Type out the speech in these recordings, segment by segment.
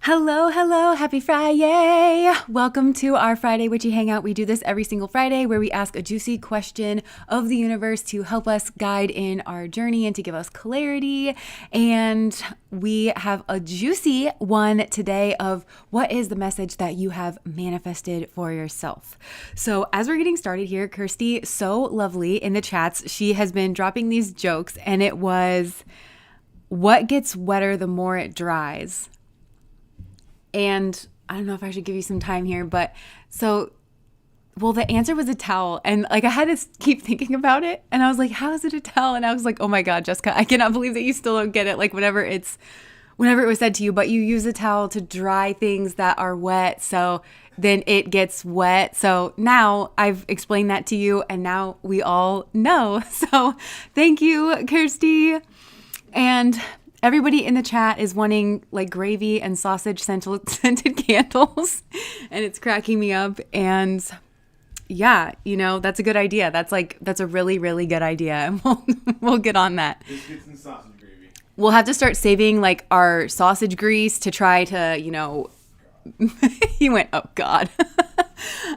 Hello, hello, happy Friday. Welcome to our Friday Witchy Hangout. We do this every single Friday where we ask a juicy question of the universe to help us guide in our journey and to give us clarity. And we have a juicy one today of what is the message that you have manifested for yourself. So as we're getting started here, Kirsty, so lovely in the chats, she has been dropping these jokes, and it was, what gets wetter the more it dries? And I don't know if I should give you some time here, but the answer was a towel. And like, I had to keep thinking about it. And I was like, how is it a towel? And I was like, oh my God, Jessica, I cannot believe that you still don't get it. Like whenever it was said to you, but you use a towel to dry things that are wet. So then it gets wet. So now I've explained that to you, and now we all know. So thank you, Kirsty. And everybody in the chat is wanting like gravy and sausage scented candles, and it's cracking me up. And yeah, that's a good idea. That's a really, really good idea. And we'll get on that. Biscuits and sausage gravy. We'll have to start saving like our sausage grease to try to, he went, oh God.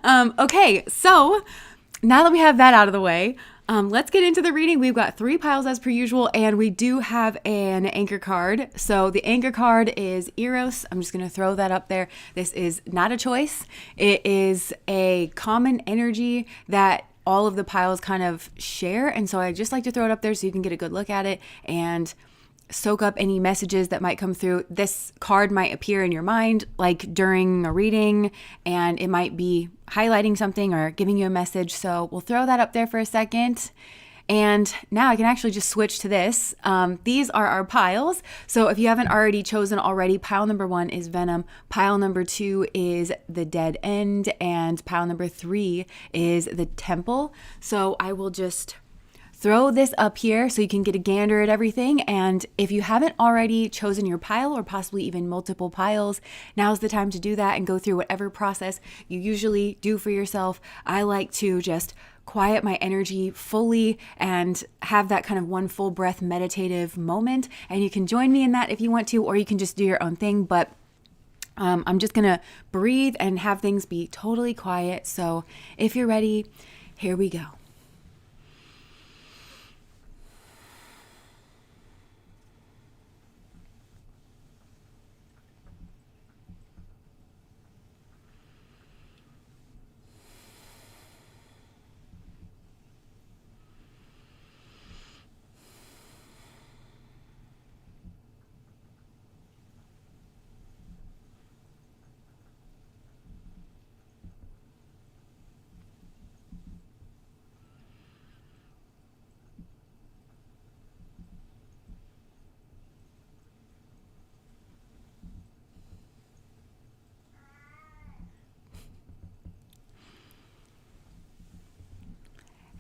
Okay. So now that we have that out of the way, let's get into the reading. We've got 3 piles as per usual, and we do have an anchor card. So the anchor card is Eros. I'm just going to throw that up there. This is not a choice. It is a common energy that all of the piles kind of share. And so I just like to throw it up there so you can get a good look at it and soak up any messages that might come through. This card might appear in your mind like during a reading, and it might be highlighting something or giving you a message. So we'll throw that up there for a second. And now I can actually just switch to this. These are our piles. So if you haven't already chosen already, pile number 1 is Venom. Pile number 2 is the Dead End. And pile number 3 is the Temple. So I will just throw this up here so you can get a gander at everything. And if you haven't already chosen your pile, or possibly even multiple piles, now's the time to do that and go through whatever process you usually do for yourself. I like to just quiet my energy fully and have that kind of one full breath meditative moment. And you can join me in that if you want to, or you can just do your own thing. But I'm just going to breathe and have things be totally quiet. So if you're ready, here we go.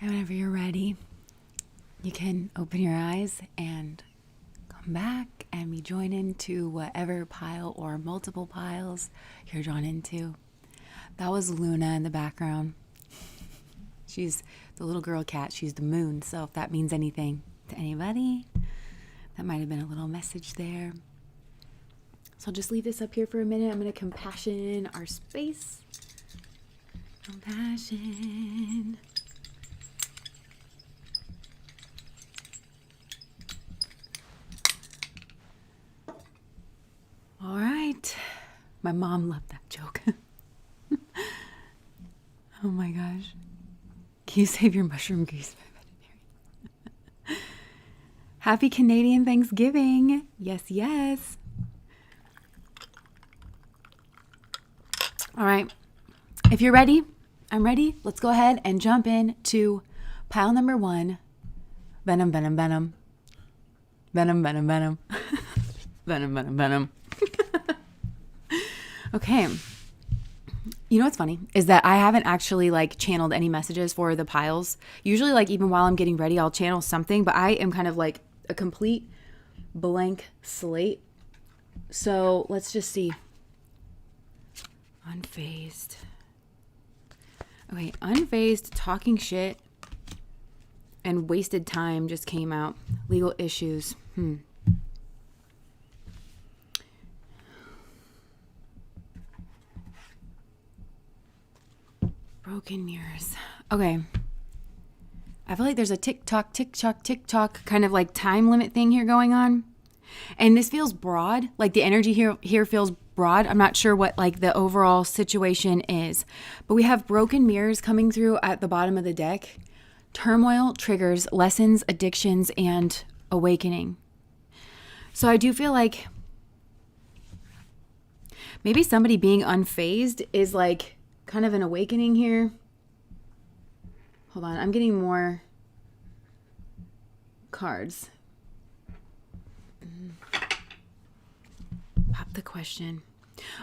And whenever you're ready, you can open your eyes and come back and be joined into whatever pile or multiple piles you're drawn into. That was Luna in the background. She's the little girl cat. She's the moon. So if that means anything to anybody, that might have been a little message there. So I'll just leave this up here for a minute. I'm going to compassion our space. Compassion. All right. My mom loved that joke. Oh my gosh. Can you save your mushroom grease? Happy Canadian Thanksgiving. Yes, yes. All right. If you're ready, I'm ready. Let's go ahead and jump in to pile number 1. Venom, venom, venom. Venom, venom, venom. Venom, venom, venom. Okay. You know what's funny is that I haven't actually like channeled any messages for the piles. Usually like even while I'm getting ready, I'll channel something, but I am kind of like a complete blank slate. So let's just see. Unfazed. Okay, unfazed, talking shit, and wasted time just came out. Legal issues. Broken mirrors. Okay. I feel like there's a tick-tock, tick-tock, tick-tock kind of like time limit thing here going on. And this feels broad. Like the energy here feels broad. I'm not sure what like the overall situation is. But we have broken mirrors coming through at the bottom of the deck. Turmoil, triggers, lessons, addictions, and awakening. So I do feel like maybe somebody being unfazed is like kind of an awakening here. Hold on, I'm getting more cards. Pop the question.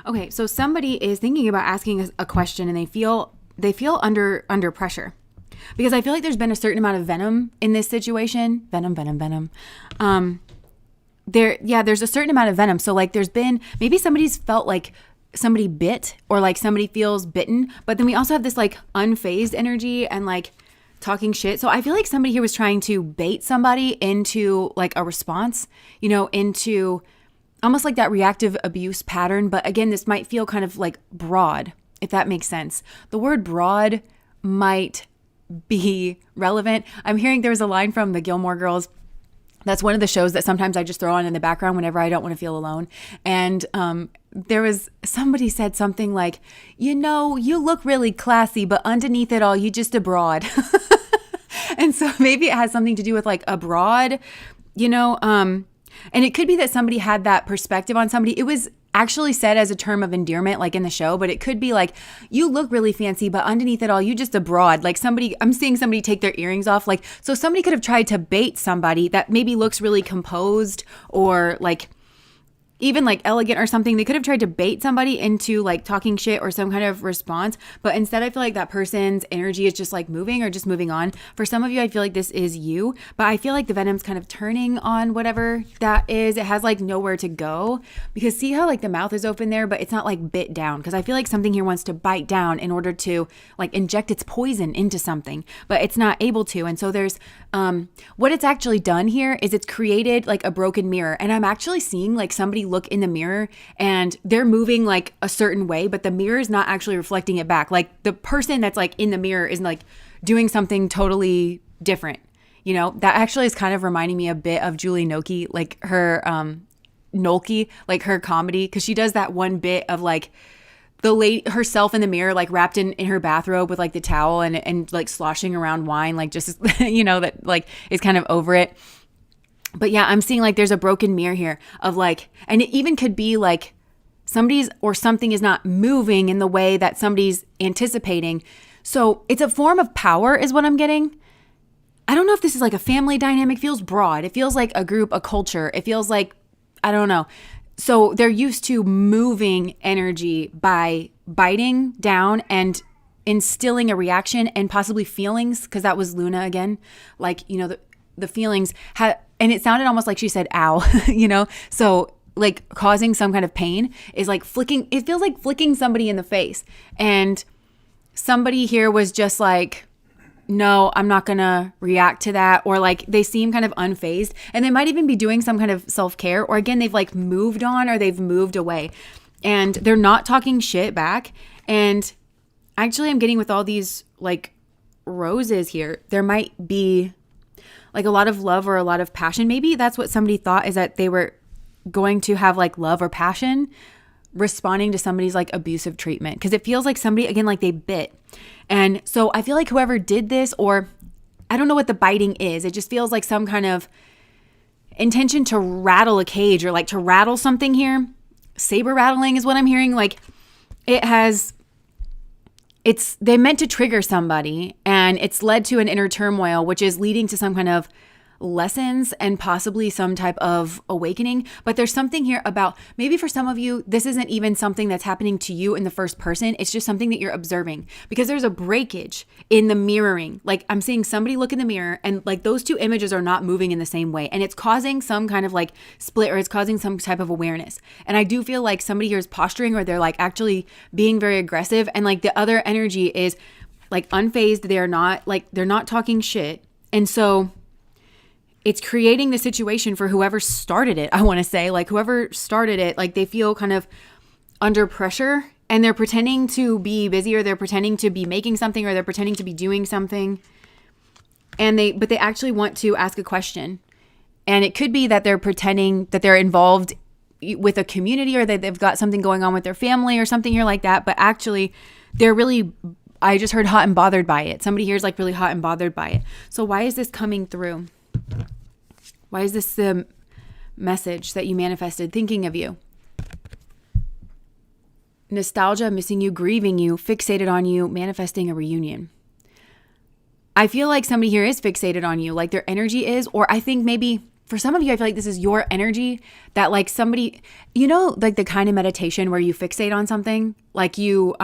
Okay, so somebody is thinking about asking a question and they feel under pressure. Because I feel like there's been a certain amount of venom in this situation. Venom, venom, venom. There's a certain amount of venom. So like there's been, maybe somebody's felt like somebody bit or like somebody feels bitten, but then we also have this like unfazed energy and like talking shit. So I feel like somebody here was trying to bait somebody into like a response, you know, into almost like that reactive abuse pattern. But again, this might feel kind of like broad, if that makes sense. The word broad might be relevant. I'm hearing there was a line from the Gilmore Girls. That's one of the shows that sometimes I just throw on in the background whenever I don't want to feel alone. And there was somebody said something like, you know, you look really classy, but underneath it all, you just a broad. And so maybe it has something to do with like a broad, you know, and it could be that somebody had that perspective on somebody. It was actually said as a term of endearment, like in the show, but it could be like, you look really fancy, but underneath it all, you just a broad. Like somebody, I'm seeing somebody take their earrings off. Like, so somebody could have tried to bait somebody that maybe looks really composed or like even like elegant or something. They could have tried to bait somebody into like talking shit or some kind of response. But instead, I feel like that person's energy is just like moving or just moving on. For some of you, I feel like this is you, but I feel like the venom's kind of turning on whatever that is. It has like nowhere to go because see how like the mouth is open there, but it's not like bit down. Because I feel like something here wants to bite down in order to like inject its poison into something, but it's not able to. And so there's what it's actually done here is it's created like a broken mirror. And I'm actually seeing like somebody look in the mirror and they're moving like a certain way, but the mirror is not actually reflecting it back. Like the person that's like in the mirror is like doing something totally different. You know, that actually is kind of reminding me a bit of Julie Noki, like her Nolke, like her comedy, because she does that one bit of like the lady herself in the mirror, like wrapped in her bathrobe with like the towel and like sloshing around wine, like just, you know, that like is kind of over it. But yeah, I'm seeing like there's a broken mirror here of like, and it even could be like somebody's or something is not moving in the way that somebody's anticipating. So it's a form of power is what I'm getting. I don't know if this is like a family dynamic. It feels broad. It feels like a group, a culture. It feels like, I don't know. So they're used to moving energy by biting down and instilling a reaction and possibly feelings, because that was Luna again. Like, you know, the feelings had, and it sounded almost like she said, ow, you know? So like causing some kind of pain is like flicking, it feels like flicking somebody in the face. And somebody here was just like, no, I'm not going to react to that. Or like they seem kind of unfazed, and they might even be doing some kind of self-care, or again, they've like moved on or they've moved away and they're not talking shit back. And actually I'm getting with all these like roses here, there might be like a lot of love or a lot of passion. Maybe that's what somebody thought, is that they were going to have like love or passion responding to somebody's like abusive treatment. Because it feels like somebody, again, like they bit. And so I feel like whoever did this, or I don't know what the biting is, it just feels like some kind of intention to rattle a cage or like to rattle something here. Saber rattling is what I'm hearing. Like they meant to trigger somebody, and it's led to an inner turmoil, which is leading to some kind of lessons and possibly some type of awakening. But there's something here about, maybe for some of you, this isn't even something that's happening to you in the first person. It's just something that you're observing, because there's a breakage in the mirroring. Like I'm seeing somebody look in the mirror and like those two images are not moving in the same way. And it's causing some kind of like split, or it's causing some type of awareness. And I do feel like somebody here is posturing, or they're like actually being very aggressive. And like the other energy is like unfazed. They're not talking shit. And so it's creating the situation for whoever started it. I want to say, like, whoever started it, like they feel kind of under pressure, and they're pretending to be busy, or they're pretending to be making something, or they're pretending to be doing something. But they actually want to ask a question. And it could be that they're pretending that they're involved with a community, or that they've got something going on with their family or something here like that. But actually they're really, I just heard hot and bothered by it. Somebody here is like really hot and bothered by it. So why is this coming through? Why is this the message that you manifested? Thinking of you. Nostalgia, missing you, grieving you, fixated on you, manifesting a reunion. I feel like somebody here is fixated on you, like their energy is, or I think maybe for some of you, I feel like this is your energy, that like somebody, you know, like the kind of meditation where you fixate on something, like you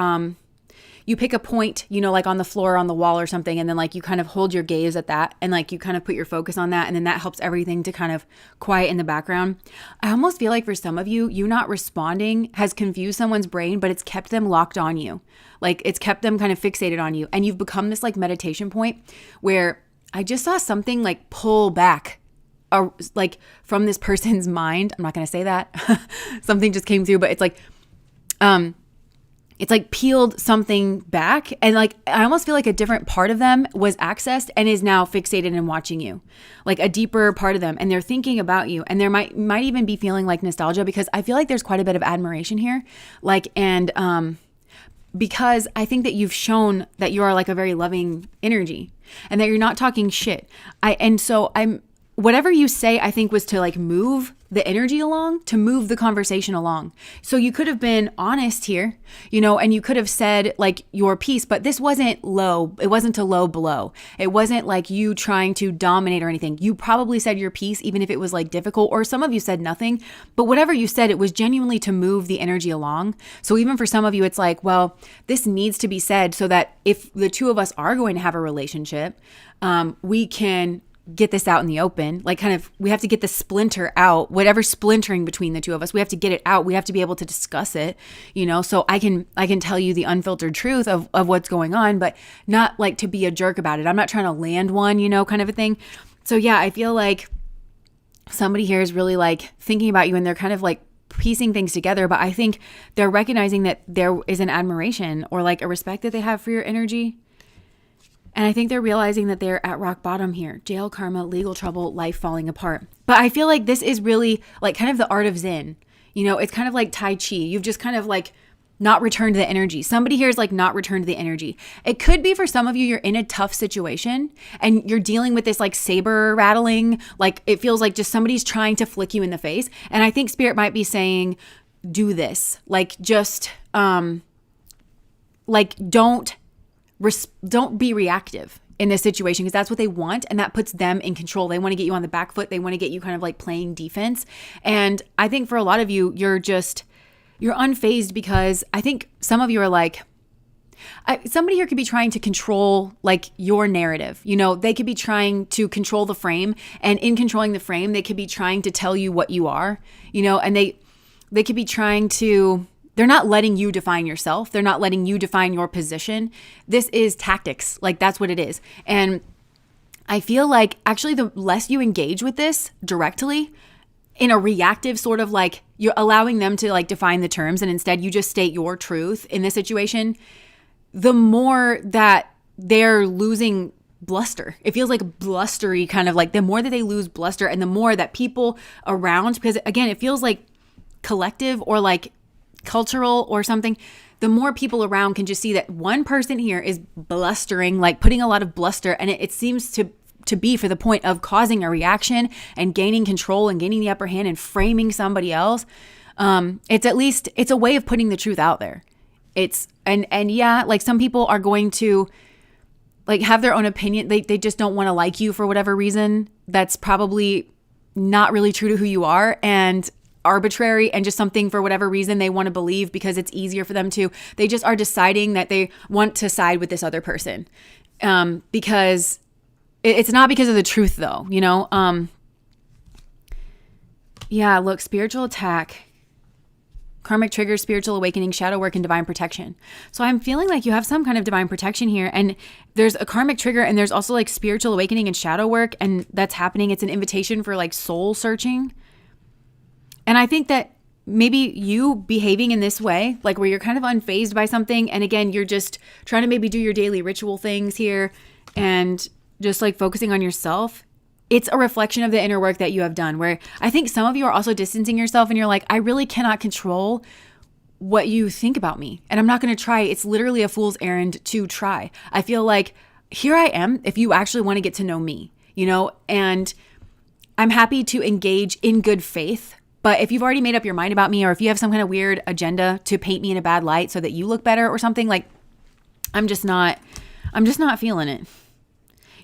pick a point, you know, like on the floor or on the wall or something, and then like you kind of hold your gaze at that, and like you kind of put your focus on that, and then that helps everything to kind of quiet in the background. I almost feel like for some of you, you not responding has confused someone's brain, but it's kept them locked on you. Like it's kept them kind of fixated on you, and you've become this like meditation point where I just saw something like pull back like from this person's mind. I'm not going to say that. Something just came through, but it's like peeled something back, and like I almost feel like a different part of them was accessed and is now fixated and watching you, like a deeper part of them, and they're thinking about you, and there might even be feeling like nostalgia, because I feel like there's quite a bit of admiration here, like, and because I think that you've shown that you are like a very loving energy, and that you're not talking shit. Whatever you say, I think was to like move the energy along, to move the conversation along. So you could have been honest here, you know, and you could have said like your piece, but this wasn't low. It wasn't a low blow. It wasn't like you trying to dominate or anything. You probably said your piece, even if it was like difficult, or some of you said nothing, but whatever you said, it was genuinely to move the energy along. So even for some of you, it's like, well, this needs to be said so that if the two of us are going to have a relationship, we can get this out in the open. Like kind of, we have to get the splinter out, whatever splintering between the two of us, we have to get it out. We have to be able to discuss it, you know, so I can tell you the unfiltered truth of what's going on, but not like to be a jerk about it. I'm not trying to land one, you know, kind of a thing. So yeah, I feel like somebody here is really like thinking about you, and they're kind of like piecing things together, but I think they're recognizing that there is an admiration or like a respect that they have for your energy. And I think they're realizing that they're at rock bottom here. Jail, karma, legal trouble, life falling apart. But I feel like this is really like kind of the art of Zen. You know, it's kind of like Tai Chi. You've just kind of like not returned the energy. Somebody here is like not returned the energy. It could be for some of you, you're in a tough situation and you're dealing with this like saber rattling. Like it feels like just somebody's trying to flick you in the face. And I think Spirit might be saying, do this. Like just, like don't be reactive in this situation, because that's what they want, and that puts them in control. They want to get you on the back foot. They want to get you kind of like playing defense. And I think for a lot of you, you're unfazed, because I think some of you are like, somebody here could be trying to control like your narrative. You know, they could be trying to control the frame, and in controlling the frame, they could be trying to tell you what you are, you know, and they could be trying to They're not letting you define yourself. They're not letting you define your position. This is tactics. Like, that's what it is. And I feel like actually the less you engage with this directly in a reactive sort of like you're allowing them to like define the terms and instead you just state your truth in this situation, the more that they're losing bluster. It feels like blustery kind of like the more that they lose bluster and the more that people around, because again, it feels like collective or like cultural or something, the more people around can just see that one person here is blustering, like putting a lot of bluster, and it seems to be for the point of causing a reaction and gaining control and gaining the upper hand and framing somebody else. It's a way of putting the truth out there. And yeah, like some people are going to like have their own opinion. They just don't want to like you for whatever reason. That's probably not really true to who you are and arbitrary and just something for whatever reason they want to believe because it's easier for them to. They just are deciding that they want to side with this other person because it's not because of the truth though, you know? Yeah, look, spiritual attack, karmic triggers, spiritual awakening, shadow work, and divine protection. So I'm feeling like you have some kind of divine protection here. And there's a karmic trigger and there's also like spiritual awakening and shadow work. And that's happening. It's an invitation for like soul searching. And I think that maybe you behaving in this way, like where you're kind of unfazed by something. And again, you're just trying to maybe do your daily ritual things here and just like focusing on yourself. It's a reflection of the inner work that you have done, where I think some of you are also distancing yourself and you're like, I really cannot control what you think about me. And I'm not going to try. It's literally a fool's errand to try. I feel like here I am if you actually want to get to know me, you know, and I'm happy to engage in good faith. But if you've already made up your mind about me, or if you have some kind of weird agenda to paint me in a bad light so that you look better or something, like I'm just not feeling it.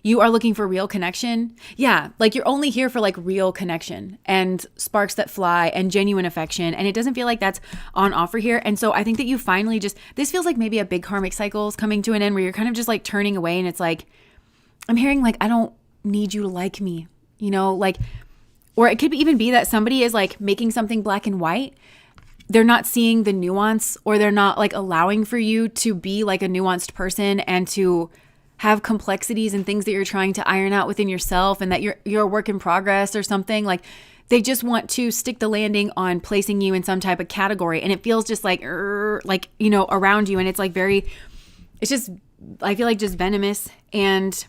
You are looking for real connection. Yeah, like you're only here for like real connection and sparks that fly and genuine affection. And it doesn't feel like that's on offer here. And so I think that you finally this feels like maybe a big karmic cycle is coming to an end where you're kind of just like turning away. And it's like, I'm hearing like, I don't need you to like me, you know, like, or it could even be that somebody is like making something black and white. They're not seeing the nuance, or they're not like allowing for you to be like a nuanced person and to have complexities and things that you're trying to iron out within yourself, and that you're a work in progress or something. Like they just want to stick the landing on placing you in some type of category. And it feels just like, you know, around you. And it's like it's just, I feel like just venomous. And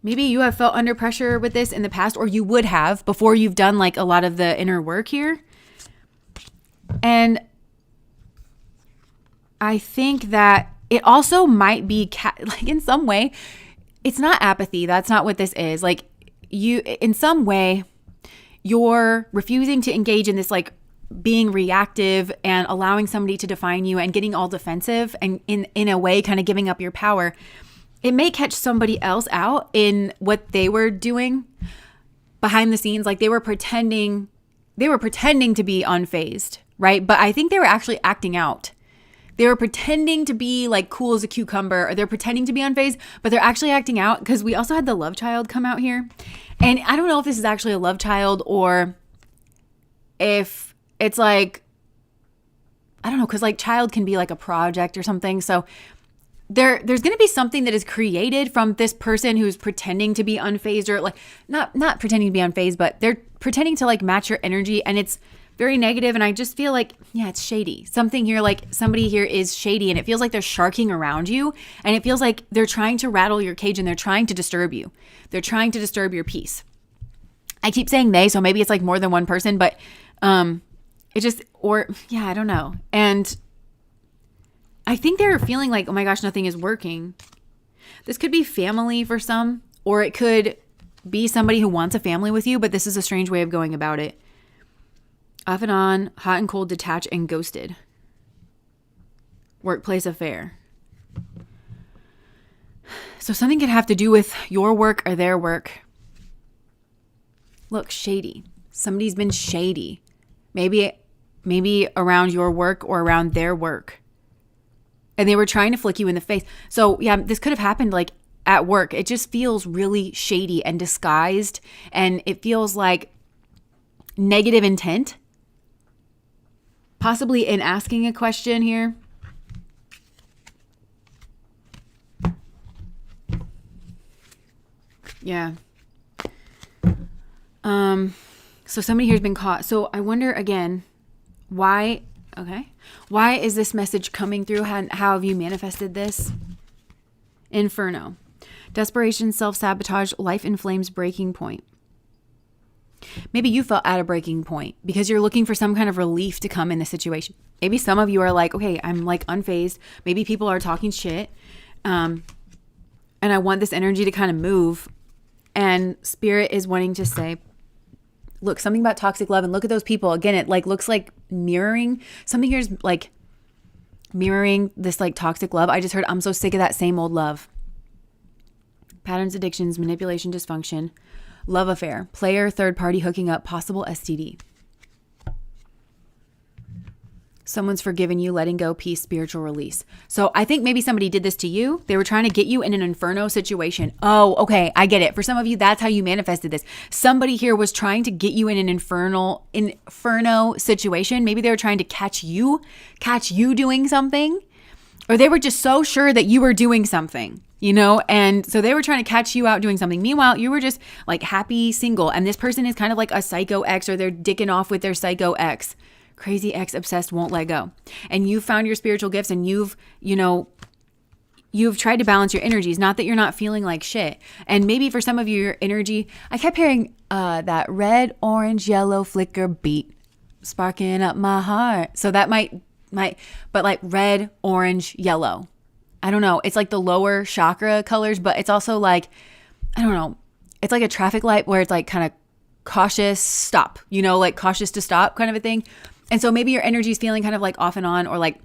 maybe you have felt under pressure with this in the past, or you would have before you've done like a lot of the inner work here. And I think that it also might be like in some way, it's not apathy. That's not what this is. Like you, in some way, you're refusing to engage in this like being reactive and allowing somebody to define you and getting all defensive and in a way kind of giving up your power. It may catch somebody else out in what they were doing behind the scenes. Like they were pretending to be unfazed, right? But I think they were actually acting out. They were pretending to be like cool as a cucumber, or they're pretending to be unfazed, but they're actually acting out, because we also had the love child come out here. And I don't know if this is actually a love child or if it's like, I don't know, because like child can be like a project or something. So there's going to be something that is created from this person who's pretending to be unfazed, or like not pretending to be unfazed, but they're pretending to like match your energy, and it's very negative. And I just feel like, yeah, it's shady. Something here, like somebody here is shady, and it feels like they're sharking around you, and it feels like they're trying to rattle your cage, and they're trying to disturb you. They're trying to disturb your peace. I keep saying they, so maybe it's like more than one person, but it just, or yeah, I don't know. And I think they're feeling like, oh my gosh, nothing is working. This could be family for some, or it could be somebody who wants a family with you, but this is a strange way of going about it. Off and on, hot and cold, detached, and ghosted. Workplace affair. So something could have to do with your work or their work. Look, shady. Somebody's been shady. Maybe around your work or around their work. And they were trying to flick you in the face. So yeah, this could have happened like at work. It just feels really shady and disguised. And it feels like negative intent. possibly in asking a question here. Yeah. So somebody here's been caught. So I wonder again, why is this message coming through? How have you manifested this? Inferno. Desperation, self-sabotage, life in flames, breaking point. Maybe you felt at a breaking point because you're looking for some kind of relief to come in the situation. Maybe some of you are like, okay, I'm like unfazed. Maybe people are talking shit. And I want this energy to kind of move. And Spirit is wanting to say, look, something about toxic love, and look at those people. Again, it like looks like mirroring. Something here's like mirroring this like toxic love. I just heard, I'm so sick of that same old love. Patterns, addictions, manipulation, dysfunction, love affair, player, third party hooking up, possible STD. Someone's forgiven you, letting go, peace, spiritual release. So I think maybe somebody did this to you. They were trying to get you in an inferno situation. Oh, okay. I get it. For some of you, that's how you manifested this. Somebody here was trying to get you in an inferno situation. Maybe they were trying to catch you doing something, or they were just so sure that you were doing something, you know? And so they were trying to catch you out doing something. Meanwhile, you were just like happy single. And this person is kind of like a psycho ex, or they're dicking off with their psycho ex. Crazy ex obsessed, won't let go. And you found your spiritual gifts, and you've tried to balance your energies. Not that you're not feeling like shit. And maybe for some of you, your energy, I kept hearing that red, orange, yellow flicker beat sparking up my heart. So that might, but like red, orange, yellow. I don't know. It's like the lower chakra colors, but it's also like, I don't know. It's like a traffic light where it's like kind of cautious, stop, like cautious to stop kind of a thing. And so maybe your energy is feeling kind of like off and on, or like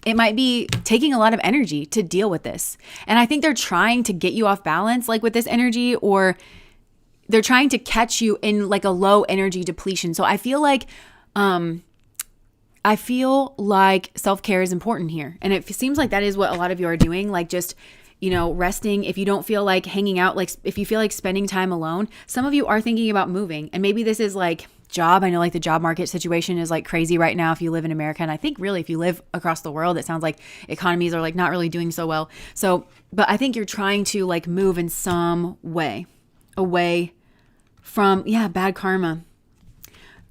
it might be taking a lot of energy to deal with this. And I think they're trying to get you off balance, like with this energy, or they're trying to catch you in like a low energy depletion. So I feel like self-care is important here. And it seems like that is what a lot of you are doing, like just, resting. If you don't feel like hanging out, like if you feel like spending time alone, some of you are thinking about moving. And maybe this is like job. I know like the job market situation is like crazy right now if you live in America. And I think really if you live across the world, it sounds like economies are like not really doing so well. So, but I think you're trying to like move in some way away from, bad karma.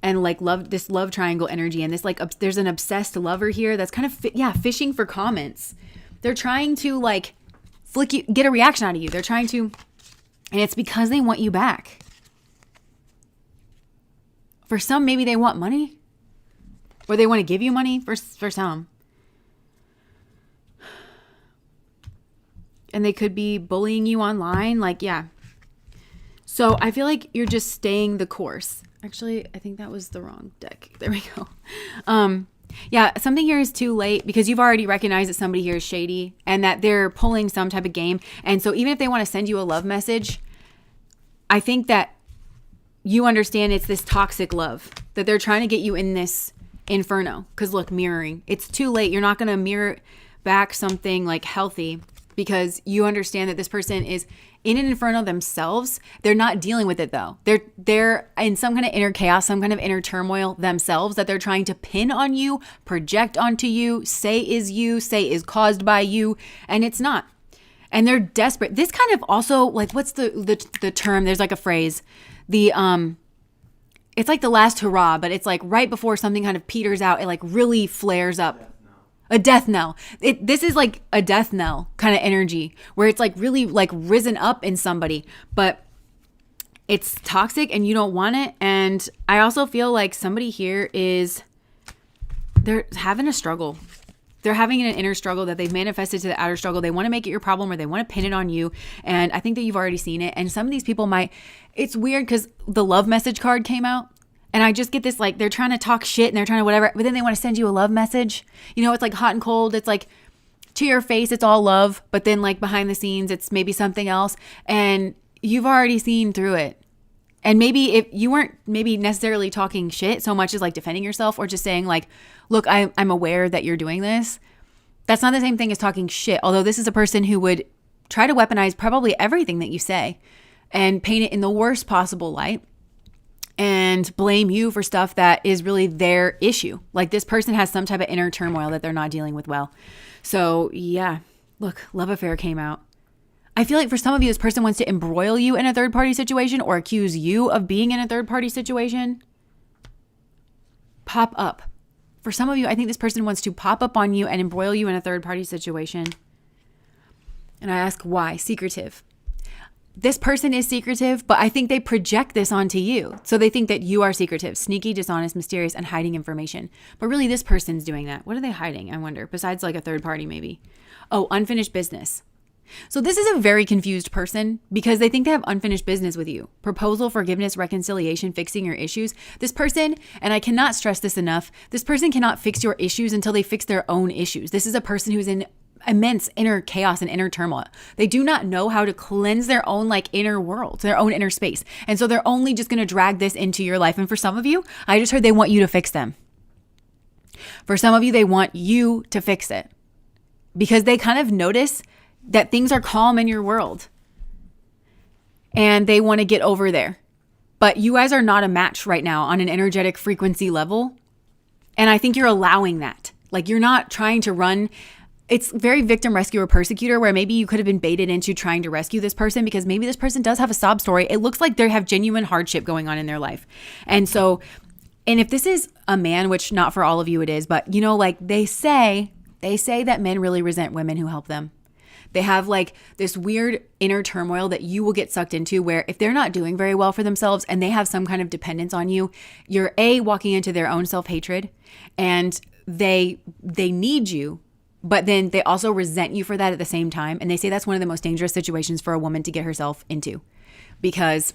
And like this love triangle energy, and this like, there's an obsessed lover here that's kind of, fishing for comments. They're trying to like get a reaction out of you. They're trying to, and it's because they want you back. For some, maybe they want money, or they want to give you money for some. And they could be bullying you online. Like, So I feel like you're just staying the course. Actually, I think that was the wrong deck. There we go. Something here is too late because you've already recognized that somebody here is shady and that they're pulling some type of game. And so even if they want to send you a love message, I think that you understand it's this toxic love that they're trying to get you in this inferno. Because look, mirroring. It's too late. You're not going to mirror back something like healthy because you understand that this person is in an inferno themselves. They're not dealing with it though. They're in some kind of inner chaos, some kind of inner turmoil themselves that they're trying to pin on you, project onto you, say is caused by you, and it's not. And they're desperate. This kind of also like, what's the term? There's like a phrase. It's like the last hurrah, but it's like right before something kind of peters out, it like really flares up. A death knell. This is like a death knell kind of energy where it's like really like risen up in somebody, but it's toxic and you don't want it. And I also feel like somebody here they're having a struggle. They're having an inner struggle that they've manifested to the outer struggle. They want to make it your problem, or they want to pin it on you. And I think that you've already seen it. And some of these people it's weird because the love message card came out. And I just get this, like, they're trying to talk shit and they're trying to whatever, but then they want to send you a love message. It's like hot and cold. It's like to your face, it's all love. But then like behind the scenes, it's maybe something else. And you've already seen through it. And maybe if you weren't maybe necessarily talking shit so much as like defending yourself or just saying like, look, I'm aware that you're doing this. That's not the same thing as talking shit. Although this is a person who would try to weaponize probably everything that you say and paint it in the worst possible light. and blame you for stuff that is really their issue. Like this person has some type of inner turmoil that they're not dealing with well. So yeah, look, love affair came out. I feel like for some of you, this person wants to embroil you in a third party situation or accuse you of being in a third party situation. Pop up. For some of you, I think this person wants to pop up on you and embroil you in a third party situation. And I ask why? Secretive. This person is secretive, but I think they project this onto you. So they think that you are secretive, sneaky, dishonest, mysterious, and hiding information. But really, this person's doing that. What are they hiding, I wonder? Besides like a third party, maybe. Oh, unfinished business. So this is a very confused person because they think they have unfinished business with you. Proposal, forgiveness, reconciliation, fixing your issues. This person, and I cannot stress this enough, this person cannot fix your issues until they fix their own issues. This is a person who's in immense inner chaos and inner turmoil. They do not know how to cleanse their own like inner world, their own inner space. And so they're only just going to drag this into your life. And for some of you, I just heard they want you to fix them. For some of you, they want you to fix it because they kind of notice that things are calm in your world and they want to get over there. But you guys are not a match right now on an energetic frequency level. And I think you're allowing that. Like you're not trying to run. It's very victim, rescuer, persecutor, where maybe you could have been baited into trying to rescue this person because maybe this person does have a sob story. It looks like they have genuine hardship going on in their life. And so, and if this is a man, which not for all of you it is, but you know, like they say that men really resent women who help them. They have like this weird inner turmoil that you will get sucked into where if they're not doing very well for themselves and they have some kind of dependence on you, you're walking into their own self-hatred and they need you, but then they also resent you for that at the same time. And they say that's one of the most dangerous situations for a woman to get herself into because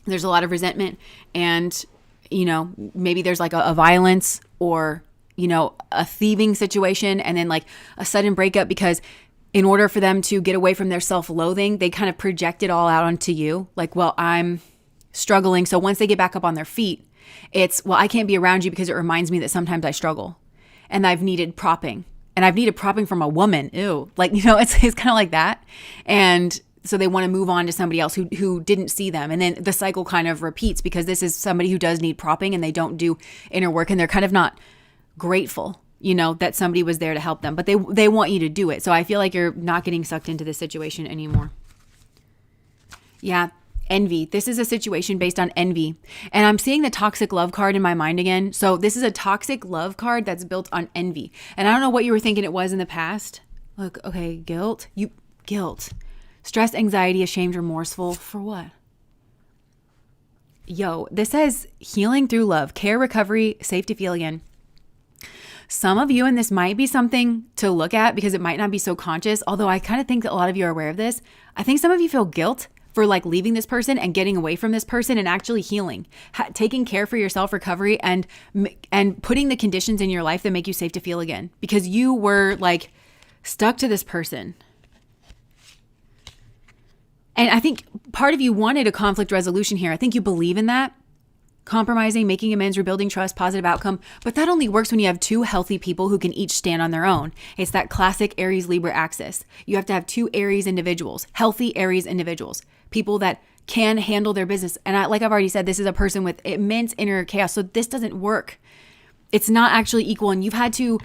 there's a lot of resentment and, you know, maybe there's like a violence or, you know, a thieving situation and then like a sudden breakup because in order for them to get away from their self-loathing, they kind of project it all out onto you. Like, well, I'm struggling. So once they get back up on their feet, it's, well, I can't be around you because it reminds me that sometimes I struggle and I've needed propping and I've needed propping from a woman. Ew. Like, you know, it's kind of like that. And so they want to move on to somebody else who didn't see them. And then the cycle kind of repeats because this is somebody who does need propping and they don't do inner work and they're kind of not grateful, you know, that somebody was there to help them, but they want you to do it. So I feel like you're not getting sucked into this situation anymore. Yeah. Envy. This is a situation based on envy. And I'm seeing the toxic love card in my mind again. So this is a toxic love card that's built on envy. And I don't know what you were thinking it was in the past. Look, okay, guilt. Guilt. Stress, anxiety, ashamed, remorseful. For what? Yo, this says healing through love, care, recovery, safe to feel again. Some of you, and this might be something to look at because it might not be so conscious, although I kind of think that a lot of you are aware of this. I think some of you feel guilt for like leaving this person and getting away from this person and actually healing, taking care for yourself, recovery, and putting the conditions in your life that make you safe to feel again because you were like stuck to this person. And I think part of you wanted a conflict resolution here. I think you believe in that. Compromising, making amends, rebuilding trust, positive outcome. But that only works when you have two healthy people who can each stand on their own. It's that classic Aries Libra axis. You have to have two Aries individuals, healthy Aries individuals, people that can handle their business. And like I've already said, this is a person with immense inner chaos. So this doesn't work. It's not actually equal. And you've had to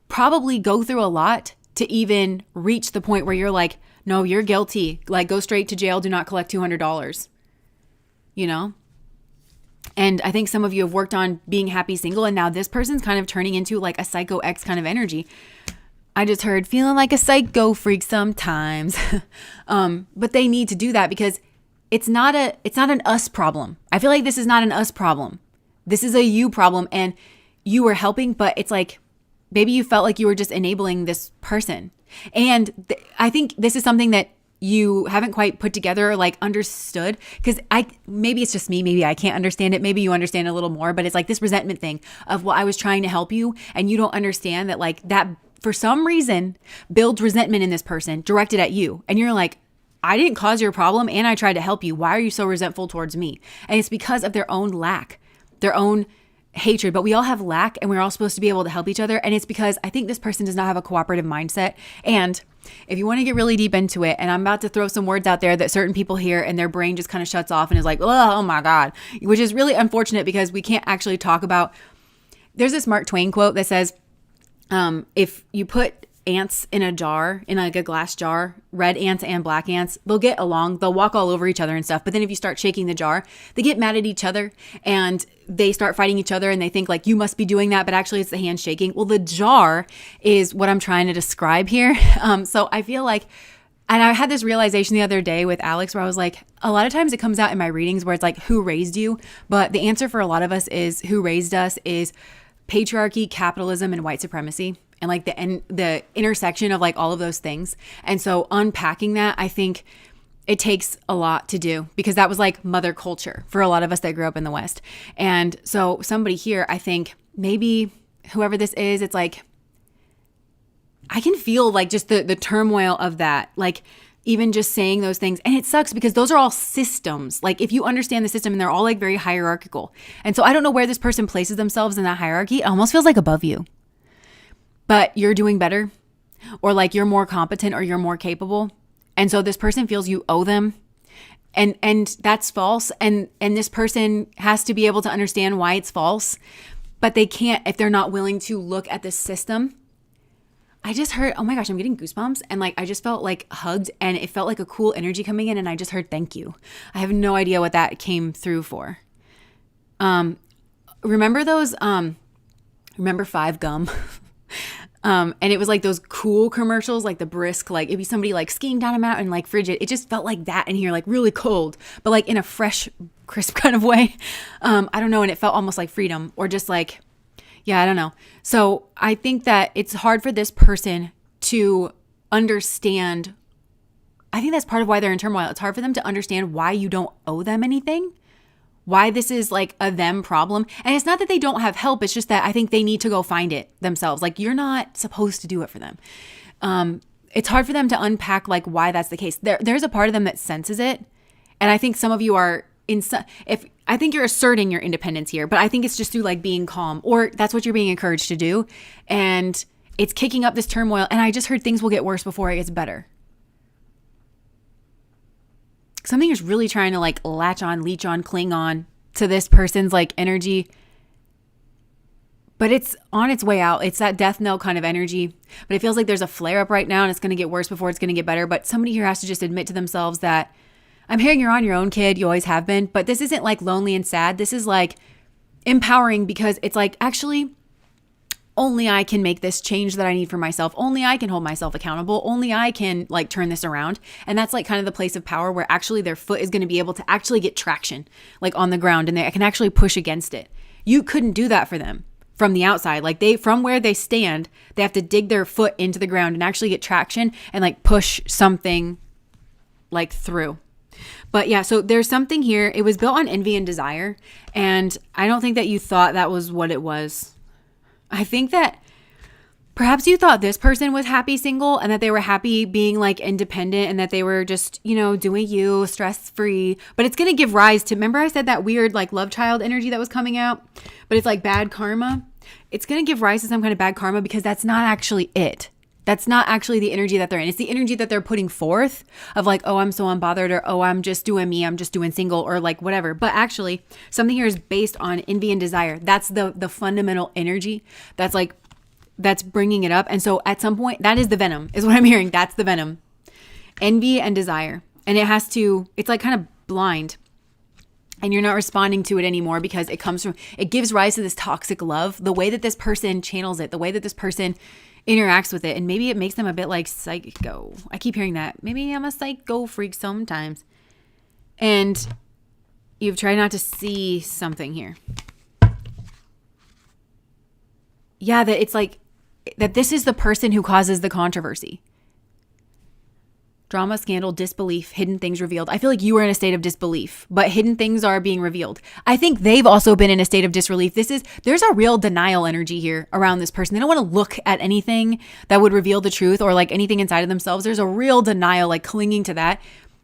probably go through a lot to even reach the point where you're like, no, you're guilty. Like go straight to jail. Do not collect $200, you know? And I think some of you have worked on being happy single and now this person's kind of turning into like a psycho X kind of energy. I just heard feeling like a psycho freak sometimes. But they need to do that because it's not an us problem. I feel like this is not an us problem. This is a you problem and you were helping, but it's like maybe you felt like you were just enabling this person. And I think this is something that you haven't quite put together or like understood because maybe it's just me, maybe I can't understand it, maybe you understand a little more, but it's like this resentment thing of I was trying to help you and you don't understand that like that for some reason builds resentment in this person directed at you and you're like, I didn't cause your problem and I tried to help you. Why are you so resentful towards me? And it's because of their own lack, their own hatred, but we all have lack, and we're all supposed to be able to help each other. And it's because I think this person does not have a cooperative mindset. And if you want to get really deep into it, and I'm about to throw some words out there that certain people hear and their brain just kind of shuts off and is like, oh my God, which is really unfortunate because we can't actually talk about. There's this Mark Twain quote that says, if you put ants in a jar, in like a glass jar, red ants and black ants, they'll get along, they'll walk all over each other and stuff. But then if you start shaking the jar, they get mad at each other and they start fighting each other, and they think like, you must be doing that, but actually it's the hand shaking. Well, the jar is what I'm trying to describe here. So I feel like, and I had this realization the other day with Alex where I was like, a lot of times it comes out in my readings where it's like, who raised you? But the answer for a lot of us is, who raised us is patriarchy, capitalism, and white supremacy. And like the intersection of like all of those things. And so unpacking that, I think it takes a lot to do, because that was like mother culture for a lot of us that grew up in the West. And so somebody here, I think maybe whoever this is, it's like, I can feel like just the turmoil of that, like even just saying those things. And it sucks because those are all systems. Like if you understand the system, and they're all like very hierarchical. And so I don't know where this person places themselves in that hierarchy. It almost feels like above you. But you're doing better, or like you're more competent, or you're more capable. And so this person feels you owe them. And that's false. And this person has to be able to understand why it's false, but they can't if they're not willing to look at the system. I just heard, oh my gosh, I'm getting goosebumps. And like, I just felt like hugged, and it felt like a cool energy coming in. And I just heard, thank you. I have no idea what that came through for. Remember those, remember 5 Gum? And it was like those cool commercials, like the brisk, like it'd be somebody like skiing down a mountain, like frigid. It just felt like that in here, like really cold, but like in a fresh, crisp kind of way. I don't know. And it felt almost like freedom, or just like, yeah, I don't know. So I think that it's hard for this person to understand. I think that's part of why they're in turmoil. It's hard for them to understand why you don't owe them anything. Why this is like a them problem. And it's not that they don't have help. It's just that I think they need to go find it themselves. Like you're not supposed to do it for them. It's hard for them to unpack like why that's the case. There's a part of them that senses it. And I think some of you are I think you're asserting your independence here, but I think it's just through like being calm, or that's what you're being encouraged to do. And it's kicking up this turmoil. And I just heard things will get worse before it gets better. Something is really trying to like latch on, leech on, cling on to this person's like energy. But it's on its way out. It's that death knell kind of energy. But it feels like there's a flare up right now, and it's going to get worse before it's going to get better. But somebody here has to just admit to themselves that, I'm hearing you're on your own, kid. You always have been. But this isn't like lonely and sad. This is like empowering, because it's like, actually, only I can make this change that I need for myself. Only I can hold myself accountable. Only I can like turn this around. And that's like kind of the place of power where actually their foot is going to be able to actually get traction like on the ground, and they can actually push against it. You couldn't do that for them from the outside. Like from where they stand, they have to dig their foot into the ground and actually get traction and like push something like through. But yeah, so there's something here. It was built on envy and desire. And I don't think that you thought that was what it was. I think that perhaps you thought this person was happy single, and that they were happy being like independent, and that they were just, doing you stress free. But it's going to give rise to, remember I said that weird like love child energy that was coming out, but it's like bad karma. It's going to give rise to some kind of bad karma, because that's not actually it. That's not actually the energy that they're in. It's the energy that they're putting forth of like, oh, I'm so unbothered, or oh, I'm just doing me, I'm just doing single, or like whatever. But actually something here is based on envy and desire. That's the fundamental energy that's bringing it up. And so at some point, that is the venom, is what I'm hearing. That's the venom. Envy and desire. And it's like kind of blind. And you're not responding to it anymore, because it gives rise to this toxic love. The way that this person channels it, the way that this person interacts with it. And maybe it makes them a bit like psycho. I keep hearing that. Maybe I'm a psycho freak sometimes. And you've tried not to see something here. Yeah, that it's like, that this is the person who causes the controversy. Drama, scandal, disbelief, hidden things revealed. I feel like you were in a state of disbelief, but hidden things are being revealed. I think they've also been in a state of disbelief. There's a real denial energy here around this person. They don't want to look at anything that would reveal the truth, or like anything inside of themselves. There's a real denial, like clinging to that.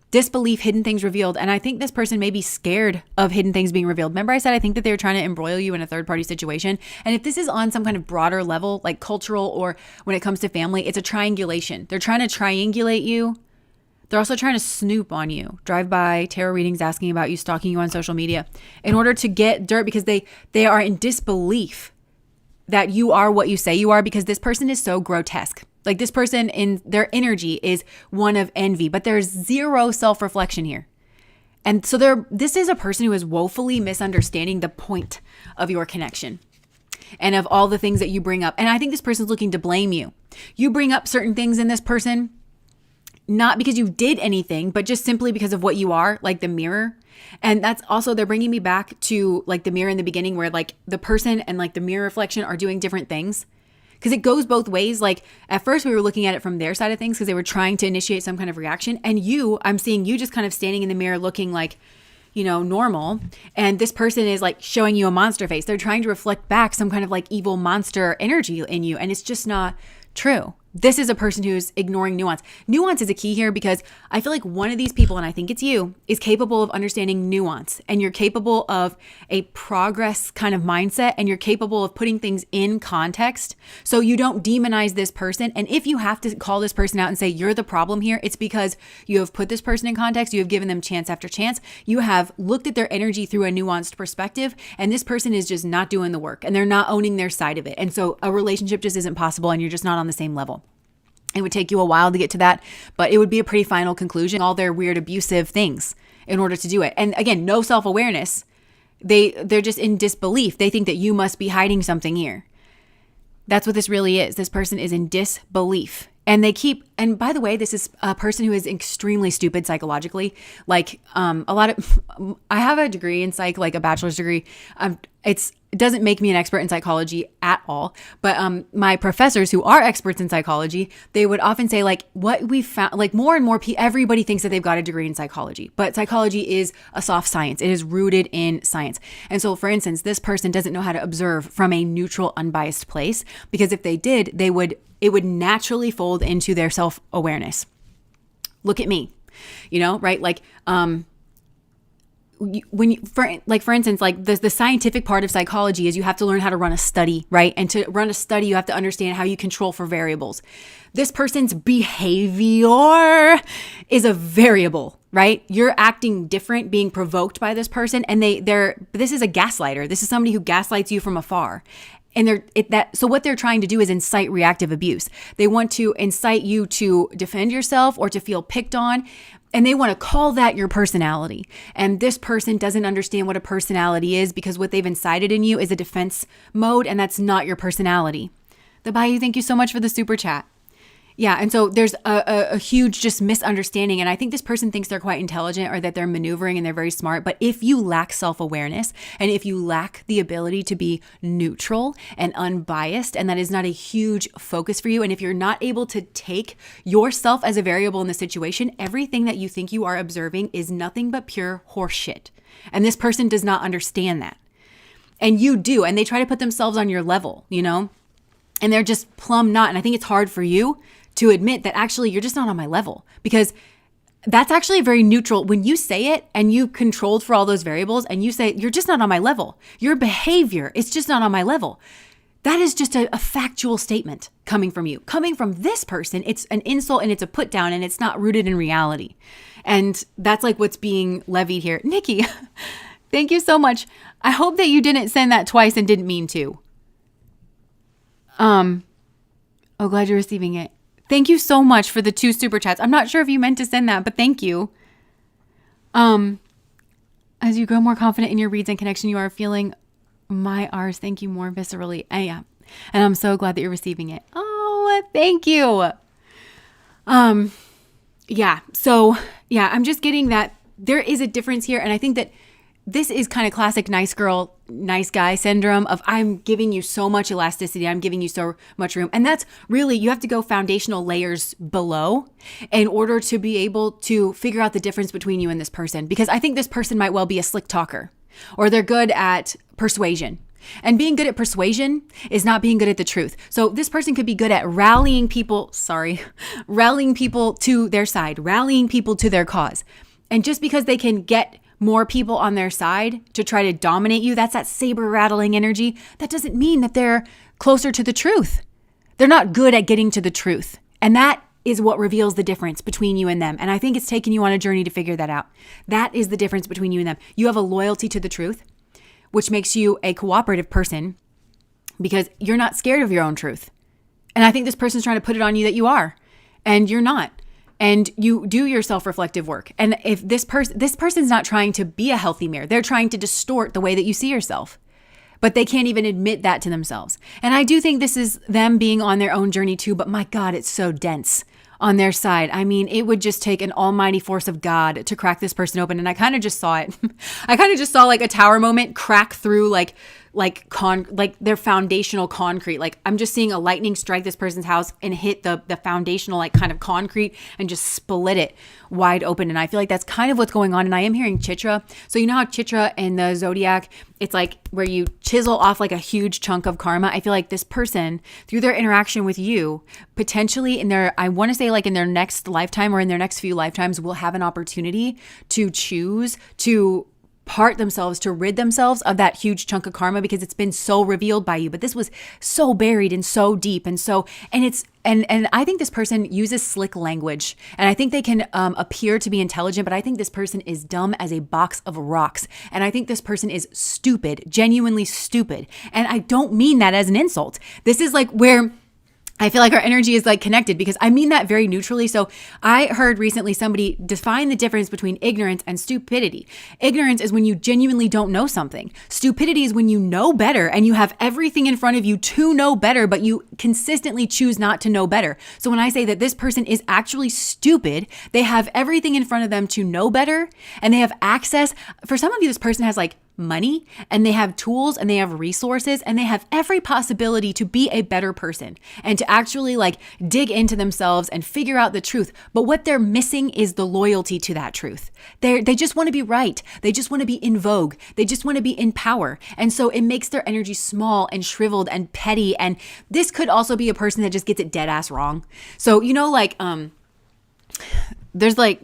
Disbelief, hidden things revealed. And I think this person may be scared of hidden things being revealed. Remember I said I think that they're trying to embroil you in a third party situation. And if this is on some kind of broader level, like cultural or when it comes to family, it's a triangulation. They're trying to triangulate you. They're also trying to snoop on you, drive by, tarot readings, asking about you, stalking you on social media in order to get dirt because they are in disbelief that you are what you say you are, because this person is so grotesque. Like this person in their energy is one of envy, but there's zero self-reflection here. And so this is a person who is woefully misunderstanding the point of your connection and of all the things that you bring up. And I think this person's looking to blame you. You bring up certain things in this person, not because you did anything, but just simply because of what you are, like the mirror. And that's also, they're bringing me back to like the mirror in the beginning where like the person and like the mirror reflection are doing different things. Because it goes both ways. Like at first we were looking at it from their side of things because they were trying to initiate some kind of reaction. And I'm seeing you just kind of standing in the mirror looking like, normal. And this person is like showing you a monster face. They're trying to reflect back some kind of like evil monster energy in you. And it's just not true. This is a person who's ignoring nuance. Nuance is a key here because I feel like one of these people, and I think it's you, is capable of understanding nuance, and you're capable of a progress kind of mindset, and you're capable of putting things in context so you don't demonize this person. And if you have to call this person out and say you're the problem here, it's because you have put this person in context, you have given them chance after chance, you have looked at their energy through a nuanced perspective, and this person is just not doing the work and they're not owning their side of it. And so a relationship just isn't possible and you're just not on the same level. It would take you a while to get to that, but it would be a pretty final conclusion, all their weird abusive things in order to do it. And again, no self-awareness. They're just in disbelief. They think that you must be hiding something here. That's what this really is. This person is in disbelief. And and by the way, this is a person who is extremely stupid psychologically. Like I have a degree in psych, like a bachelor's degree. It doesn't make me an expert in psychology at all. But my professors who are experts in psychology, they would often say like what we found, like more and more everybody thinks that they've got a degree in psychology, but psychology is a soft science. It is rooted in science. And so for instance, this person doesn't know how to observe from a neutral, unbiased place, because if they did, it would naturally fold into their self-awareness. Look at me, right? Like, for instance, like the scientific part of psychology is you have to learn how to run a study, right? And to run a study, you have to understand how you control for variables. This person's behavior is a variable, right? You're acting different, being provoked by this person. And this is a gaslighter. This is somebody who gaslights you from afar. And so what they're trying to do is incite reactive abuse. They want to incite you to defend yourself or to feel picked on. And they want to call that your personality. And this person doesn't understand what a personality is, because what they've incited in you is a defense mode, and that's not your personality. The Bayou, thank you so much for the super chat. Yeah, and so there's a huge just misunderstanding. And I think this person thinks they're quite intelligent or that they're maneuvering and they're very smart. But if you lack self-awareness and if you lack the ability to be neutral and unbiased, and that is not a huge focus for you, and if you're not able to take yourself as a variable in the situation, everything that you think you are observing is nothing but pure horseshit. And this person does not understand that. And you do. And they try to put themselves on your level, and they're just plumb not. And I think it's hard for you to admit that actually you're just not on my level, because that's actually very neutral. When you say it and you controlled for all those variables and you say, you're just not on my level, your behavior is just not on my level. That is just a factual statement coming from you. Coming from this person, it's an insult and it's a put down and it's not rooted in reality. And that's like what's being levied here. Nikki, thank you so much. I hope that you didn't send that twice and didn't mean to. Oh, glad you're receiving it. Thank you so much for the 2 super chats. I'm not sure if you meant to send that, but thank you. As you grow more confident in your reads and connection, you are feeling my R's. Thank you more viscerally. Yeah. And I'm so glad that you're receiving it. Oh, thank you. Yeah. So yeah, I'm just getting that there is a difference here. And I think that this is kind of classic nice girl, nice guy syndrome of I'm giving you so much elasticity. I'm giving you so much room. And that's really, you have to go foundational layers below in order to be able to figure out the difference between you and this person. Because I think this person might well be a slick talker, or they're good at persuasion. And being good at persuasion is not being good at the truth. So this person could be good at rallying people to their side, rallying people to their cause. And just because they can get more people on their side to try to dominate you, that's that saber rattling energy. That doesn't mean that they're closer to the truth. They're not good at getting to the truth. And that is what reveals the difference between you and them. And I think it's taken you on a journey to figure that out. That is the difference between you and them. You have a loyalty to the truth, which makes you a cooperative person because you're not scared of your own truth. And I think this person's trying to put it on you that you are, and you're not. And you do your self-reflective work. And if this person's not trying to be a healthy mirror, they're trying to distort the way that you see yourself. But they can't even admit that to themselves. And I do think this is them being on their own journey too, but my God, it's so dense on their side. I mean, it would just take an almighty force of God to crack this person open. And I kind of just saw it. I kind of just saw like a tower moment crack through like their foundational concrete. Like I'm just seeing a lightning strike this person's house and hit the foundational like kind of concrete and just split it wide open. And I feel like that's kind of what's going on. And I am hearing Chitra. So you know how Chitra in the zodiac, it's like where you chisel off like a huge chunk of karma. I feel like this person, through their interaction with you, potentially I want to say like in their next lifetime or in their next few lifetimes, will have an opportunity to choose to part themselves, to rid themselves of that huge chunk of karma because it's been so revealed by you. But this was so buried and so deep and I think this person uses slick language, and I think they can appear to be intelligent, but I think this person is dumb as a box of rocks. And I think this person is stupid, genuinely stupid. And I don't mean that as an insult. This is like where I feel like our energy is like connected because I mean that very neutrally. So I heard recently somebody define the difference between ignorance and stupidity. Ignorance is when you genuinely don't know something. Stupidity is when you know better and you have everything in front of you to know better, but you consistently choose not to know better. So when I say that this person is actually stupid, they have everything in front of them to know better and they have access. For some of you, this person has like money and they have tools and they have resources and they have every possibility to be a better person and to actually like dig into themselves and figure out the truth. But what they're missing is the loyalty to that truth. They just want to be right. They just want to be in vogue. They just want to be in power. And so it makes their energy small and shriveled and petty. And this could also be a person that just gets it dead ass wrong. So, you know, like, there's like,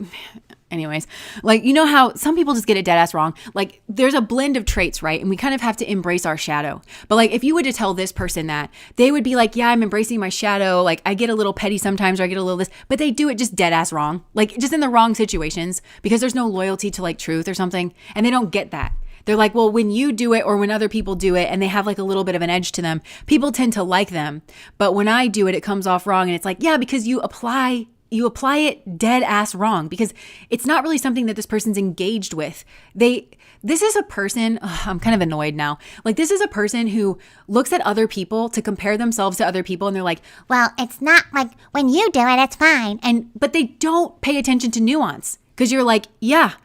anyways, like, you know how some people just get it dead ass wrong? Like there's a blend of traits, right? And we kind of have to embrace our shadow. But like, if you were to tell this person that, they would be like, yeah, I'm embracing my shadow. Like I get a little petty sometimes, or I get a little this, but they do it just dead ass wrong. Like just in the wrong situations because there's no loyalty to like truth or something. And they don't get that. They're like, well, when you do it or when other people do it and they have like a little bit of an edge to them, people tend to like them. But when I do it, it comes off wrong. And it's like, yeah, because you apply it dead ass wrong because it's not really something that this person's engaged with. This is a person, I'm kind of annoyed now. Like this is a person who looks at other people to compare themselves to other people and they're like, well, it's not like when you do it, it's fine. But they don't pay attention to nuance because you're like, yeah.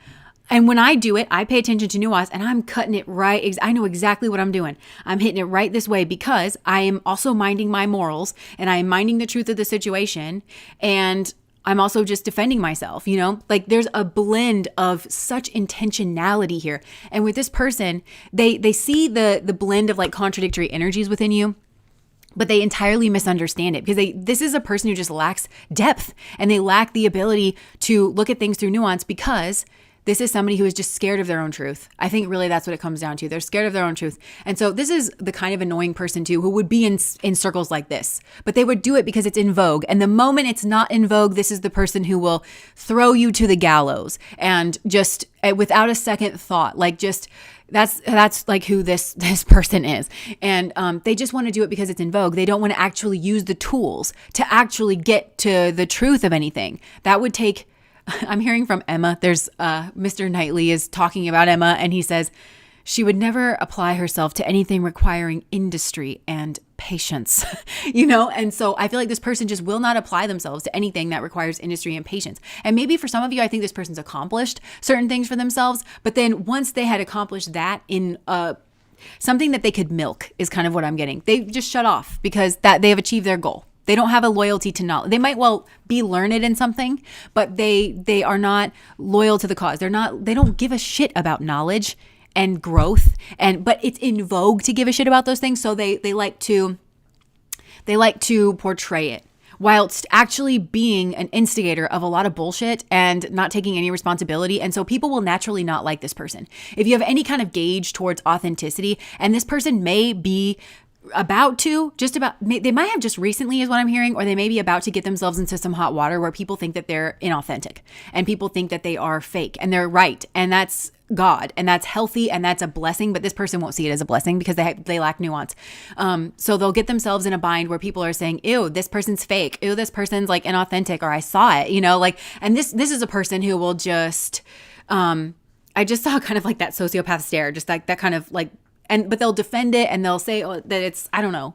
And when I do it, I pay attention to nuance and I'm cutting it right. I know exactly what I'm doing. I'm hitting it right this way because I am also minding my morals and I am minding the truth of the situation. And I'm also just defending myself, you know, like there's a blend of such intentionality here. And with this person, they see the blend of like contradictory energies within you, but they entirely misunderstand it because this is a person who just lacks depth and they lack the ability to look at things through nuance because this is somebody who is just scared of their own truth. I think really that's what it comes down to. They're scared of their own truth. And so this is the kind of annoying person too, who would be in circles like this, but they would do it because it's in vogue. And the moment it's not in vogue, this is the person who will throw you to the gallows and just without a second thought, like just that's like who this person is. And they just want to do it because it's in vogue. They don't want to actually use the tools to actually get to the truth of anything. That would take I'm hearing from Emma. There's Mr. Knightley is talking about Emma and he says she would never apply herself to anything requiring industry and patience, you know? And so I feel like this person just will not apply themselves to anything that requires industry and patience. And maybe for some of you, I think this person's accomplished certain things for themselves, but then once they had accomplished that in something that they could milk is kind of what I'm getting. They just shut off because that they have achieved their goal. They don't have a loyalty to knowledge. They might well be learned in something, but they are not loyal to the cause. They don't give a shit about knowledge. and growth, but it's in vogue to give a shit about those things. So they like to portray it, whilst actually being an instigator of a lot of bullshit and not taking any responsibility. And so people will naturally not like this person. If you have any kind of gauge towards authenticity, and this person may be they might have just recently, is what I'm hearing, or they may be about to get themselves into some hot water where people think that they're inauthentic and people think that they are fake, and they're right. And that's God, and that's healthy, and that's a blessing, but this person won't see it as a blessing because they lack nuance. So they'll get themselves in a bind where people are saying, ew, this person's fake. Ew, this person's like inauthentic, or I saw it, and this is a person who will just, I just saw kind of like that sociopath stare, just like that kind of like, but they'll defend it and they'll say that it's, I don't know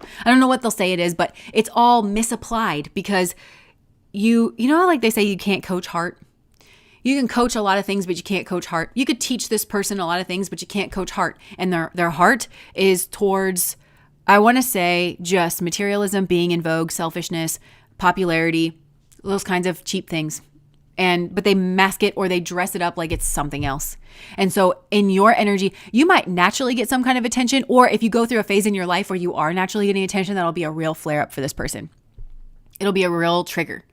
what they'll say it is, but it's all misapplied because you know how like they say you can't coach heart? You can coach a lot of things, but you can't coach heart. You could teach this person a lot of things, but you can't coach heart. And their heart is towards, I want to say, just materialism, being in vogue, selfishness, popularity, those kinds of cheap things. But they mask it or they dress it up like it's something else. And so in your energy, you might naturally get some kind of attention, or if you go through a phase in your life where you are naturally getting attention, that'll be a real flare up for this person. It'll be a real trigger.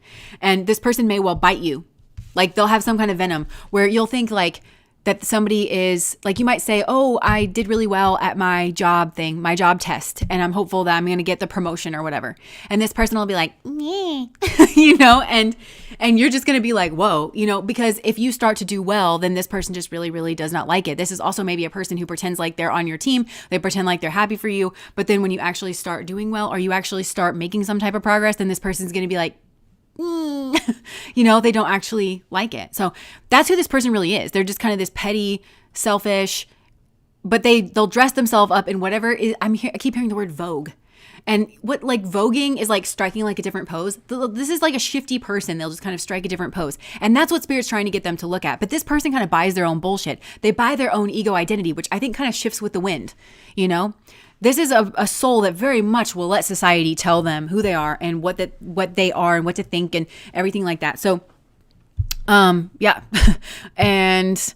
And this person may well bite you. Like they'll have some kind of venom where you'll think like that somebody is like, you might say, oh, I did really well at my job test, and I'm hopeful that I'm going to get the promotion or whatever. And this person will be like, meh, and you're just going to be like, whoa, because if you start to do well, then this person just really, really does not like it. This is also maybe a person who pretends like they're on your team. They pretend like they're happy for you. But then when you actually start doing well, or you actually start making some type of progress, then this person's going to be like, they don't actually like it. So that's who this person really is. They're just kind of this petty, selfish, but they'll dress themselves up in whatever is, I keep hearing the word vogue. And what like voguing is like striking like a different pose. This is like a shifty person. They'll just kind of strike a different pose. And that's what Spirit's trying to get them to look at. But this person kind of buys their own bullshit. They buy their own ego identity, which I think kind of shifts with the wind, This is a soul that very much will let society tell them who they are and what they are and what to think and everything like that. So, yeah. And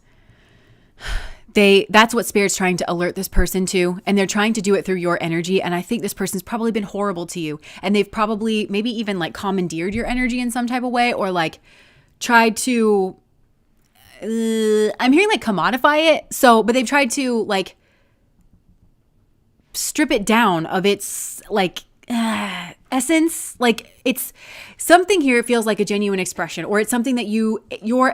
that's what Spirit's trying to alert this person to, and they're trying to do it through your energy. And I think this person's probably been horrible to you, and they've probably maybe even like commandeered your energy in some type of way, or like tried to, I'm hearing like commodify it. But they've tried to like strip it down of its like essence. Like it's something here. It feels like a genuine expression, or it's something that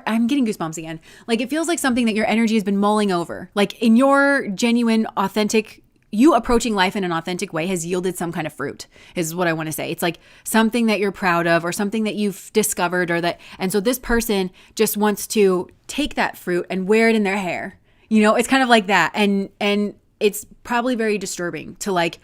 I'm getting goosebumps again. Like it feels like something that your energy has been mulling over. Like in your genuine, authentic, you approaching life in an authentic way has yielded some kind of fruit, is what I want to say. It's like something that you're proud of, or something that you've discovered, and so this person just wants to take that fruit and wear it in their hair. It's kind of like that. And it's probably very disturbing to like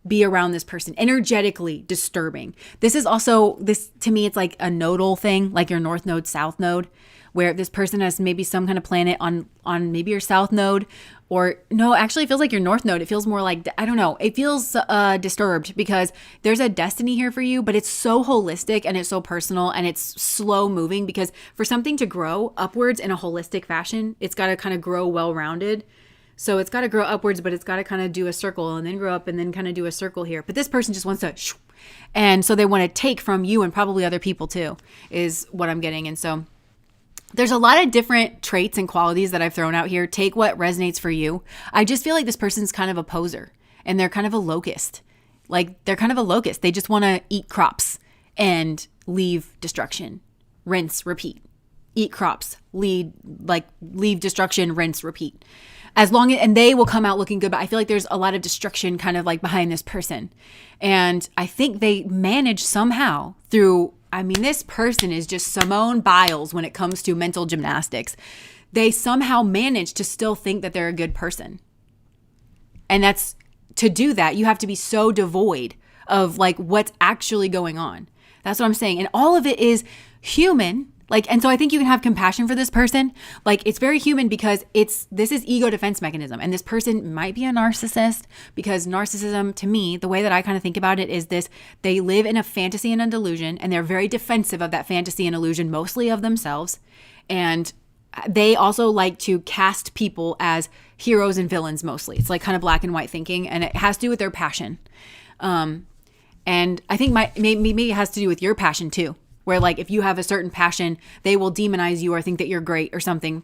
be around this person, energetically disturbing. This is also, to me, it's like a nodal thing, like your north node, south node, where this person has maybe some kind of planet on maybe your south node, or no, actually it feels like your north node. It feels more like, I don't know. It feels disturbed because there's a destiny here for you, but it's so holistic and it's so personal and it's slow moving, because for something to grow upwards in a holistic fashion, it's got to kind of grow well-rounded. So it's got to grow upwards, but it's got to kind of do a circle and then grow up and then kind of do a circle here. But this person just wants to, and so they want to take from you and probably other people too, is what I'm getting. And so there's a lot of different traits and qualities that I've thrown out here. Take what resonates for you. I just feel like this person's kind of a poser, and they're kind of a locust. Like they're kind of a locust. They just want to eat crops and leave destruction, rinse, repeat. Eat crops, leave destruction, rinse, repeat. And they will come out looking good, but I feel like there's a lot of destruction kind of like behind this person. And I think they manage somehow through, this person is just Simone Biles when it comes to mental gymnastics. They somehow manage to still think that they're a good person. And to do that, you have to be so devoid of like what's actually going on. That's what I'm saying. And all of it is human. And so I think you can have compassion for this person. Like it's very human, because this is ego defense mechanism. And this person might be a narcissist, because narcissism, to me, the way that I kind of think about it is this: they live in a fantasy and a delusion, and they're very defensive of that fantasy and illusion, mostly of themselves. And they also like to cast people as heroes and villains mostly. It's like kind of black and white thinking, and it has to do with their passion. And I think maybe it has to do with your passion too, where like if you have a certain passion, they will demonize you or think that you're great or something.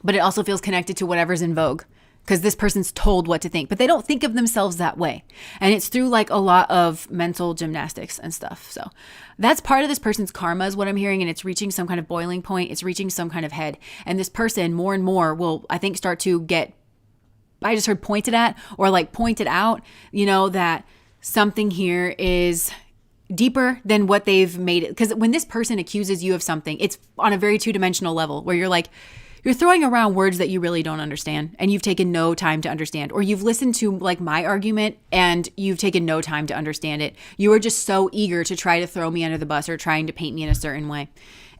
But it also feels connected to whatever's in vogue because this person's told what to think, but they don't think of themselves that way. And it's through like a lot of mental gymnastics and stuff. So that's part of this person's karma is what I'm hearing. And it's reaching some kind of boiling point. It's reaching some kind of head. And this person more and more will, I think, start to get, I just heard pointed at or like pointed out, you know, that something here is deeper than what they've made it. Because when this person accuses you of something, it's on a very two-dimensional level where you're like, you're throwing around words that you really don't understand and you've taken no time to understand, or you've listened to like my argument and you've taken no time to understand it. You are just so eager to try to throw me under the bus or trying to paint me in a certain way.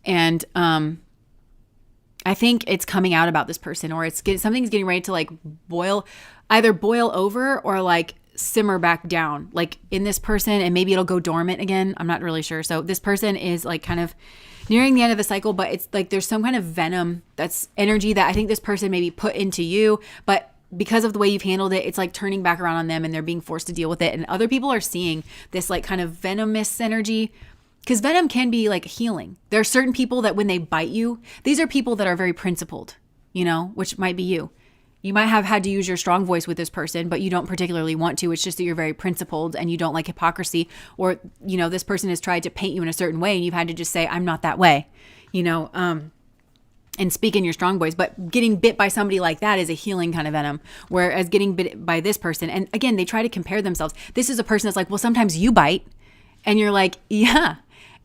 And I think it's coming out about this person, or something's getting ready to like either boil over or like simmer back down like in this person, and maybe it'll go dormant again. I'm not really sure. So this person is like kind of nearing the end of the cycle, but it's like there's some kind of venom, that's energy that I think this person maybe put into you, but because of the way you've handled it, it's like turning back around on them and they're being forced to deal with it. And other people are seeing this like kind of venomous energy, because venom can be like healing. There are certain people that when they bite you, these are people that are very principled, you know, which might be you. You might have had to use your strong voice with this person, but you don't particularly want to. It's just that you're very principled and you don't like hypocrisy, or, you know, this person has tried to paint you in a certain way and you've had to just say, I'm not that way, you know, and speak in your strong voice. But getting bit by somebody like that is a healing kind of venom, whereas getting bit by this person, and again, they try to compare themselves. This is a person that's like, well, sometimes you bite, and you're like, yeah.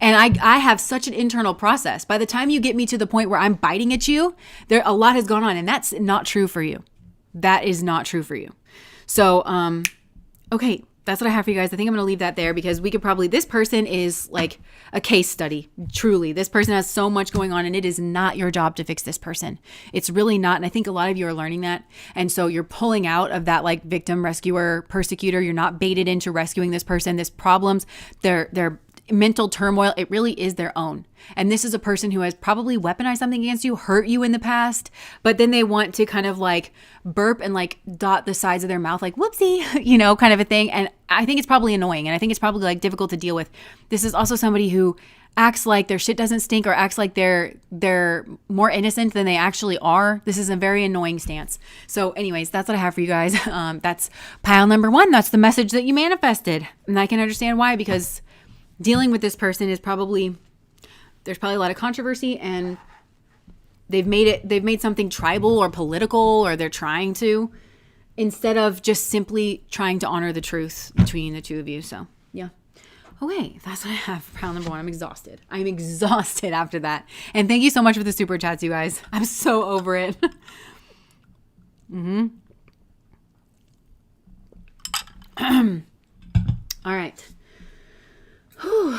And I have such an internal process. By the time you get me to the point where I'm biting at you, a lot has gone on, and that's not true for you. That is not true for you. So, okay, that's what I have for you guys. I think I'm going to leave that there because this person is like a case study. Truly, this person has so much going on, and it is not your job to fix this person. It's really not. And I think a lot of you are learning that. And so you're pulling out of that like victim, rescuer, persecutor. You're not baited into rescuing this person. This problems, their mental turmoil, it really is their own. And this is a person who has probably weaponized something against you, hurt you in the past, but then they want to kind of like burp and like dot the sides of their mouth like whoopsie, you know, kind of a thing. And I think it's probably annoying, and I think it's probably like difficult to deal with. This is also somebody who acts like their shit doesn't stink, or acts like they're more innocent than they actually are. This is a very annoying stance. So anyways, that's what I have for you guys. That's pile number 1. That's the message that you manifested. And I can understand why, because dealing with this person is there's probably a lot of controversy, and they've made something tribal or political, or they're trying to, instead of just simply trying to honor the truth between the two of you. So yeah. Okay, that's what I have for pile number 1. I'm exhausted after that. And thank you so much for the super chats, you guys. I'm so over it. All right. Whew.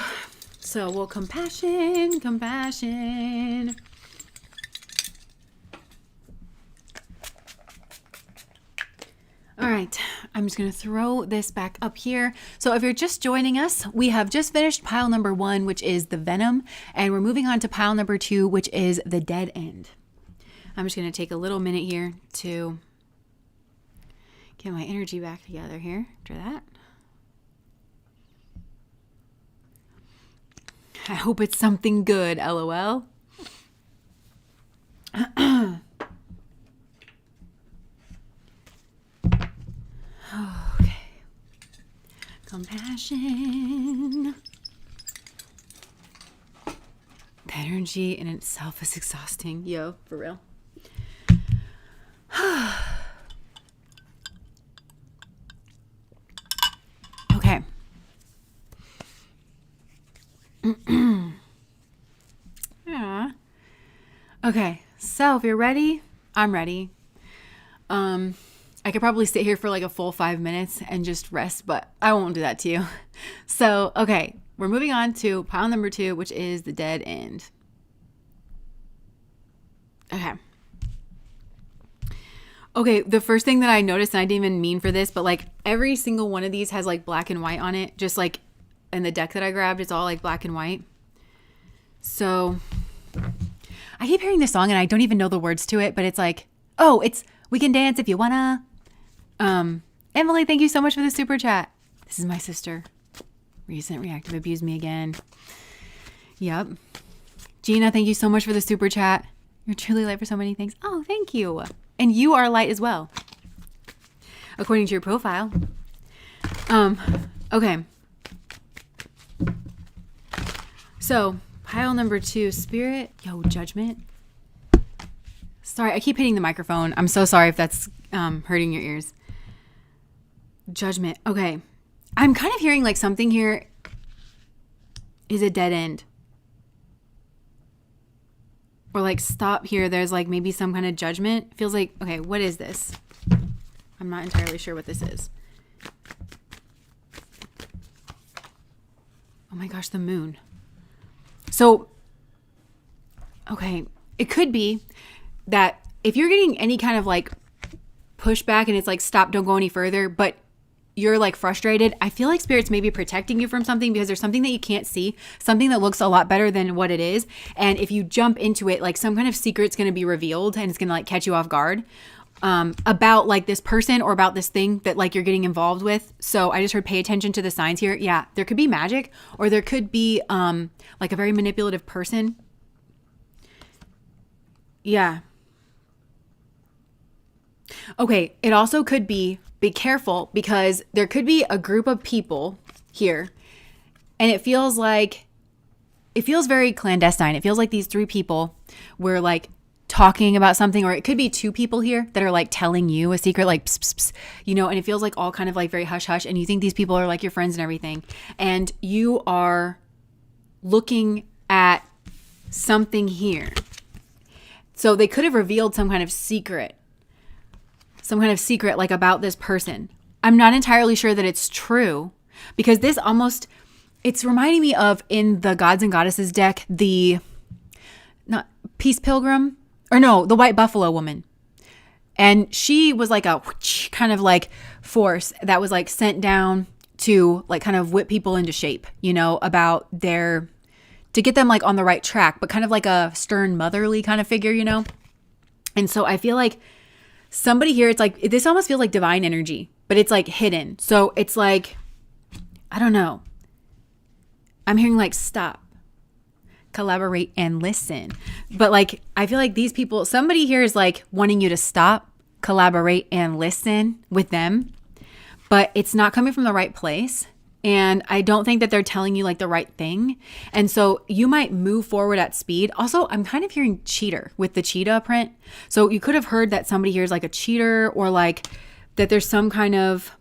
So, well, compassion. All right, I'm just going to throw this back up here. So if you're just joining us, we have just finished pile number 1, which is the Venom, and we're moving on to pile number 2, which is the Dead End. I'm just going to take a little minute here to get my energy back together here after that. I hope it's something good, LOL. Okay. Compassion. The energy in itself is exhausting. Yo, for real. Okay. Yeah. Okay, so if you're ready, I'm ready. I could probably sit here for like a full 5 minutes and just rest, but I won't do that to you. So, okay, we're moving on to pile number 2, which is the Dead End. Okay, the first thing that I noticed, and I didn't even mean for this, but like every single one of these has like black and white on it, just like in the deck that I grabbed, it's all like black and white. So I keep hearing this song and I don't even know the words to it, but it's like, oh, it's We Can Dance If You Wanna. Emily, thank you so much for the super chat. This is my sister. Recent reactive abused me again. Yep. Gina, thank you so much for the super chat. You're truly light for so many things. Oh, thank you. And you are light as well, according to your profile. Okay. So, pile number 2, spirit. Yo, judgment. Sorry, I keep hitting the microphone. I'm so sorry if that's hurting your ears. Judgment. Okay. I'm kind of hearing like something here is a dead end. Or like stop here. There's like maybe some kind of judgment. Feels like, okay, what is this? I'm not entirely sure what this is. Oh my gosh, the moon. So, okay, it could be that if you're getting any kind of like pushback and it's like, stop, don't go any further, but you're like frustrated, I feel like spirit's maybe protecting you from something because there's something that you can't see, something that looks a lot better than what it is. And if you jump into it, like some kind of secret's going to be revealed and it's going to like catch you off guard about like this person or about this thing that like you're getting involved with. So I just heard pay attention to the signs here. Yeah, there could be magic or there could be like a very manipulative person. Yeah. Okay, it also could be careful because there could be a group of people here and it feels very clandestine. It feels like these 3 people were like talking about something, or it could be 2 people here that are like telling you a secret, like pss, pss, pss, you know, and it feels like all kind of like very hush hush and you think these people are like your friends and everything, and you are looking at something here. So they could have revealed some kind of secret like about this person. I'm not entirely sure that it's true because this almost, it's reminding me of in the Gods and Goddesses deck, the not Peace Pilgrim, or no, the White Buffalo woman. And she was like a kind of like force that was like sent down to like kind of whip people into shape, you know, about to get them like on the right track, but kind of like a stern motherly kind of figure, you know? And so I feel like somebody here, it's like, this almost feels like divine energy, but it's like hidden. So it's like, I don't know. I'm hearing like stop, collaborate, and listen. But like, I feel like these people, somebody here is like wanting you to stop, collaborate, and listen with them, but it's not coming from the right place. And I don't think that they're telling you like the right thing. And so you might move forward at speed. Also, I'm kind of hearing cheater with the cheetah print. So you could have heard that somebody here is like a cheater, or like that there's some kind of,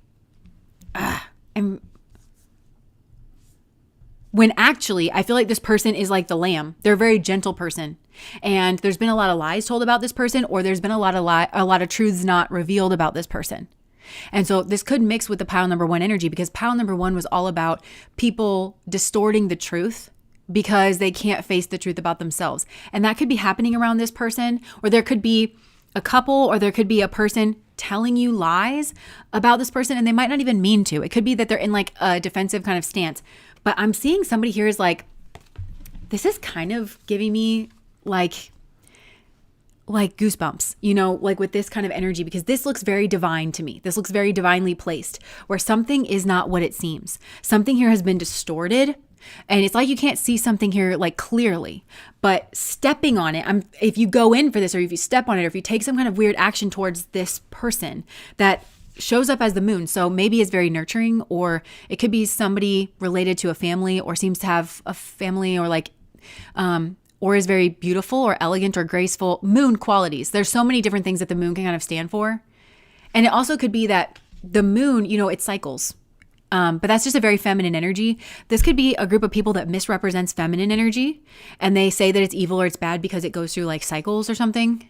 when actually I feel like this person is like the lamb. They're a very gentle person. And there's been a lot of lies told about this person, or there's been a lot of truths not revealed about this person. And so this could mix with the pile number 1 energy, because pile number 1 was all about people distorting the truth because they can't face the truth about themselves. And that could be happening around this person, or there could be a couple, or there could be a person telling you lies about this person and they might not even mean to. It could be that they're in like a defensive kind of stance. But I'm seeing somebody here is like, this is kind of giving me like goosebumps, you know, like with this kind of energy, because this looks very divine to me. This looks very divinely placed, where something is not what it seems. Something here has been distorted, and it's like you can't see something here like clearly, but stepping on it, if you go in for this, or if you step on it, or if you take some kind of weird action towards this person that shows up as the moon. So maybe it's very nurturing, or it could be somebody related to a family, or seems to have a family, or like, or is very beautiful or elegant or graceful. Moon qualities. There's so many different things that the moon can kind of stand for. And it also could be that the moon, you know, it cycles. But that's just a very feminine energy. This could be a group of people that misrepresents feminine energy, and they say that it's evil or it's bad because it goes through like cycles or something.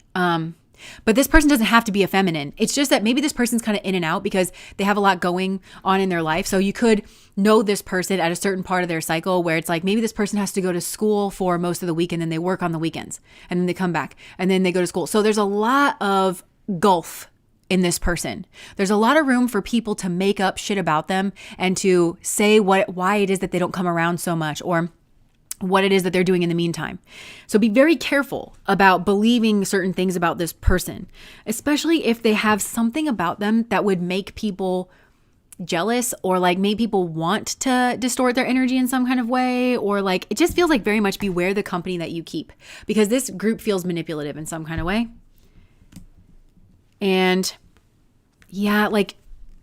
But this person doesn't have to be a feminine. It's just that maybe this person's kind of in and out because they have a lot going on in their life. So you could know this person at a certain part of their cycle where it's like maybe this person has to go to school for most of the week, and then they work on the weekends, and then they come back, and then they go to school. So there's a lot of gulf in this person. There's a lot of room for people to make up shit about them and to say why it is that they don't come around so much, or what it is that they're doing in the meantime. So be very careful about believing certain things about this person, especially if they have something about them that would make people jealous or like make people want to distort their energy in some kind of way, or like it just feels like very much beware the company that you keep, because this group feels manipulative in some kind of way. And yeah, like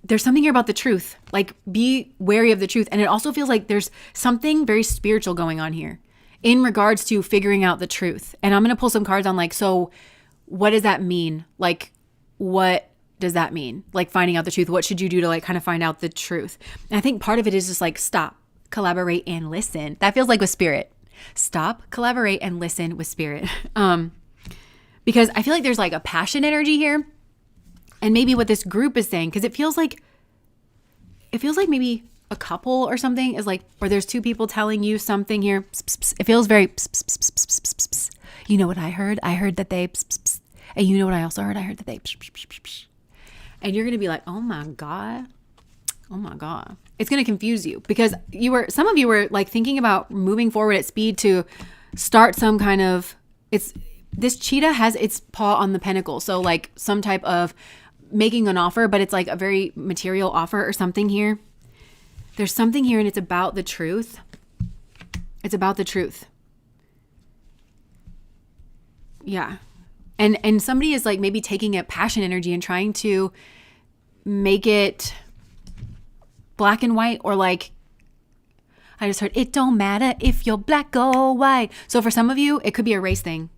there's something here about the truth. Like be wary of the truth. And it also feels like there's something very spiritual going on here in regards to figuring out the truth. And I'm going to pull some cards on like, so what does that mean? Like, what does that mean? Like finding out the truth. What should you do to like kind of find out the truth? And I think part of it is just like stop, collaborate, and listen. That feels like with spirit. Stop, collaborate, and listen with spirit. Because I feel like there's like a passion energy here. And maybe what this group is saying, because it feels like maybe a couple or something is like, or there's two people telling you something here. It feels very, you know what I heard? I heard that they, and you know what I also heard? I heard that they, and you're going to be like, oh my God. It's going to confuse you because some of you were like thinking about moving forward at speed to start some kind of, this cheetah has its paw on the pentacle. So like some type of making an offer, but it's like a very material offer or something here. There's something here and it's about the truth. It's about the truth. Yeah. And somebody is like maybe taking a passion energy and trying to make it black and white, or like, I just heard, it don't matter if you're black or white. So for some of you, it could be a race thing.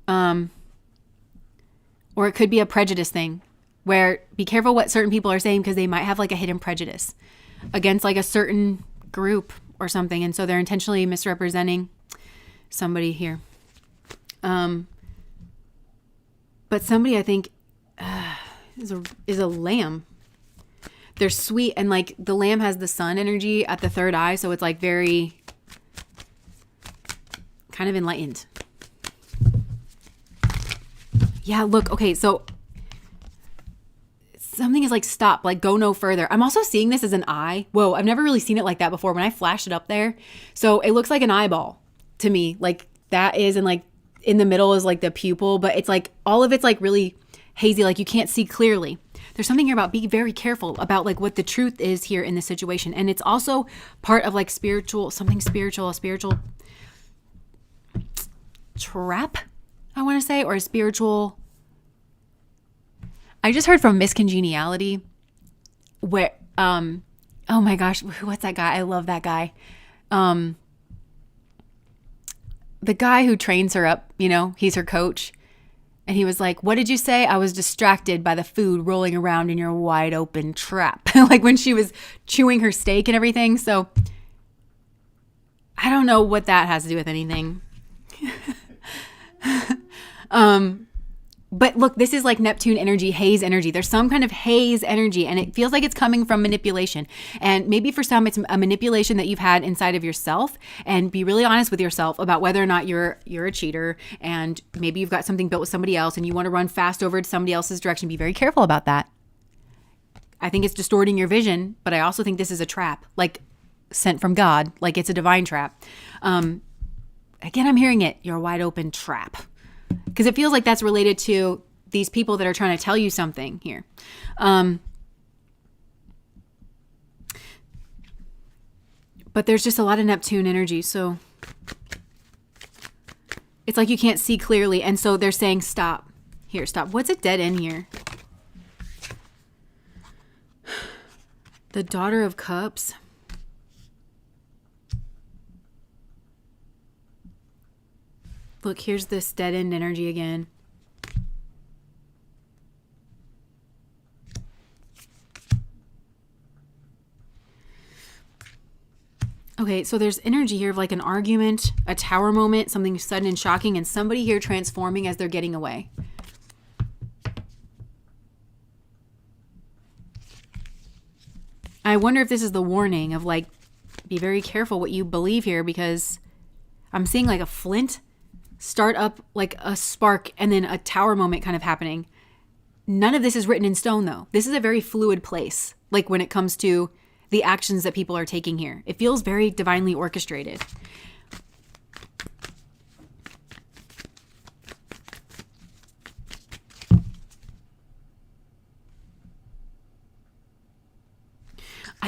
Or it could be a prejudice thing where be careful what certain people are saying because they might have like a hidden prejudice against like a certain group or something. And so they're intentionally misrepresenting somebody here. But somebody I think is a lamb. They're sweet, and like the lamb has the sun energy at the third eye. So it's like very kind of enlightened. Yeah, look, okay, so something is like stop, like go no further. I'm also seeing this as an eye. Whoa, I've never really seen it like that before when I flashed it up there. So it looks like an eyeball to me. Like that is, and like in the middle is like the pupil, but it's like all of it's like really hazy, like you can't see clearly. There's something here about be very careful about like what the truth is here in this situation. And it's also part of like a spiritual trap, I want to say, or a spiritual. I just heard from miscongeniality where, oh my gosh, what's that guy? I love that guy. The guy who trains her up, you know, he's her coach. And he was like, what did you say? I was distracted by the food rolling around in your wide open trap. Like when she was chewing her steak and everything. So I don't know what that has to do with anything. But look, this is like Neptune energy, haze energy. There's some kind of haze energy, and it feels like it's coming from manipulation. And maybe for some, it's a manipulation that you've had inside of yourself. And be really honest with yourself about whether or not you're a cheater, and maybe you've got something built with somebody else and you want to run fast over to somebody else's direction. Be very careful about that. I think it's distorting your vision, but I also think this is a trap, like sent from God, like it's a divine trap. Again, I'm hearing it. You're a wide open trap. Because it feels like that's related to these people that are trying to tell you something here. But there's just a lot of Neptune energy. So it's like you can't see clearly. And so they're saying, stop. Here, stop. What's a dead end here? The Daughter of Cups. Look, here's this dead end energy again. Okay, so there's energy here of like an argument, a tower moment, something sudden and shocking, and somebody here transforming as they're getting away. I wonder if this is the warning of like, be very careful what you believe here, because I'm seeing like a flint start up, like a spark, and then a tower moment kind of happening. None of this is written in stone though. This is a very fluid place, like when it comes to the actions that people are taking here. It feels very divinely orchestrated.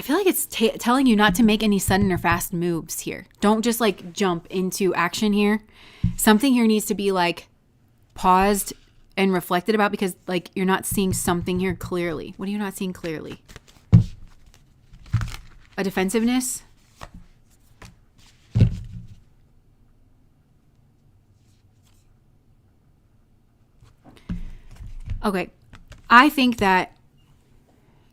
I feel like it's telling you not to make any sudden or fast moves here. Don't just like jump into action here. Something here needs to be like paused and reflected about, because like you're not seeing something here clearly. What are you not seeing clearly? A defensiveness? Okay. I think that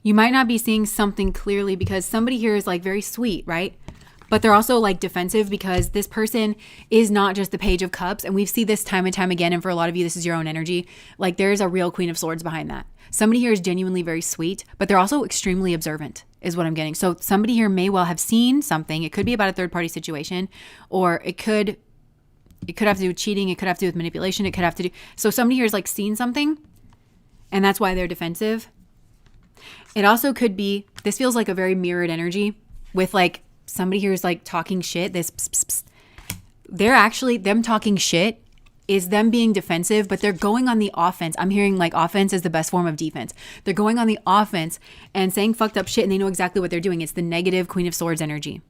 you might not be seeing something clearly because somebody here is like very sweet, right? But they're also like defensive because this person is not just the Page of Cups. And we see this time and time again. And for a lot of you, this is your own energy. Like there's a real Queen of Swords behind that. Somebody here is genuinely very sweet, but they're also extremely observant is what I'm getting. So somebody here may well have seen something. It could be about a third party situation, or it could have to do with cheating. It could have to do with manipulation. It could have to do. So somebody here is like seen something, and that's why they're defensive. It also could be, this feels like a very mirrored energy with like somebody here is like talking shit. This pss, pss, pss. They're actually, them talking shit is them being defensive, but they're going on the offense. I'm hearing like offense is the best form of defense. They're going on the offense and saying fucked up shit, and they know exactly what they're doing. It's the negative Queen of Swords energy.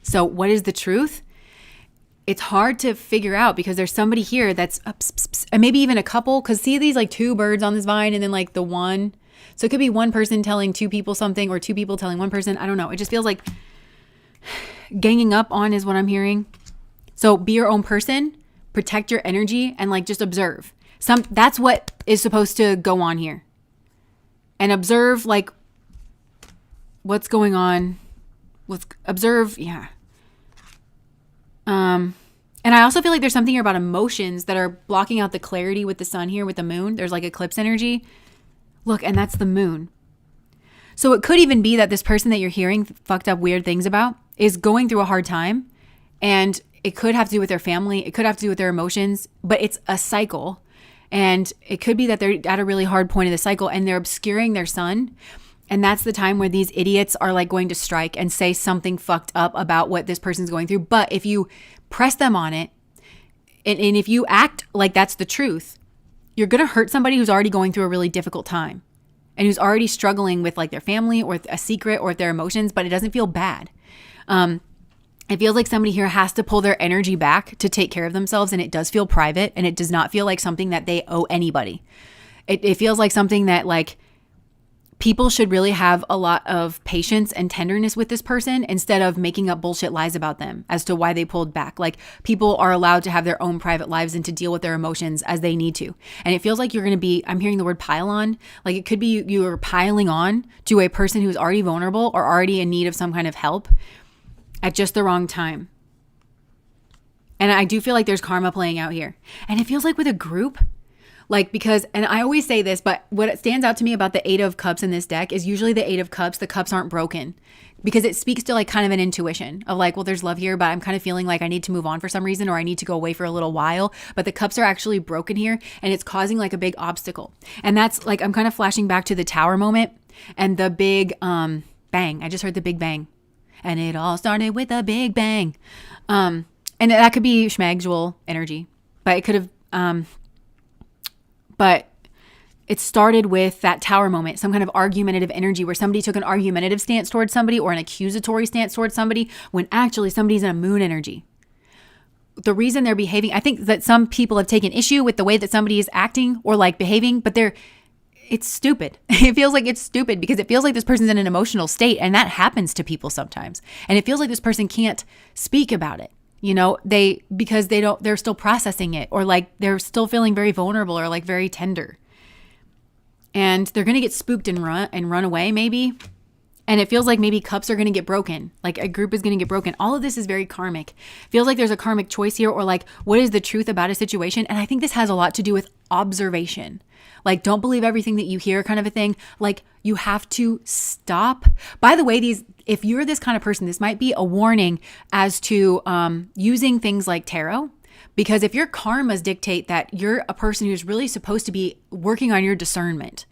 So what is the truth? It's hard to figure out because there's somebody here that's and maybe even a couple, because see these like two birds on this vine and then like the one. So it could be one person telling two people something, or two people telling one person. I don't know. It just feels like ganging up on is what I'm hearing. So be your own person, protect your energy, and like just observe. That's what is supposed to go on here. And observe like what's going on. Observe, yeah. And I also feel like there's something here about emotions that are blocking out the clarity with the sun here with the moon. There's like eclipse energy. Look, and that's the moon. So it could even be that this person that you're hearing fucked up weird things about is going through a hard time, and it could have to do with their family. It could have to do with their emotions, but it's a cycle. And it could be that they're at a really hard point of the cycle and they're obscuring their sun. And that's the time where these idiots are like going to strike and say something fucked up about what this person's going through. But if you press them on it, and if you act like that's the truth, you're going to hurt somebody who's already going through a really difficult time and who's already struggling with like their family or a secret or their emotions, but it doesn't feel bad. It feels like somebody here has to pull their energy back to take care of themselves, and it does feel private, and it does not feel like something that they owe anybody. It feels like something that like people should really have a lot of patience and tenderness with this person instead of making up bullshit lies about them as to why they pulled back. Like people are allowed to have their own private lives and to deal with their emotions as they need to. And it feels like you're going to be, I'm hearing the word pile on. Like it could be you are piling on to a person who's already vulnerable or already in need of some kind of help at just the wrong time. And I do feel like there's karma playing out here. And it feels like with a group, like because, and I always say this, but what stands out to me about the Eight of Cups in this deck is usually the Eight of Cups, the cups aren't broken, because it speaks to like kind of an intuition of like, well, there's love here, but I'm kind of feeling like I need to move on for some reason, or I need to go away for a little while. But the cups are actually broken here, and it's causing like a big obstacle. And that's like, I'm kind of flashing back to the Tower moment and the big bang. I just heard the big bang. And it all started with a big bang. And that could be schmagual energy, but it could have, but it started with that Tower moment, some kind of argumentative energy where somebody took an argumentative stance towards somebody or an accusatory stance towards somebody when actually somebody's in a moon energy. The reason they're behaving, I think that some people have taken issue with the way that somebody is acting or like behaving, but it's stupid. It feels like it's stupid because it feels like this person's in an emotional state, and that happens to people sometimes. And it feels like this person can't speak about it. You know, because they're still processing it, or like they're still feeling very vulnerable or like very tender. And they're going to get spooked and run away maybe. And it feels like maybe cups are going to get broken. Like a group is going to get broken. All of this is very karmic. Feels like there's a karmic choice here, or like what is the truth about a situation? And I think this has a lot to do with observation. Like don't believe everything that you hear kind of a thing. Like you have to stop. By the way, if you're this kind of person, this might be a warning as to using things like tarot. Because if your karmas dictate that you're a person who's really supposed to be working on your discernment,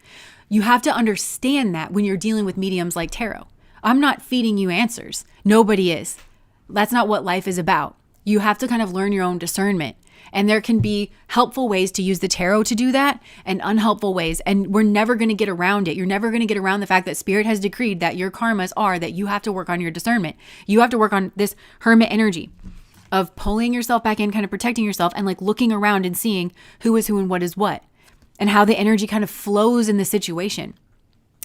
you have to understand that when you're dealing with mediums like tarot. I'm not feeding you answers. Nobody is. That's not what life is about. You have to kind of learn your own discernment And there can be helpful ways to use the tarot to do that and unhelpful ways. And we're never going to get around it. You're never going to get around the fact that spirit has decreed that your karmas are that you have to work on your discernment. You have to work on this hermit energy of pulling yourself back in, kind of protecting yourself and like looking around and seeing who is who and what is what, and how the energy kind of flows in the situation.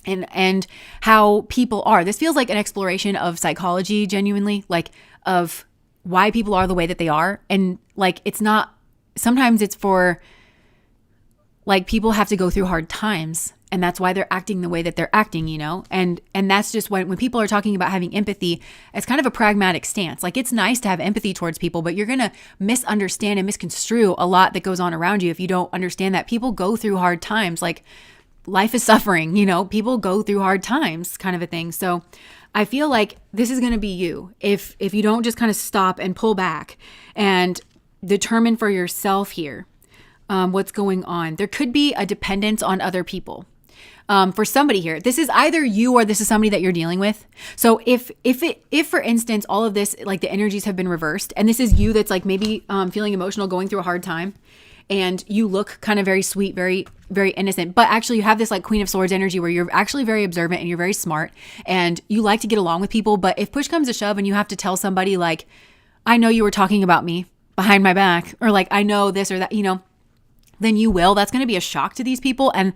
And how people are. This feels like an exploration of psychology, genuinely, like of why people are the way that they are. And like, it's not, sometimes it's for like people have to go through hard times, and that's why they're acting the way that they're acting, you know? And that's just when people are talking about having empathy, it's kind of a pragmatic stance. Like, it's nice to have empathy towards people, but you're going to misunderstand and misconstrue a lot that goes on around you if you don't understand that people go through hard times. Like, life is suffering, you know, people go through hard times, kind of a thing. So I feel like this is going to be you. If you don't just kind of stop and pull back and determine for yourself here, what's going on. There could be a dependence on other people. For somebody here, this is either you or this is somebody that you're dealing with. So if for instance, all of this, like the energies have been reversed, and this is you that's like maybe feeling emotional, going through a hard time, and you look kind of very sweet, very, very innocent, but actually you have this like Queen of Swords energy where you're actually very observant and you're very smart and you like to get along with people. But if push comes to shove and you have to tell somebody like, I know you were talking about me behind my back, or like, I know this or that, you know, then you will. That's going to be a shock to these people. And,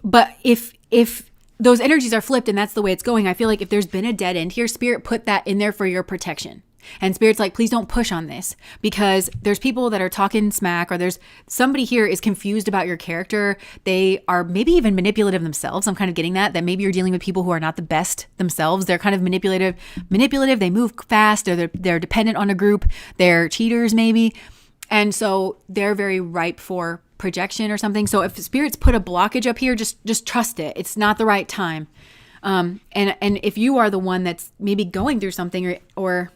but if those energies are flipped and that's the way it's going, I feel like if there's been a dead end here, spirit put that in there for your protection. And spirit's like, please don't push on this, because there's people that are talking smack, or there's somebody here is confused about your character. They are maybe even manipulative themselves. I'm kind of getting that maybe you're dealing with people who are not the best themselves. They're kind of manipulative. They move fast, or they're dependent on a group. They're cheaters maybe. And so they're very ripe for projection or something. So if spirits put a blockage up here, just trust it. It's not the right time. And if you are the one that's maybe going through something, or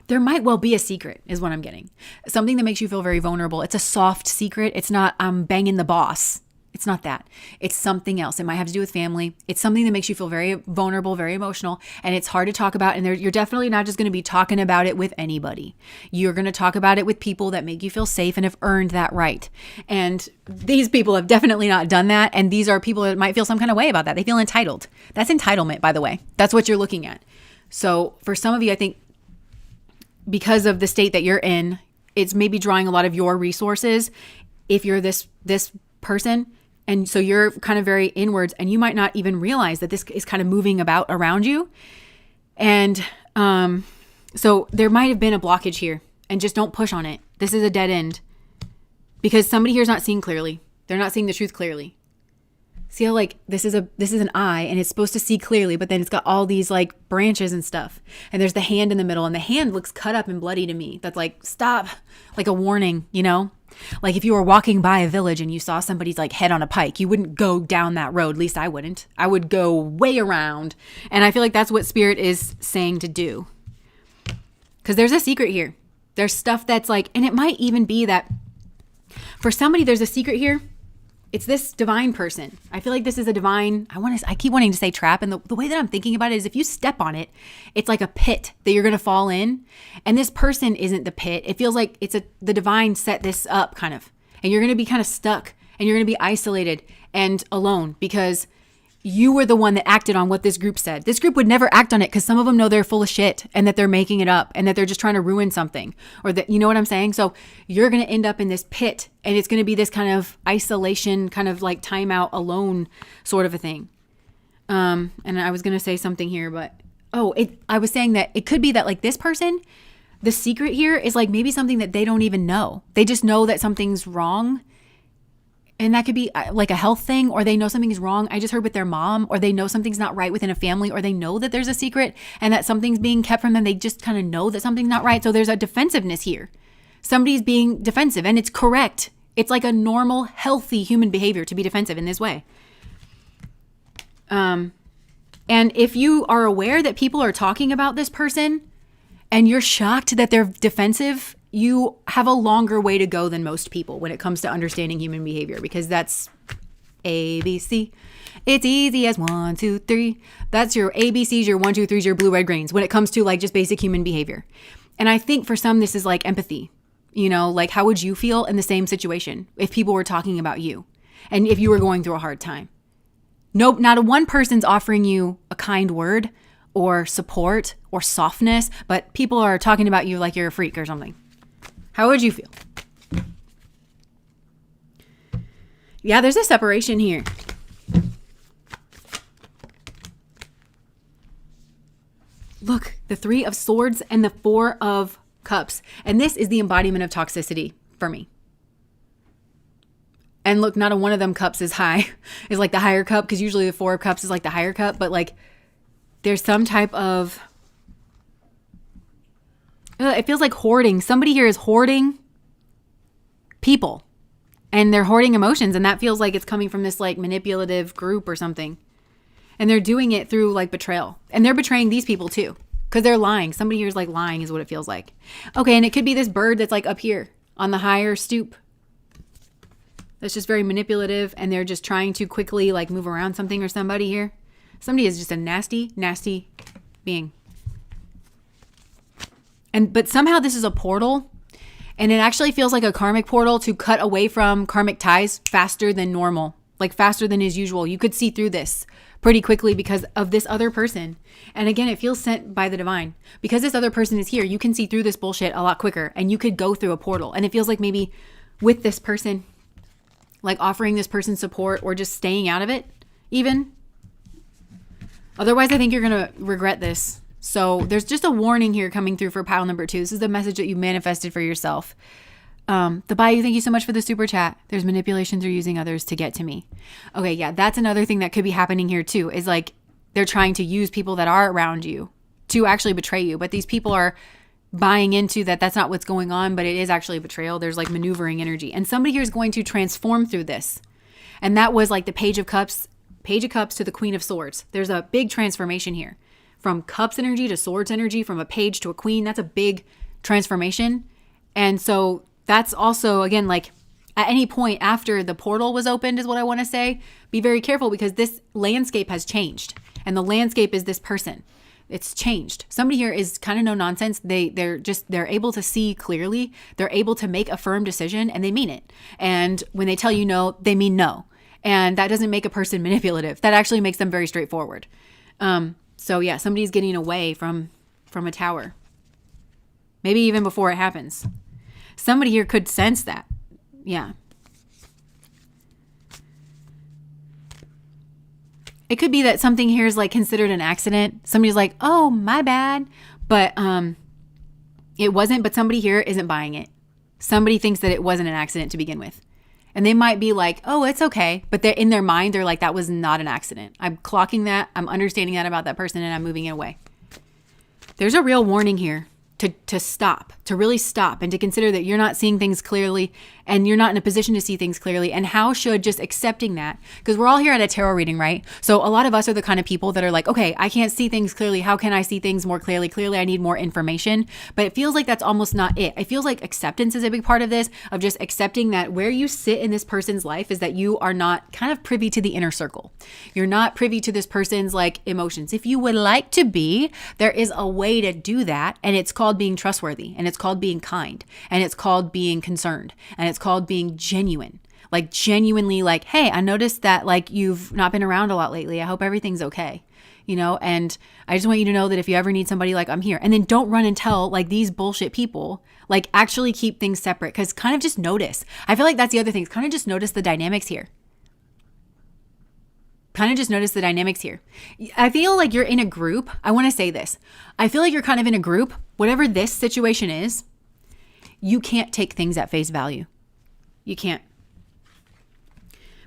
there might well be a secret, is what I'm getting. Something that makes you feel very vulnerable. It's a soft secret. It's not, I'm banging the boss. It's not that. It's something else. It might have to do with family. It's something that makes you feel very vulnerable, very emotional, and it's hard to talk about. And you're definitely not just going to be talking about it with anybody. You're going to talk about it with people that make you feel safe and have earned that right. And these people have definitely not done that. And these are people that might feel some kind of way about that. They feel entitled. That's entitlement, by the way. That's what you're looking at. So for some of you, I think, because of the state that you're in, it's maybe drawing a lot of your resources if you're this person. And so you're kind of very inwards, and you might not even realize that this is kind of moving about around you. And so there might have been a blockage here, and just don't push on it. This is a dead end, because somebody here is not seeing clearly. They're not seeing the truth clearly. See how like this is an eye, and it's supposed to see clearly, but then it's got all these like branches and stuff. And there's the hand in the middle, and the hand looks cut up and bloody to me. That's like, stop, like a warning, you know? Like if you were walking by a village and you saw somebody's like head on a pike, you wouldn't go down that road. At least I wouldn't. I would go way around. And I feel like that's what spirit is saying to do. Because there's a secret here. There's stuff that's like, and it might even be that for somebody, there's a secret here. It's this divine person. I feel like this is a divine, I keep wanting to say trap. And the way that I'm thinking about it is if you step on it, it's like a pit that you're going to fall in. And this person isn't the pit. It feels like the divine set this up kind of. And you're going to be kind of stuck, and you're going to be isolated and alone, because you were the one that acted on what this group said. This group would never act on it because some of them know they're full of shit and that they're making it up and that they're just trying to ruin something, or that, you know what I'm saying? So you're going to end up in this pit, and it's going to be this kind of isolation, kind of like timeout, alone sort of a thing. And I was going to say something here, but I was saying that it could be that like this person, the secret here is like maybe something that they don't even know. They just know that something's wrong. And that could be like a health thing, or they know something is wrong. I just heard with their mom, or they know something's not right within a family, or they know that there's a secret and that something's being kept from them. They just kind of know that something's not right. So there's a defensiveness here. Somebody's being defensive, and it's correct. It's like a normal, healthy human behavior to be defensive in this way. And if you are aware that people are talking about this person and you're shocked that they're defensive, you have a longer way to go than most people when it comes to understanding human behavior, because that's ABC. It's easy as 1, 2, 3. That's your ABCs, your 1, 2, 3s, your blue, red, greens when it comes to like just basic human behavior. And I think for some, this is like empathy. You know, like how would you feel in the same situation if people were talking about you and if you were going through a hard time? Nope, not a one person's offering you a kind word or support or softness, but people are talking about you like you're a freak or something. How would you feel? Yeah, there's a separation here. Look, the 3 of Swords and the 4 of Cups. And this is the embodiment of toxicity for me. And look, not a one of them cups is high, is like the higher cup, because usually the 4 of Cups is like the higher cup, but like there's some type of, it feels like hoarding. Somebody here is hoarding people and they're hoarding emotions, and that feels like it's coming from this like manipulative group or something. And they're doing it through like betrayal, and they're betraying these people too because they're lying. Somebody here is like lying is what it feels like. Okay, and it could be this bird that's like up here on the higher stoop. That's just very manipulative, and they're just trying to quickly like move around something or somebody here. Somebody is just a nasty, nasty being. But somehow this is a portal, and it actually feels like a karmic portal to cut away from karmic ties faster than normal, like faster than is usual. You could see through this pretty quickly because of this other person. And again, it feels sent by the divine. Because this other person is here, you can see through this bullshit a lot quicker, and you could go through a portal. And it feels like maybe with this person, like offering this person support or just staying out of it even. Otherwise, I think you're going to regret this. So there's just a warning here coming through for pile number 2. This is the message that you manifested for yourself. The Bayou, thank you so much for the super chat. There's manipulation through using others to get to me. Okay, yeah, that's another thing that could be happening here too, is like they're trying to use people that are around you to actually betray you. But these people are buying into that that's not what's going on, but it is actually betrayal. There's like maneuvering energy. And somebody here is going to transform through this. And that was like the Page of Cups to the Queen of Swords. There's a big transformation here. From Cups energy to Swords energy, from a page to a queen. That's a big transformation. And so that's also, again, like at any point after the portal was opened is what I want to say. Be very careful because this landscape has changed. And the landscape is this person. It's changed. Somebody here is kind of no nonsense. They're able to see clearly. They're able to make a firm decision and they mean it. And when they tell you no, they mean no. And that doesn't make a person manipulative. That actually makes them very straightforward. So yeah, somebody's getting away from a tower. Maybe even before it happens. Somebody here could sense that. Yeah. It could be that something here is like considered an accident. Somebody's like, oh, my bad. But it wasn't, but somebody here isn't buying it. Somebody thinks that it wasn't an accident to begin with. And they might be like, oh, it's okay. But they're in their mind, they're like, that was not an accident. I'm clocking that. I'm understanding that about that person and I'm moving it away. There's a real warning here to stop, to really stop and to consider that you're not seeing things clearly and you're not in a position to see things clearly. And how should just accepting that, because we're all here at a tarot reading, right? So a lot of us are the kind of people that are like, okay, I can't see things clearly. How can I see things more clearly? Clearly, I need more information. But it feels like that's almost not it. It feels like acceptance is a big part of this, of just accepting that where you sit in this person's life is that you are not kind of privy to the inner circle. You're not privy to this person's like emotions. If you would like to be, there is a way to do that. And it's called being trustworthy, and it's called being kind, and it's called being concerned, and it's called being genuine. Like genuinely like, hey, I noticed that like you've not been around a lot lately. I hope everything's okay. You know, and I just want you to know that if you ever need somebody, like I'm here. And then don't run and tell like these bullshit people, like actually keep things separate, because kind of just notice. I feel like that's the other thing. Kind of just notice the dynamics here. Kind of just notice the dynamics here. I feel like you're in a group. I want to say this. I feel like you're kind of in a group. Whatever this situation is, you can't take things at face value. You can't.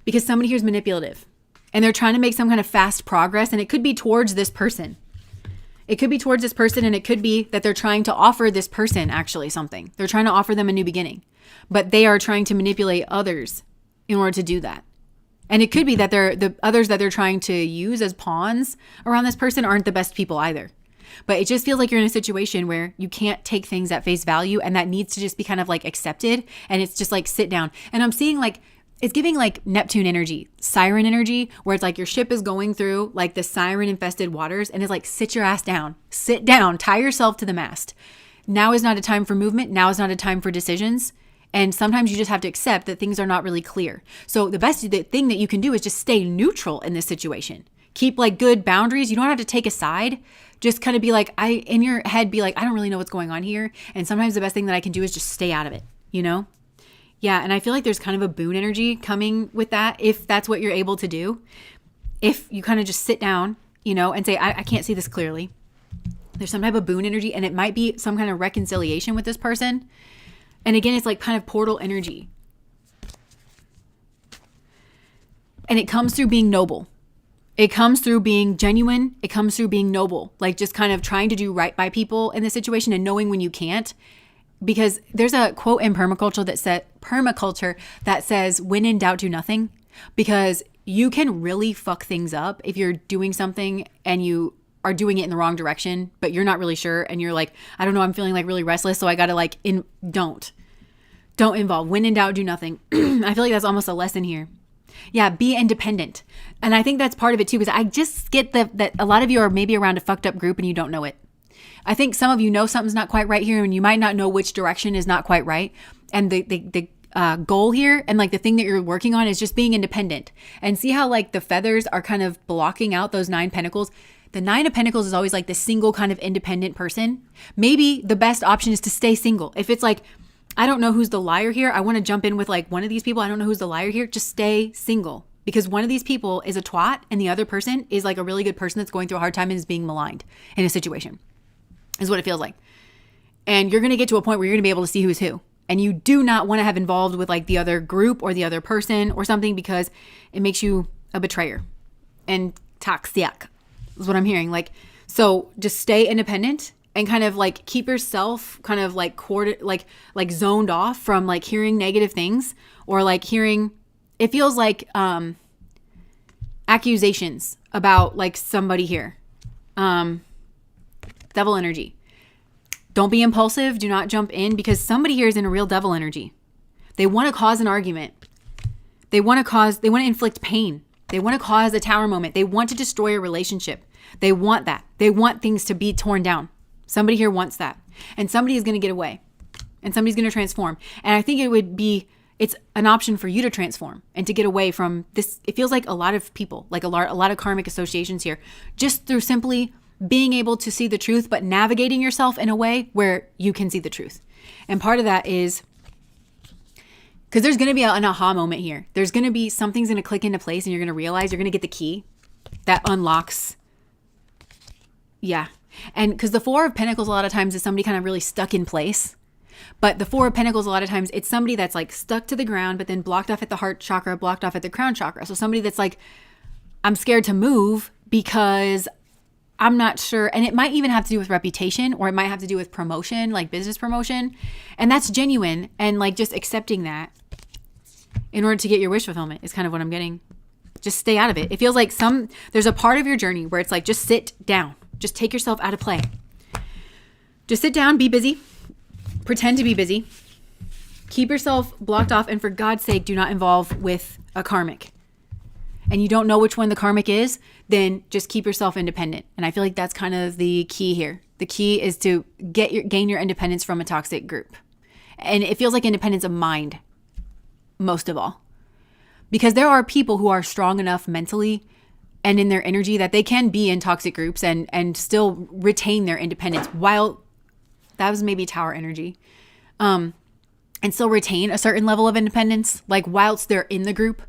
Because somebody here is manipulative. And they're trying to make some kind of fast progress. And it could be towards this person. It could be towards this person. And it could be that they're trying to offer this person actually something. They're trying to offer them a new beginning. But they are trying to manipulate others in order to do that. And it could be that the others that they're trying to use as pawns around this person aren't the best people either. But it just feels like you're in a situation where you can't take things at face value, and that needs to just be kind of like accepted. And it's just like sit down. And I'm seeing like, it's giving like Neptune energy, siren energy, where it's like your ship is going through like the siren infested waters, and it's like, sit your ass down, sit down, tie yourself to the mast. Now is not a time for movement. Now is not a time for decisions. And sometimes you just have to accept that things are not really clear. So the thing that you can do is just stay neutral in this situation. Keep like good boundaries. You don't have to take a side. Just kind of be like, in your head, be like, I don't really know what's going on here. And sometimes the best thing that I can do is just stay out of it, you know? Yeah, and I feel like there's kind of a boon energy coming with that, if that's what you're able to do. If you kind of just sit down, you know, and say, I can't see this clearly. There's some type of boon energy, and it might be some kind of reconciliation with this person. And again, it's like kind of portal energy. And it comes through being noble. It comes through being genuine. It comes through being noble, like just kind of trying to do right by people in this situation and knowing when you can't. Because there's a quote in permaculture that says, when in doubt, do nothing. Because you can really fuck things up if you're doing something and you are doing it in the wrong direction, but you're not really sure. And you're like, I don't know, I'm feeling like really restless. So I got to don't involve. When in doubt, do nothing. I feel like that's almost a lesson here. Yeah, be independent. And I think that's part of it too, because I just get that a lot of you are maybe around a fucked up group and you don't know it. I think some of you know something's not quite right here, and you might not know which direction is not quite right. And the goal here and like the thing that you're working on is just being independent. And see how like the feathers are kind of blocking out those 9 pentacles. The 9 of Pentacles is always like the single kind of independent person. Maybe the best option is to stay single. If it's like, I don't know who's the liar here, I want to jump in with like one of these people, I don't know who's the liar here, just stay single. Because one of these people is a twat and the other person is like a really good person that's going through a hard time and is being maligned in a situation, is what it feels like. And you're going to get to a point where you're going to be able to see who's who. And you do not want to have involved with like the other group or the other person or something, because it makes you a betrayer and toxic is what I'm hearing. Like, so just stay independent and kind of like keep yourself kind of like zoned off from like hearing negative things or like hearing, it feels like accusations about like somebody here. Devil energy. Don't be impulsive. Do not jump in, because somebody here is in a real devil energy. They want to cause an argument. They want to inflict pain. They want to cause a tower moment. They want to destroy a relationship. They want that. They want things to be torn down. Somebody here wants that. And somebody is going to get away. And somebody's going to transform. And I think it's an option for you to transform and to get away from this. It feels like a lot of people, like a lot of karmic associations here, just through simply being able to see the truth, but navigating yourself in a way where you can see the truth. And part of that is because there's going to be an aha moment here. There's going to be something's going to click into place, and you're going to realize you're going to get the key that unlocks. Yeah. And because the 4 of Pentacles a lot of times is somebody kind of really stuck in place. But the 4 of Pentacles, a lot of times, it's somebody that's like stuck to the ground, but then blocked off at the heart chakra, blocked off at the crown chakra. So somebody that's like, I'm scared to move because I'm not sure. And it might even have to do with reputation, or it might have to do with promotion, like business promotion. And that's genuine. And like just accepting that in order to get your wish fulfillment is kind of what I'm getting. Just stay out of it. It feels like there's a part of your journey where it's like, just sit down. Just take yourself out of play. Just sit down, be busy. Pretend to be busy. Keep yourself blocked off. And for God's sake, do not involve with a karmic. And you don't know which one the karmic is, then just keep yourself independent. And I feel like that's kind of the key here. The key is to gain your independence from a toxic group. And it feels like independence of mind, most of all. Because there are people who are strong enough mentally and in their energy that they can be in toxic groups and still retain their independence, while that was maybe tower energy, and still retain a certain level of independence, like whilst they're in the group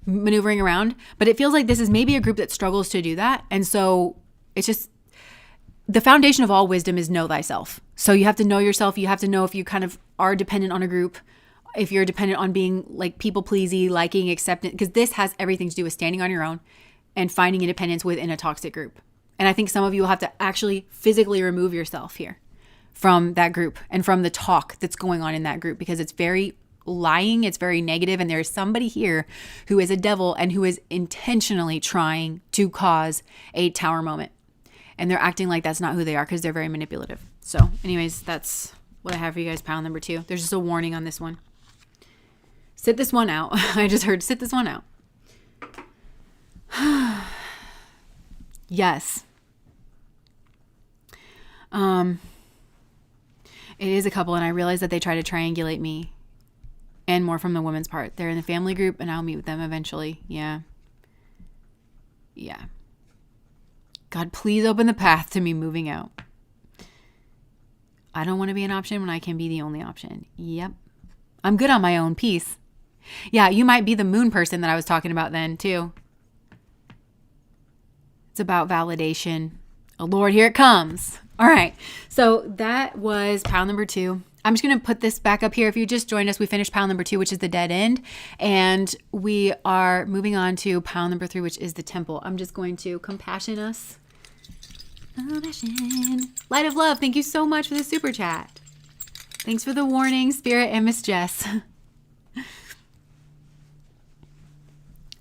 maneuvering around. But it feels like this is maybe a group that struggles to do that. And so it's just, the foundation of all wisdom is know thyself. So you have to know yourself. You have to know if you kind of are dependent on a group, if you're dependent on being like people pleasy, liking, acceptant, because this has everything to do with standing on your own and finding independence within a toxic group. And I think some of you will have to actually physically remove yourself here from that group and from the talk that's going on in that group, because it's very lying, it's very negative, and there is somebody here who is a devil and who is intentionally trying to cause a tower moment. And they're acting like that's not who they are because they're very manipulative. So anyways, that's what I have for you guys, pile number 2. There's just a warning on this one. Sit this one out. I just heard sit this one out. Yes. It is a couple, and I realize that they try to triangulate me, and more from the woman's part. They're in the family group, and I'll meet with them eventually. Yeah. Yeah. God, please open the path to me moving out. I don't want to be an option when I can be the only option. Yep. I'm good on my own. Peace. Yeah, you might be the moon person that I was talking about then, too. It's about validation. Oh, Lord, here it comes. All right. So that was pile number 2. I'm just going to put this back up here. If you just joined us, we finished pile number 2, which is the dead end. And we are moving on to pile number 3, which is the temple. I'm just going to compassion us. Compassion. Light of love. Thank you so much for the super chat. Thanks for the warning, Spirit and Miss Jess.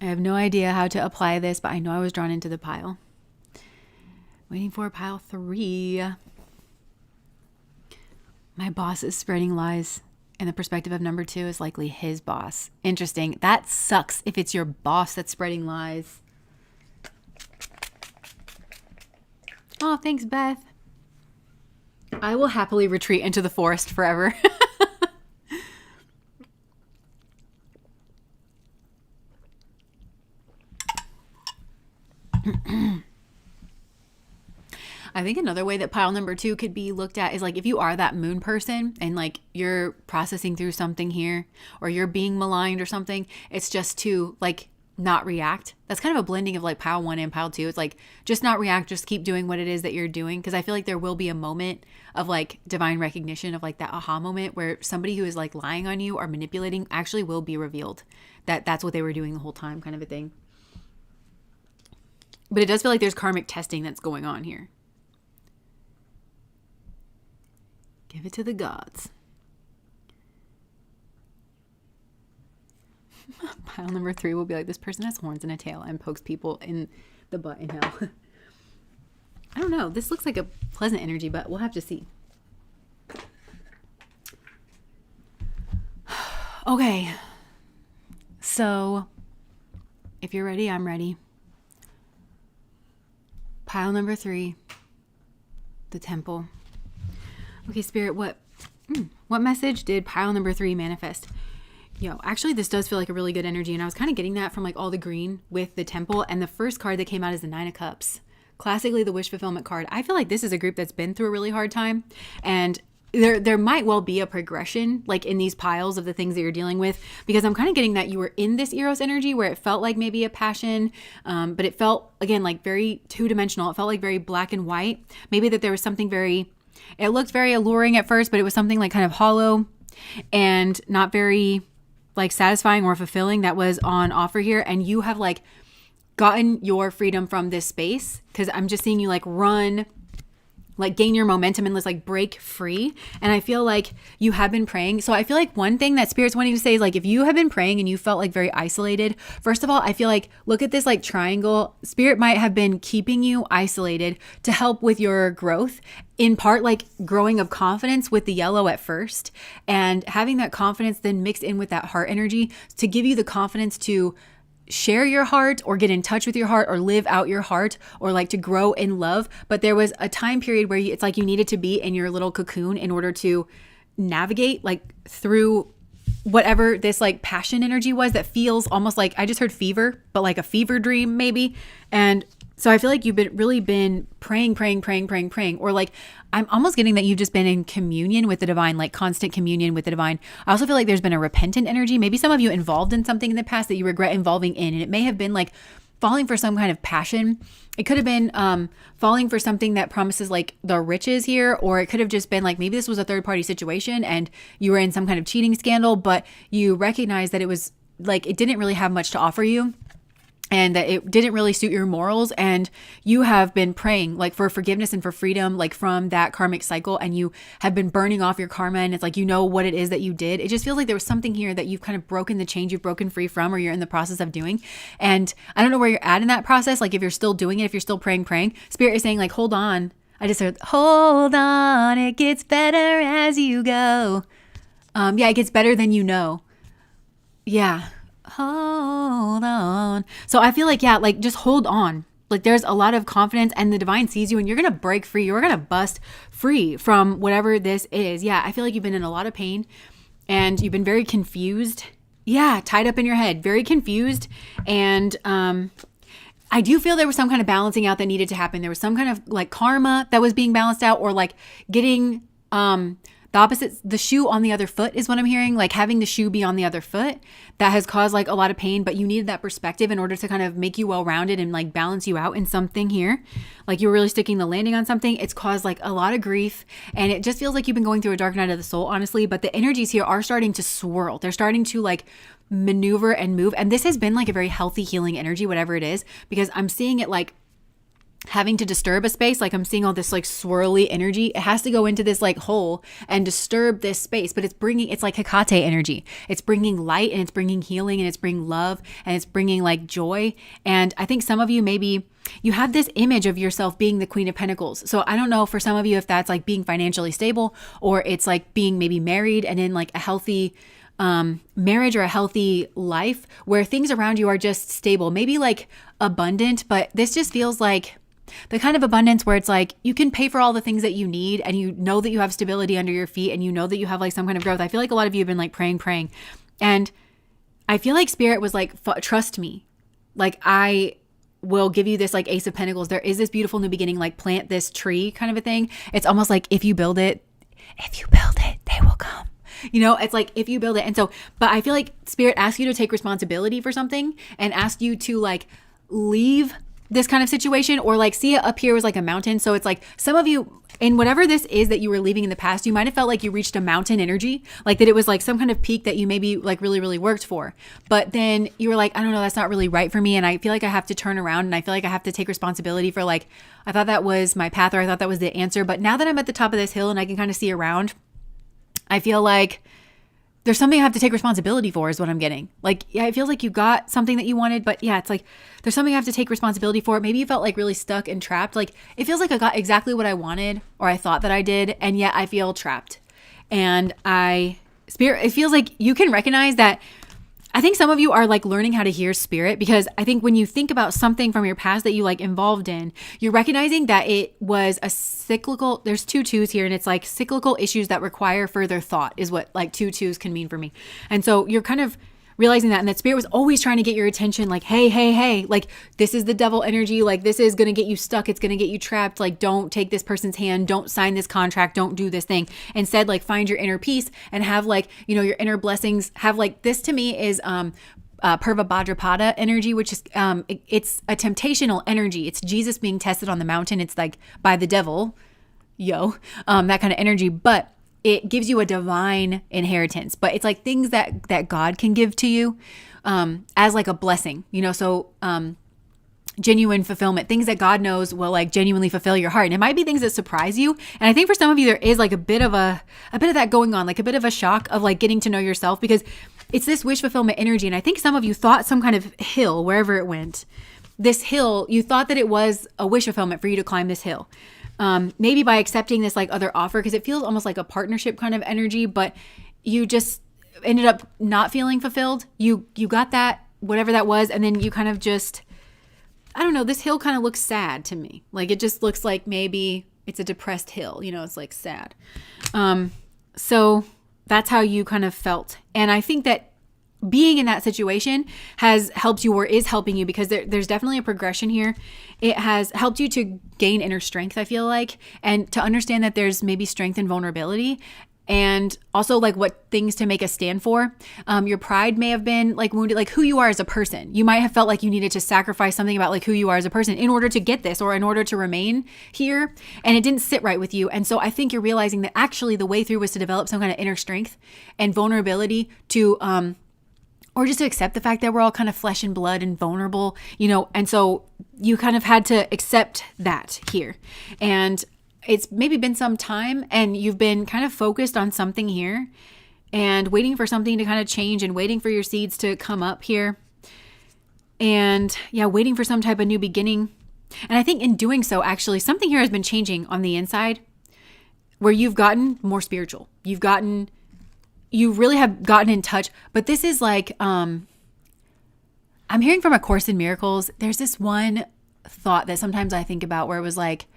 I have no idea how to apply this, but I know I was drawn into the pile. Waiting for pile 3. My boss is spreading lies, and the perspective of number 2 is likely his boss. Interesting. That sucks if it's your boss that's spreading lies. Oh, thanks, Beth. I will happily retreat into the forest forever. I think another way that pile number 2 could be looked at is like if you are that moon person and like you're processing through something here or you're being maligned or something, it's just to like not react. That's kind of a blending of like pile 1 and pile 2. It's like just not react, just keep doing what it is that you're doing. Because I feel like there will be a moment of like divine recognition of like that aha moment where somebody who is like lying on you or manipulating actually will be revealed that that's what they were doing the whole time, kind of a thing. But it does feel like there's karmic testing that's going on here. Give it to the gods. Pile number 3 will be like, this person has horns and a tail and pokes people in the butt in hell. I don't know. This looks like a pleasant energy, but we'll have to see. Okay. So, if you're ready, I'm ready. Pile number 3. The temple. Okay, Spirit, what message did pile number 3 manifest? Actually, this does feel like a really good energy, and I was kind of getting that from like all the green with the temple, and the first card that came out is the 9 of Cups. Classically, the wish fulfillment card. I feel like this is a group that's been through a really hard time, and there might well be a progression like in these piles of the things that you're dealing with, because I'm kind of getting that you were in this Eros energy where it felt like maybe a passion, but it felt, again, like very two-dimensional. It felt like very black and white. Maybe that there was something it looked very alluring at first, but it was something like kind of hollow and not very like satisfying or fulfilling that was on offer here. And you have like gotten your freedom from this space, because I'm just seeing you like run, like gain your momentum and let's like break free. And I feel like you have been praying. So I feel like one thing that Spirit's wanting to say is like, if you have been praying and you felt like very isolated, first of all, I feel like look at this like triangle. Spirit might have been keeping you isolated to help with your growth, in part like growing of confidence with the yellow at first, and having that confidence then mixed in with that heart energy to give you the confidence to share your heart or get in touch with your heart or live out your heart or like to grow in love. But there was a time period where it's like you needed to be in your little cocoon in order to navigate like through whatever this like passion energy was that feels almost like, I just heard fever, but like a fever dream maybe. And so I feel like you've really been praying, or like I'm almost getting that you've just been in communion with the divine, like constant communion with the divine. I also feel like there's been a repentant energy. Maybe some of you involved in something in the past that you regret involving in, and it may have been like falling for some kind of passion. It could have been falling for something that promises like the riches here, or it could have just been like maybe this was a third party situation and you were in some kind of cheating scandal, but you recognize that it was like it didn't really have much to offer you, and that it didn't really suit your morals, and you have been praying like for forgiveness and for freedom, like from that karmic cycle, and you have been burning off your karma, and it's like, you know what it is that you did. It just feels like there was something here that you've kind of broken the chains, you've broken free from, or you're in the process of doing. And I don't know where you're at in that process, like if you're still doing it, if you're still praying, Spirit is saying like, hold on. I just heard, hold on, it gets better as you go. Yeah, it gets better than you know. Yeah. Hold on. So I feel like, yeah, like just hold on. Like there's a lot of confidence and the divine sees you and you're going to break free. You're going to bust free from whatever this is. Yeah, I feel like you've been in a lot of pain and you've been very confused. Yeah, tied up in your head, very confused. And I do feel there was some kind of balancing out that needed to happen. There was some kind of like karma that was being balanced out, or like getting the opposite, the shoe on the other foot is what I'm hearing, like having the shoe be on the other foot that has caused like a lot of pain, but you needed that perspective in order to kind of make you well-rounded and like balance you out in something here. Like you're really sticking the landing on something. It's caused like a lot of grief and it just feels like you've been going through a dark night of the soul, honestly, but the energies here are starting to swirl. They're starting to like maneuver and move. And this has been like a very healthy healing energy, whatever it is, because I'm seeing it like having to disturb a space. Like I'm seeing all this like swirly energy. It has to go into this like hole and disturb this space, but it's like vacate energy. It's bringing light and it's bringing healing and it's bringing love and it's bringing like joy. And I think some of you, maybe you have this image of yourself being the Queen of Pentacles. So I don't know for some of you if that's like being financially stable or it's like being maybe married and in like a healthy marriage or a healthy life where things around you are just stable, maybe like abundant, but this just feels like the kind of abundance where it's like you can pay for all the things that you need and you know that you have stability under your feet and you know that you have like some kind of growth. I feel like a lot of you have been like praying. And I feel like Spirit was like, trust me. Like I will give you this like Ace of Pentacles. There is this beautiful new beginning, like plant this tree kind of a thing. It's almost like if you build it, they will come. You know, it's like if you build it. And so, but I feel like Spirit asks you to take responsibility for something and ask you to like leave this kind of situation or like see it up here as like a mountain. So it's like some of you in whatever this is that you were leaving in the past, you might have felt like you reached a mountain energy, like that it was like some kind of peak that you maybe like really, really worked for. But then you were like, I don't know, that's not really right for me. And I feel like I have to turn around and I feel like I have to take responsibility for like, I thought that was my path or I thought that was the answer. But now that I'm at the top of this hill and I can kind of see around, I feel like there's something I have to take responsibility for is what I'm getting. Like, yeah, it feels like you got something that you wanted, but yeah, it's like there's something I have to take responsibility for. Maybe you felt like really stuck and trapped. Like it feels like I got exactly what I wanted or I thought that I did. And yet I feel trapped. And it feels like you can recognize that. I think some of you are like learning how to hear Spirit because I think when you think about something from your past that you like involved in, you're recognizing that it was a cyclical, there's 2 twos here and it's like cyclical issues that require further thought is what like 2 twos can mean for me. And so you're kind of realizing that and that Spirit was always trying to get your attention like, hey, like this is the devil energy. Like this is going to get you stuck. It's going to get you trapped. Like don't take this person's hand. Don't sign this contract. Don't do this thing. Instead, like find your inner peace and have like, you know, your inner blessings. Have like, this to me is Purva Bhadrapada energy, which is, it's a temptational energy. It's Jesus being tested on the mountain. It's like by the devil, that kind of energy. But it gives you a divine inheritance, but it's like things that God can give to you as like a blessing, you know, so genuine fulfillment, things that God knows will like genuinely fulfill your heart. And it might be things that surprise you. And I think for some of you, there is like a bit of that going on, like a bit of a shock of like getting to know yourself because it's this wish fulfillment energy. And I think some of you thought some kind of hill, wherever it went, this hill, you thought that it was a wish fulfillment for you to climb this hill. Maybe by accepting this like other offer, because it feels almost like a partnership kind of energy, but you just ended up not feeling fulfilled. You got that, whatever that was. And then you kind of just, I don't know, this hill kind of looks sad to me. Like it just looks like maybe it's a depressed hill, you know, it's like sad. So that's how you kind of felt. And I think that being in that situation has helped you or is helping you because there's definitely a progression here. It has helped you to gain inner strength, I feel like, and to understand that there's maybe strength and vulnerability and also like what things to make a stand for. Your pride may have been like wounded, like who you are as a person. You might have felt like you needed to sacrifice something about like who you are as a person in order to get this or in order to remain here. And it didn't sit right with you. And so I think you're realizing that actually the way through was to develop some kind of inner strength and vulnerability to, or just to accept the fact that we're all kind of flesh and blood and vulnerable, you know, and so you kind of had to accept that here. And it's maybe been some time and you've been kind of focused on something here and waiting for something to kind of change and waiting for your seeds to come up here. And yeah, waiting for some type of new beginning. And I think in doing so, actually, something here has been changing on the inside where you've gotten more spiritual. You really have gotten in touch, but this is like, I'm hearing from A Course in Miracles, there's this one thought that sometimes I think about, where it was like,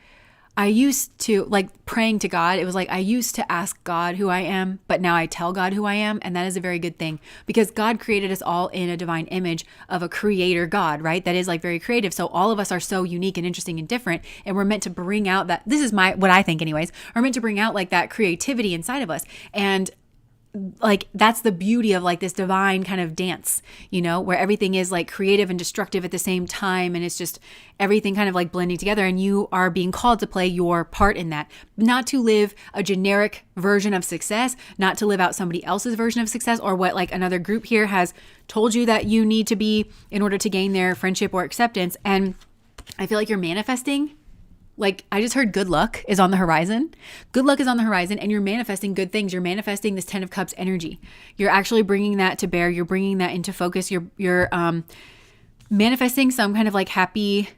I used to, like, praying to God, it was like I used to ask God who I am, but now I tell God who I am. And that is a very good thing, because God created us all in a divine image of a creator God, right? That is like very creative. So all of us are so unique and interesting and different. And we're meant to bring out that, this is what I think anyways, are meant to bring out like that creativity inside of us. And like, that's the beauty of like this divine kind of dance, you know, where everything is like creative and destructive at the same time. And it's just everything kind of like blending together. And you are being called to play your part in that, not to live a generic version of success, not to live out somebody else's version of success, or what like another group here has told you that you need to be in order to gain their friendship or acceptance. And I feel like you're manifesting. Like, I just heard good luck is on the horizon. Good luck is on the horizon, and you're manifesting good things. You're manifesting this 10 of Cups energy. You're actually bringing that to bear. You're bringing that into focus. You're manifesting some kind of like happiness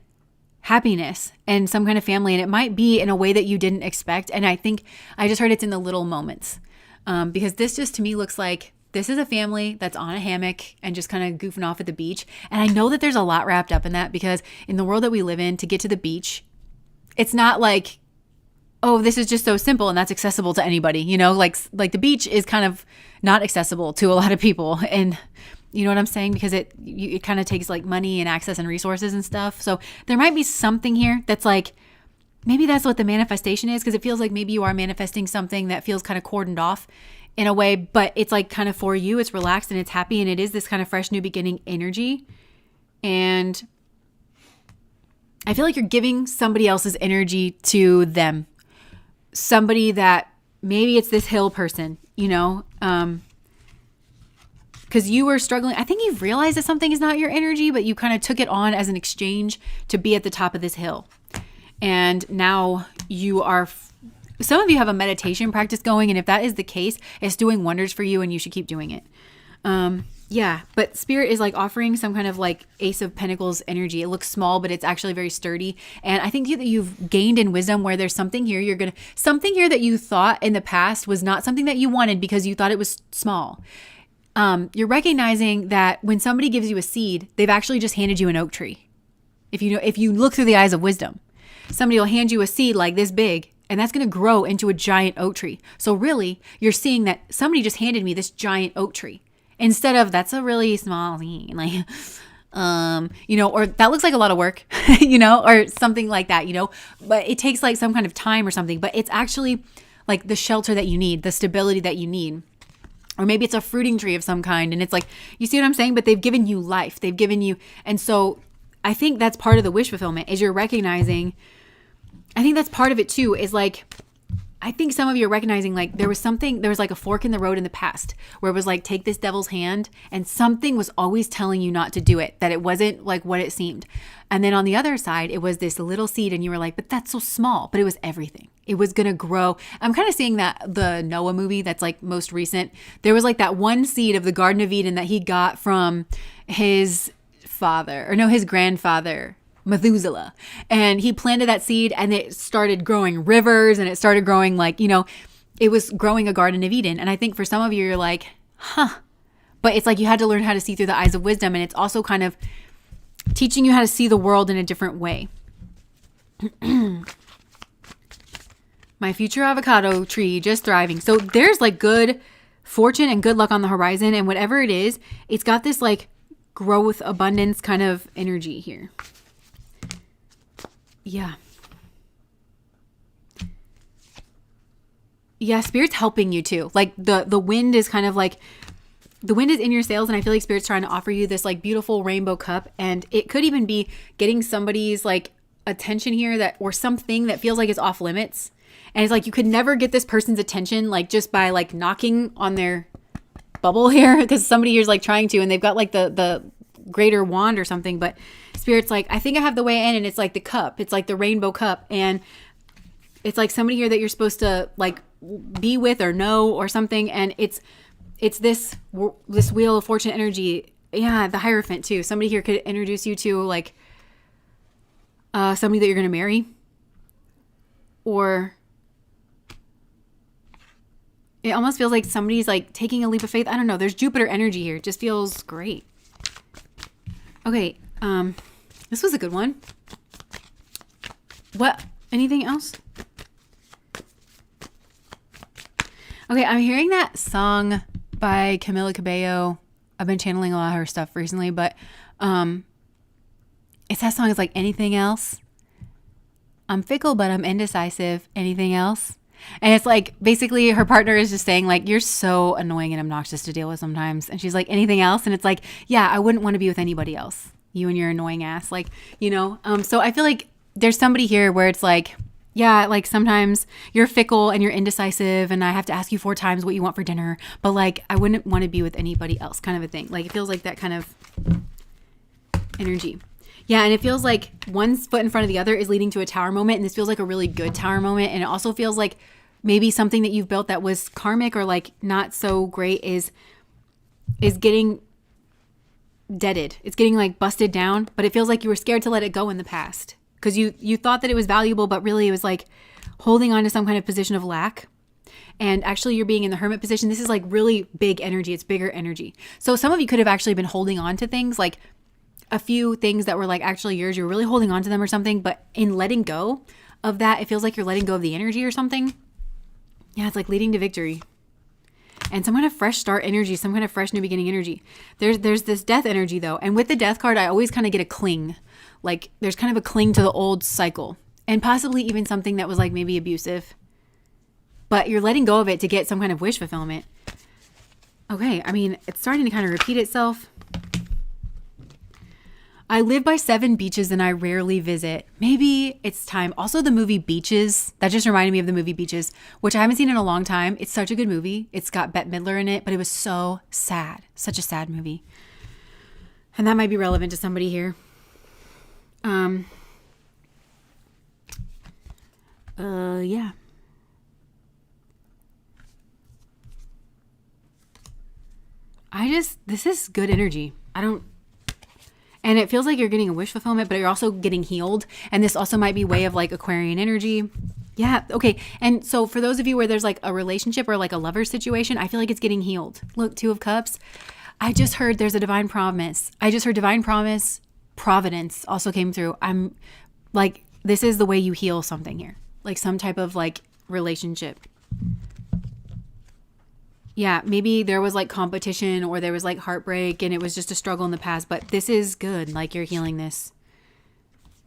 and some kind of family. And it might be in a way that you didn't expect. And I think I just heard it's in the little moments, because this just to me looks like this is a family that's on a hammock and just kind of goofing off at the beach. And I know that there's a lot wrapped up in that, because in the world that we live in, to get to the beach, it's not like, oh, this is just so simple and that's accessible to anybody, you know, like the beach is kind of not accessible to a lot of people. And you know what I'm saying? Because it kind of takes like money and access and resources and stuff. So there might be something here that's like, maybe that's what the manifestation is, because it feels like maybe you are manifesting something that feels kind of cordoned off in a way, but it's like kind of for you, it's relaxed and it's happy. And it is this kind of fresh new beginning energy. And I feel like you're giving somebody else's energy to them. Somebody that maybe it's this hill person, you know, because you were struggling. I think you've realized that something is not your energy, but you kind of took it on as an exchange to be at the top of this hill. And now you are, some of you have a meditation practice going. And if that is the case, it's doing wonders for you and you should keep doing it. Yeah, but Spirit is like offering some kind of like Ace of Pentacles energy. It looks small, but it's actually very sturdy. And I think that you've gained in wisdom, where there's something here something here that you thought in the past was not something that you wanted because you thought it was small. You're recognizing that when somebody gives you a seed, they've actually just handed you an oak tree. If you look through the eyes of wisdom, somebody will hand you a seed like this big, and that's going to grow into a giant oak tree. So really, you're seeing that somebody just handed me this giant oak tree. Instead of, that's a really small thing, like, you know, or that looks like a lot of work, you know, or something like that, you know, but it takes like some kind of time or something, but it's actually like the shelter that you need, the stability that you need. Or maybe it's a fruiting tree of some kind. And it's like, you see what I'm saying? But they've given you life. They've given you. And so I think that's part of the wish fulfillment, is you're recognizing, I think that's part of it too, is like, I think some of you are recognizing like there was like a fork in the road in the past where it was like, take this devil's hand, and something was always telling you not to do it, that it wasn't like what it seemed. And then on the other side, it was this little seed and you were like, but that's so small, but it was everything. It was going to grow. I'm kind of seeing that the Noah movie that's like most recent. There was like that one seed of the Garden of Eden that he got from his grandfather, Methuselah, and he planted that seed and it started growing rivers and it started growing like, you know, it was growing a Garden of Eden. And I think for some of you, you're like, but it's like you had to learn how to see through the eyes of wisdom. And it's also kind of teaching you how to see the world in a different way. My future avocado tree just thriving. So there's like good fortune and good luck on the horizon, and whatever it is, it's got this like growth, abundance kind of energy here. Yeah. Yeah, Spirit's helping you too. Like the wind is kind of like, the wind is in your sails, and I feel like Spirit's trying to offer you this like beautiful rainbow cup. And it could even be getting somebody's like attention here, that, or something that feels like it's off limits. And it's like you could never get this person's attention like just by like knocking on their bubble here, because somebody here's like trying to, and they've got like the greater wand or something. But Spirit's like, I think I have the way in, and it's like the cup. It's like the rainbow cup, and it's like somebody here that you're supposed to like be with or know or something. And it's this wheel of fortune energy. Yeah, the Hierophant too. Somebody here could introduce you to like somebody that you're going to marry, or it almost feels like somebody's like taking a leap of faith. I don't know. There's Jupiter energy here. It just feels great. Okay. This was a good one. What? Anything else? Okay, I'm hearing that song by Camila Cabello. I've been channeling a lot of her stuff recently, but it's that song. It's like, anything else? I'm fickle, but I'm indecisive. Anything else? And it's like, basically her partner is just saying like, you're so annoying and obnoxious to deal with sometimes. And she's like, anything else? And it's like, yeah, I wouldn't want to be with anybody else. You and your annoying ass. Like, you know, so I feel like there's somebody here where it's like, yeah, like sometimes you're fickle and you're indecisive and I have to ask you 4 times what you want for dinner, but like, I wouldn't want to be with anybody else, kind of a thing. Like, it feels like that kind of energy. Yeah, and it feels like one foot in front of the other is leading to a tower moment, and this feels like a really good tower moment, and it also feels like maybe something that you've built that was karmic or like not so great is getting deaded. It's getting like busted down, but it feels like you were scared to let it go in the past because you thought that it was valuable, but really it was like holding on to some kind of position of lack. And actually you're being in the hermit position. This is like really big energy. It's bigger energy. So some of you could have actually been holding on to things, like a few things that were like actually yours. You're really holding on to them or something, but in letting go of that, it feels like you're letting go of the energy or something. Yeah, it's like leading to victory. And some kind of fresh start energy, some kind of fresh new beginning energy. There's this death energy though. And with the death card, I always kind of get a cling. Like there's kind of a cling to the old cycle and possibly even something that was like maybe abusive. But you're letting go of it to get some kind of wish fulfillment. Okay, I mean, it's starting to kind of repeat itself. I live by 7 beaches and I rarely visit. Maybe it's time. Also, the movie Beaches, that just reminded me of the movie Beaches, which I haven't seen in a long time. It's such a good movie. It's got Bette Midler in it, but it was so sad. Such a sad movie. And that might be relevant to somebody here. Yeah. This is good energy. And it feels like you're getting a wish fulfillment, but you're also getting healed. And this also might be way of like Aquarian energy. Yeah. Okay. And so for those of you where there's like a relationship or like a lover situation, I feel like it's getting healed. Look, 2 of Cups. I just heard there's a divine promise. I just heard divine promise. Providence also came through. I'm like, this is the way you heal something here. Like some type of like relationship. Yeah, maybe there was like competition or there was like heartbreak and it was just a struggle in the past, but this is good. Like you're healing this.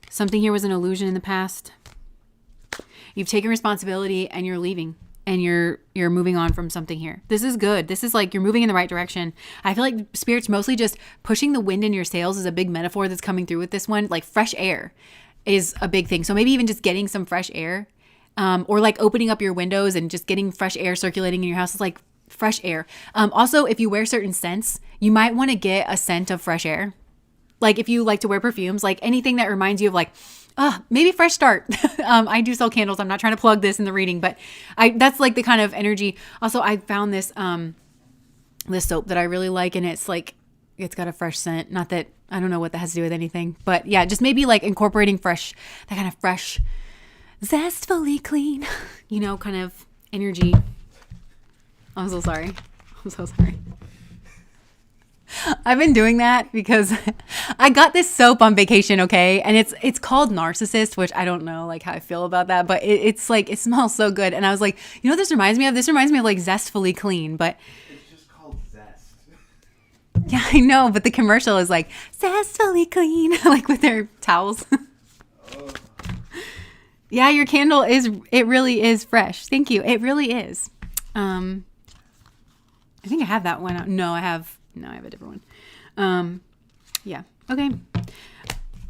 Something here was an illusion in the past. You've taken responsibility and you're leaving and you're moving on from something here. This is good. This is like you're moving in the right direction. I feel like Spirit's mostly just pushing the wind in your sails is a big metaphor that's coming through with this one. Like fresh air is a big thing. So maybe even just getting some fresh air or like opening up your windows and just getting fresh air circulating in your house is like fresh air. Also, if you wear certain scents, you might want to get a scent of fresh air. Like if you like to wear perfumes, like anything that reminds you of like, maybe fresh start. I do sell candles. I'm not trying to plug this in the reading, but that's like the kind of energy. Also, I found this soap that I really like, and it's like, it's got a fresh scent. Not that, I don't know what that has to do with anything, but yeah, just maybe like incorporating fresh, that kind of fresh, zestfully clean, kind of energy. I'm so sorry. I've been doing that because I got this soap on vacation, okay? And it's called Narcissist, which I don't know like how I feel about that, but it's like, it smells so good. And I was like, you know what this reminds me of? This reminds me of like Zestfully Clean, but it's just called Zest. Yeah, I know, but the commercial is like Zestfully Clean, like with their towels. Oh. Yeah, your candle it really is fresh. Thank you. It really is. I think I have that one. No, I have a different one. Yeah. Okay.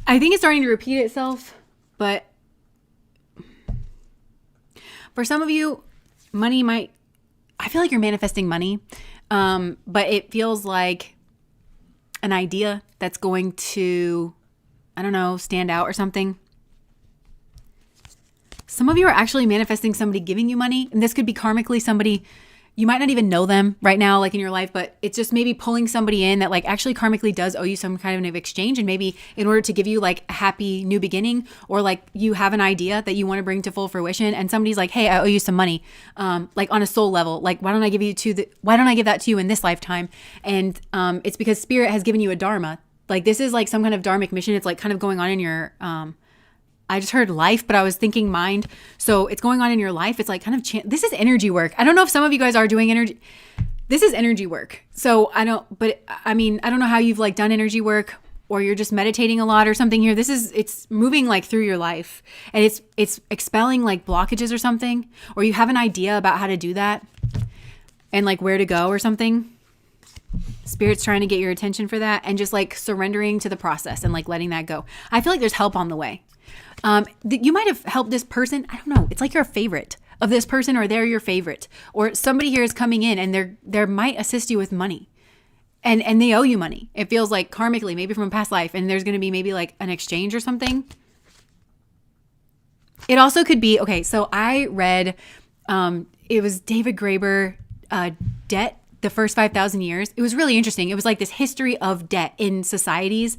I think it's starting to repeat itself, but for some of you, I feel like you're manifesting money. But it feels like an idea that's going to, I don't know, stand out or something. Some of you are actually manifesting somebody giving you money, and this could be karmically somebody. You might not even know them right now, like in your life, but it's just maybe pulling somebody in that like actually karmically does owe you some kind of exchange. And maybe in order to give you like a happy new beginning, or like you have an idea that you want to bring to full fruition, and somebody's like, hey, I owe you some money, like on a soul level, like why don't I give that to you in this lifetime? And it's because Spirit has given you a dharma. Like this is like some kind of dharmic mission. It's like kind of going on in your I just heard life, but I was thinking mind. So it's going on in your life. It's like kind of, this is energy work. I don't know if some of you guys are doing energy. This is energy work. So I don't know how you've like done energy work, or you're just meditating a lot or something here. It's moving like through your life, and it's expelling like blockages or something, or you have an idea about how to do that and like where to go or something. Spirit's trying to get your attention for that, and just like surrendering to the process and like letting that go. I feel like there's help on the way. You might have helped this person. I don't know. It's like you're a favorite of this person, or they're your favorite, or somebody here is coming in and they might assist you with money. And they owe you money. It feels like karmically, maybe from a past life, and there's going to be maybe like an exchange or something. It also could be, okay, so I read, it was David Graeber, Debt, the First 5,000 Years. It was really interesting. It was like this history of debt in societies.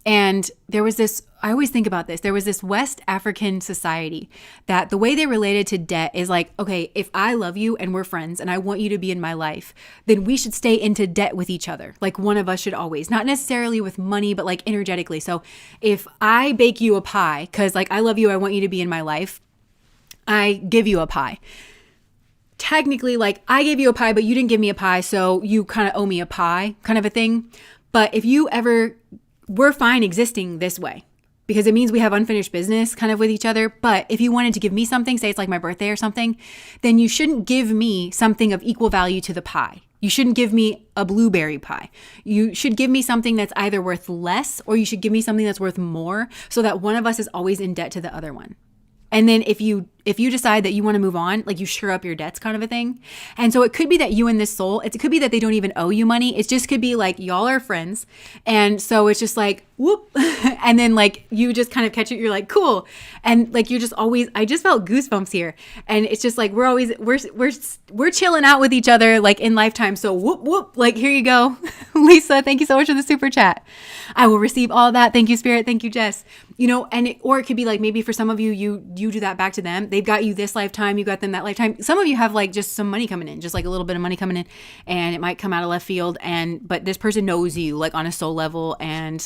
And there was this, I always think about this. There was this West African society that the way they related to debt is like, okay, if I love you and we're friends and I want you to be in my life, then we should stay into debt with each other. Like one of us should always, not necessarily with money, but like energetically. So if I bake you a pie, because like I love you, I want you to be in my life, I give you a pie. Technically, like I gave you a pie, but you didn't give me a pie, so you kind of owe me a pie kind of a thing. But if you ever, we're fine existing this way, because it means we have unfinished business kind of with each other. But if you wanted to give me something, say it's like my birthday or something, then you shouldn't give me something of equal value to the pie. You shouldn't give me a blueberry pie. You should give me something that's either worth less, or you should give me something that's worth more, so that one of us is always in debt to the other one. And then if you decide that you want to move on, like you shore up your debts kind of a thing. And so it could be that you and this soul, it could be that they don't even owe you money. It just could be like y'all are friends. And so it's just like, whoop. And then like you just kind of catch it. You're like, cool. And like, you're just always, I just felt goosebumps here. And it's just like, we're chilling out with each other like in lifetime. So whoop, whoop, like here you go. Lisa, thank you so much for the super chat. I will receive all that. Thank you, Spirit. Thank you, Jess. You know, or it could be like, maybe for some of you, you do that back to them. They've got you this lifetime, you got them that lifetime. Some of you have like just some money coming in, just like a little bit of money coming in, and it might come out of left field. But this person knows you like on a soul level, and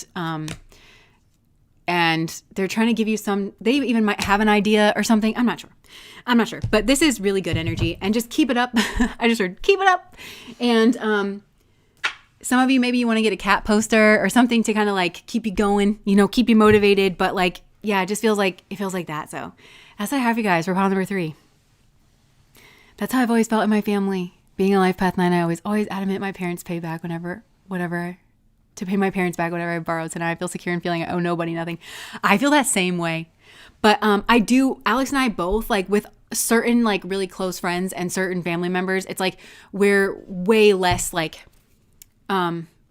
they're trying to give you they even might have an idea or something. I'm not sure, but this is really good energy, and just keep it up. I just heard keep it up. And, some of you, maybe you want to get a cat poster or something to kind of like keep you going, you know, keep you motivated. But like, yeah, it feels like that. So that's what I have, you guys, for pile number 3. That's how I've always felt in my family. Being a life path 9, I was always adamant my parents pay back to pay my parents back whatever I borrowed. So now I feel secure and feeling I owe nobody nothing. I feel that same way. But I do, Alex and I both, like with certain like really close friends and certain family members, it's like we're way less like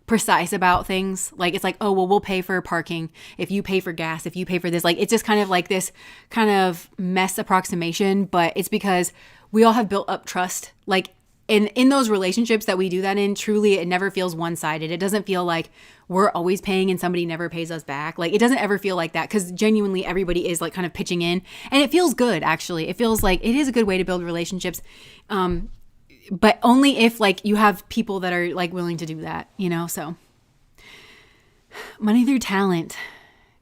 precise about things. Like it's like, oh, well, we'll pay for parking if you pay for gas, if you pay for this. Like it's just kind of like this kind of mess approximation, but it's because we all have built up trust. Like in those relationships that we do that in, truly it never feels one-sided. It doesn't feel like we're always paying and somebody never pays us back. Like it doesn't ever feel like that, because genuinely everybody is like kind of pitching in, and it feels good. Actually, it feels like it is a good way to build relationships. But only if like you have people that are like willing to do that, you know? So money through talent.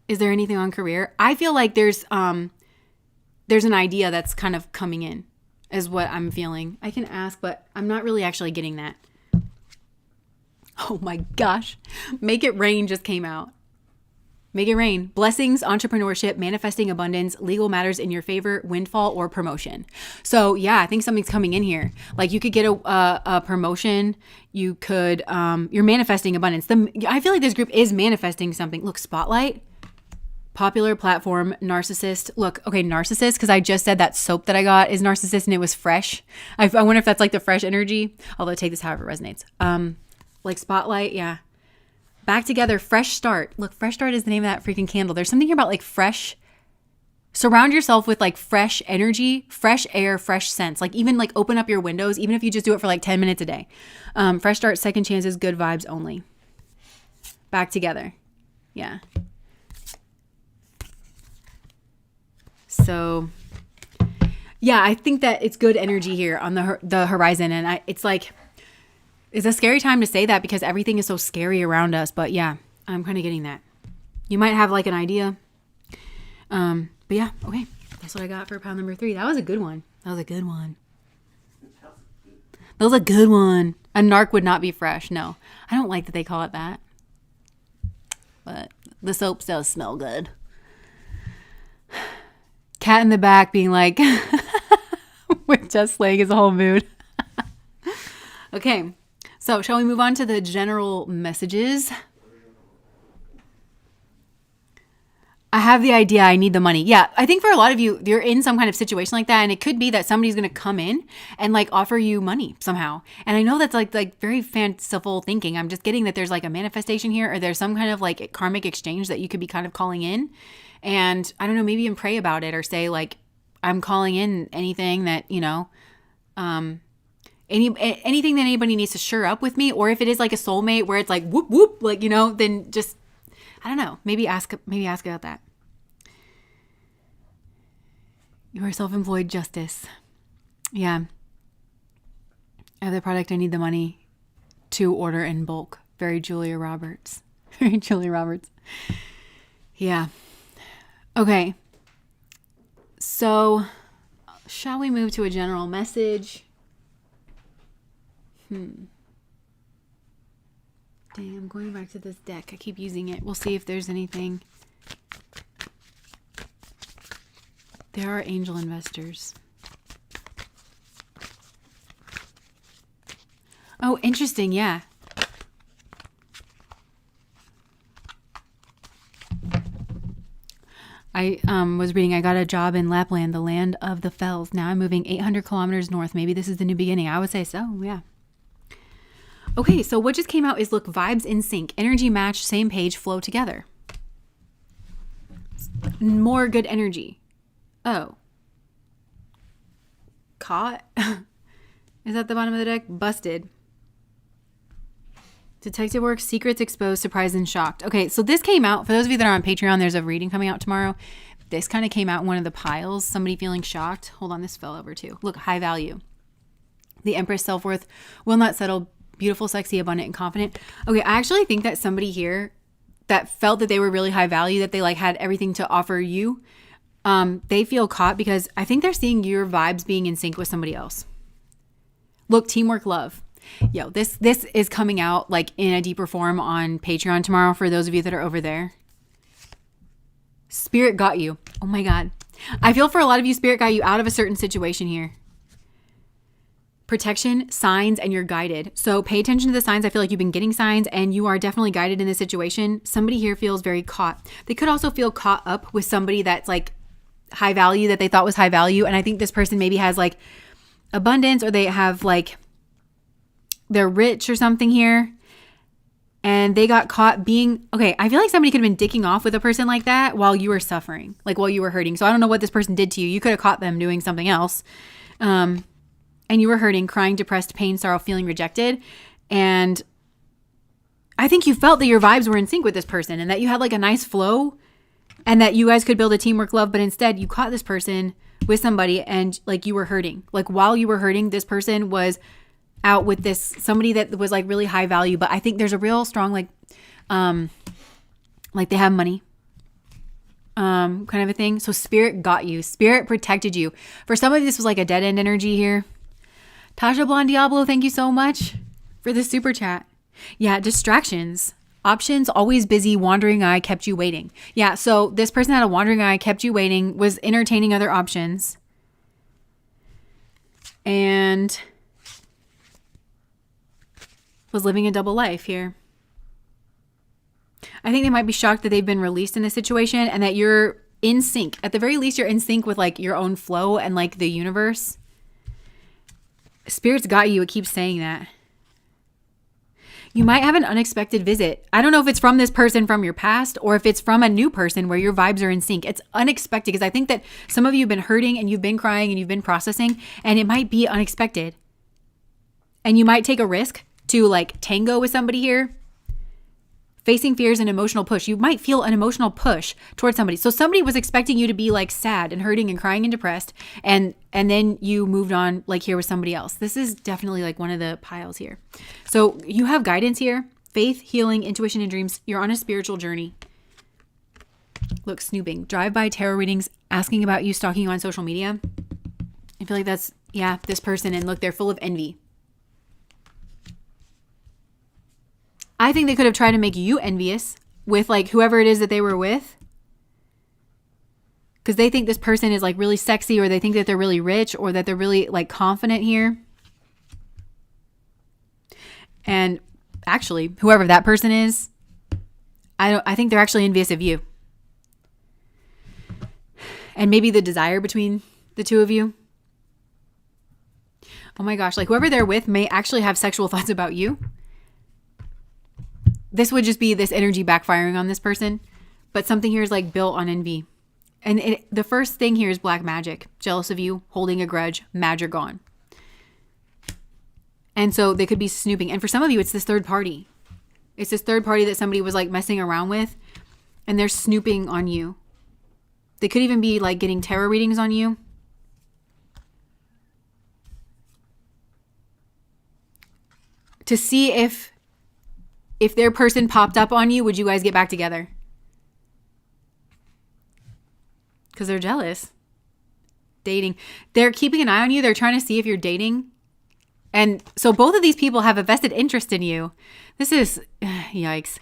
Is there anything on career? I feel like there's an idea that's kind of coming in, is what I'm feeling. I can ask, but I'm not really actually getting that. Oh my gosh. Make It Rain just came out. Make it rain. Blessings, entrepreneurship, manifesting abundance, legal matters in your favor, windfall, or promotion. So yeah, I think something's coming in here. Like you could get a promotion. You could, you're manifesting abundance. I feel like this group is manifesting something. Look, spotlight, popular platform, narcissist. Look, okay, narcissist, because I just said that soap that I got is narcissist and it was fresh. I wonder if that's like the fresh energy. Although take this however it resonates. Like spotlight, yeah. Back together, fresh start. Look, fresh start is the name of that freaking candle. There's something here about like fresh. Surround yourself with like fresh energy, fresh air, fresh scents. Like even like open up your windows, even if you just do it for like 10 minutes a day. Fresh start, second chances, good vibes only. Back together. Yeah. So yeah, I think that it's good energy here on the horizon. And it's like, it's a scary time to say that because everything is so scary around us. But yeah, I'm kind of getting that. You might have like an idea. But But yeah, okay. That's what I got for pile number 3. That was a good one. That was a good one. That was a good one. A narc would not be fresh. No, I don't like that they call it that. But the soap does smell good. Cat in the back being like, with just laying his whole mood. Okay, so shall we move on to the general messages? I have the idea. I need the money. Yeah, I think for a lot of you, you're in some kind of situation like that, and it could be that somebody's going to come in and like offer you money somehow. And I know that's like very fanciful thinking. I'm just getting that there's like a manifestation here, or there's some kind of like karmic exchange that you could be kind of calling in. And I don't know, maybe even pray about it or say like, I'm calling in anything that, you know, anything that anybody needs to shore up with me, or if it is like a soulmate where it's like whoop whoop, like, you know, then just, I don't know. Maybe ask about that. You are self-employed justice. Yeah. I have the product. I need the money to order in bulk. Very Julia Roberts. Very Julia Roberts. Yeah. Okay. So, shall we move to a general message? Dang, I'm going back to this deck. I keep using it. We'll see if there's anything. There are angel investors. Oh, interesting. Yeah. I was reading, I got a job in Lapland, the land of the fells. Now I'm moving 800 kilometers north. Maybe this is the new beginning. I would say so. Yeah. Okay, so what just came out is, look, vibes in sync, energy match, same page, flow together. More good energy. Oh. Caught? Is that the bottom of the deck? Busted. Detective work, secrets exposed, surprised, and shocked. Okay, so this came out, for those of you that are on Patreon, there's a reading coming out tomorrow. This kind of came out in one of the piles. Somebody feeling shocked. Hold on, this fell over too. Look, high value. The Empress, self-worth, will not settle. Beautiful, sexy, abundant, and confident. Okay, I actually think that somebody here that felt that they were really high value, that they like had everything to offer you, they feel caught because I think they're seeing your vibes being in sync with somebody else. Look, teamwork, love. Yo, this is coming out like in a deeper form on Patreon tomorrow for those of you that are over there. Spirit got you. Oh my God. I feel for a lot of you, Spirit got you out of a certain situation here. Protection, signs, and you're guided. So pay attention to the signs. I feel like you've been getting signs and you are definitely guided in this situation. Somebody here feels very caught. They could also feel caught up with somebody that's like high value, that they thought was high value. And I think this person maybe has like abundance, or they have like, they're rich or something here. And they got caught being, okay, I feel like somebody could have been dicking off with a person like that while you were suffering, like while you were hurting. So I don't know what this person did to you. You could have caught them doing something else. And you were hurting, crying, depressed, pain, sorrow, feeling rejected. And I think you felt that your vibes were in sync with this person and that you had like a nice flow and that you guys could build a teamwork love. But instead you caught this person with somebody and like you were hurting. Like while you were hurting, this person was out with this, somebody that was like really high value. But I think there's a real strong like they have money. Kind of a thing. So spirit got you. Spirit protected you. For somebody, this was like a dead end energy here. Tasha Blonde Diablo, thank you so much for the super chat. Yeah, distractions. Options, always busy, wandering eye, kept you waiting. Yeah, so this person had a wandering eye, kept you waiting, was entertaining other options. And was living a double life here. I think they might be shocked that they've been released in this situation and that you're in sync. At the very least, you're in sync with like your own flow and like the universe. Spirit's got you. It keeps saying that. You might have an unexpected visit. I don't know if it's from this person from your past or if it's from a new person where your vibes are in sync. It's unexpected because I think that some of you have been hurting and you've been crying and you've been processing, and it might be unexpected. And you might take a risk to like tango with somebody here. Facing fears and emotional push. You might feel an emotional push towards somebody. So somebody was expecting you to be like sad and hurting and crying and depressed. And then you moved on like here with somebody else. This is definitely like one of the piles here. So you have guidance here. Faith, healing, intuition, and dreams. You're on a spiritual journey. Look, snooping, drive-by tarot readings, asking about you, stalking you on social media. I feel like that's, yeah, this person. And look, they're full of envy. I think they could have tried to make you envious with like whoever it is that they were with. Because they think this person is like really sexy, or they think that they're really rich, or that they're really like confident here. And actually, whoever that person is, I think they're actually envious of you. And maybe the desire between the two of you. Oh my gosh, like whoever they're with may actually have sexual thoughts about you. This would just be this energy backfiring on this person. But something here is like built on envy. And the first thing here is black magic. Jealous of you, holding a grudge, mad you're gone. And so they could be snooping. And for some of you, it's this third party. It's this third party that somebody was like messing around with. And they're snooping on you. They could even be like getting tarot readings on you. To see if their person popped up on you, would you guys get back together? Because they're jealous. Dating. They're keeping an eye on you. They're trying to see if you're dating. And so both of these people have a vested interest in you. This is, yikes.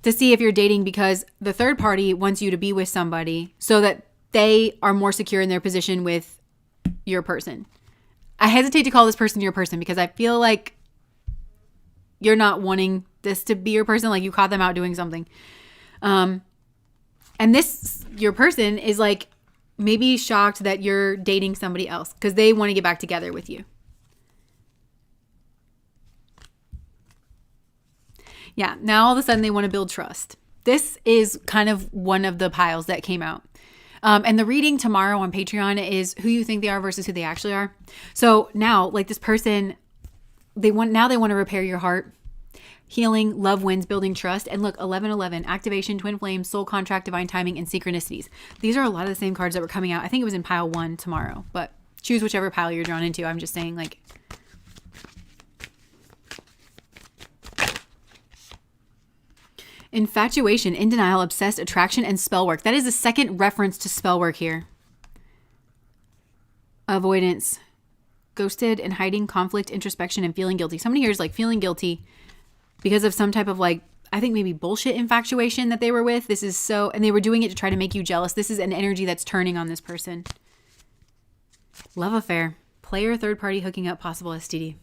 To see if you're dating, because the third party wants you to be with somebody so that they are more secure in their position with your person. I hesitate to call this person your person because I feel like you're not wanting this to be your person. Like you caught them out doing something. And this, your person is like maybe shocked that you're dating somebody else because they want to get back together with you. Yeah, now all of a sudden they want to build trust. This is kind of one of the piles that came out. And the reading tomorrow on Patreon is who you think they are versus who they actually are. So now, like this person, they want to repair your heart. Healing, love wins, building trust. And look, 1111, activation, twin flame, soul contract, divine timing, and synchronicities. These are a lot of the same cards that were coming out. I think it was in pile 1 tomorrow, but choose whichever pile you're drawn into. I'm just saying, like, infatuation, in denial, obsessed, attraction, and spell work. That is the second reference to spell work here. Avoidance, ghosted and hiding, conflict, introspection, and feeling guilty. Somebody here is like feeling guilty because of some type of like, I think maybe bullshit infatuation that they were with. This is so, and they were doing it to try to make you jealous. This is an energy that's turning on this person. Love affair, player, third party, hooking up, possible STD.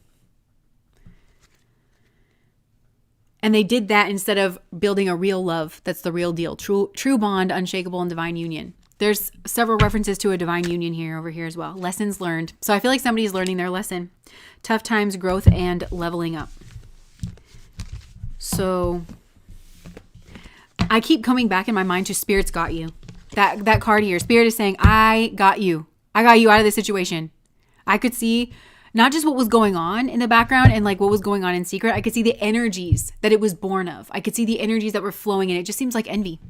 And they did that instead of building a real love. That's the real deal. True bond, unshakable, and divine union. There's several references to a divine union here over here as well. Lessons learned. So I feel like somebody's learning their lesson. Tough times, growth, and leveling up. So I keep coming back in my mind to Spirit's got you. That card here. Spirit is saying, I got you. I got you out of this situation. I could see not just what was going on in the background and like what was going on in secret. I could see the energies that it was born of. I could see the energies that were flowing, and it just seems like envy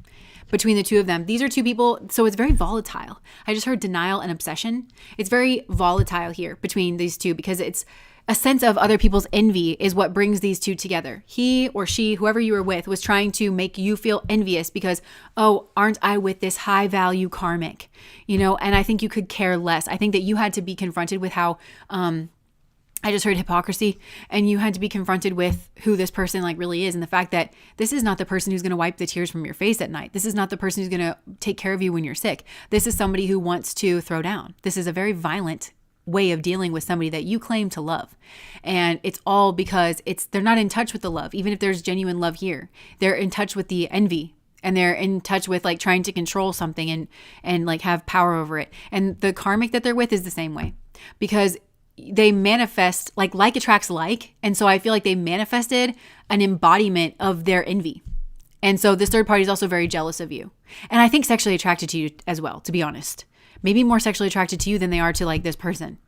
between the two of them. These are two people, so it's very volatile. I just heard denial and obsession. It's very volatile here between these two because it's a sense of other people's envy is what brings these two together. He or she, whoever you were with, was trying to make you feel envious because, oh, aren't I with this high value karmic? You know, and I think you could care less. I think that you had to be confronted with how, I just heard hypocrisy, and you had to be confronted with who this person like really is, and the fact that this is not the person who's going to wipe the tears from your face at night. This is not the person who's going to take care of you when you're sick. This is somebody who wants to throw down. This is a very violent way of dealing with somebody that you claim to love. And it's all because they're not in touch with the love. Even if there's genuine love here, they're in touch with the envy, and they're in touch with like trying to control something and like have power over it. And the karmic that they're with is the same way, because they manifest like attracts like. And so I feel like they manifested an embodiment of their envy. And so this third party is also very jealous of you. And I think sexually attracted to you as well, to be honest. Maybe more sexually attracted to you than they are to like this person.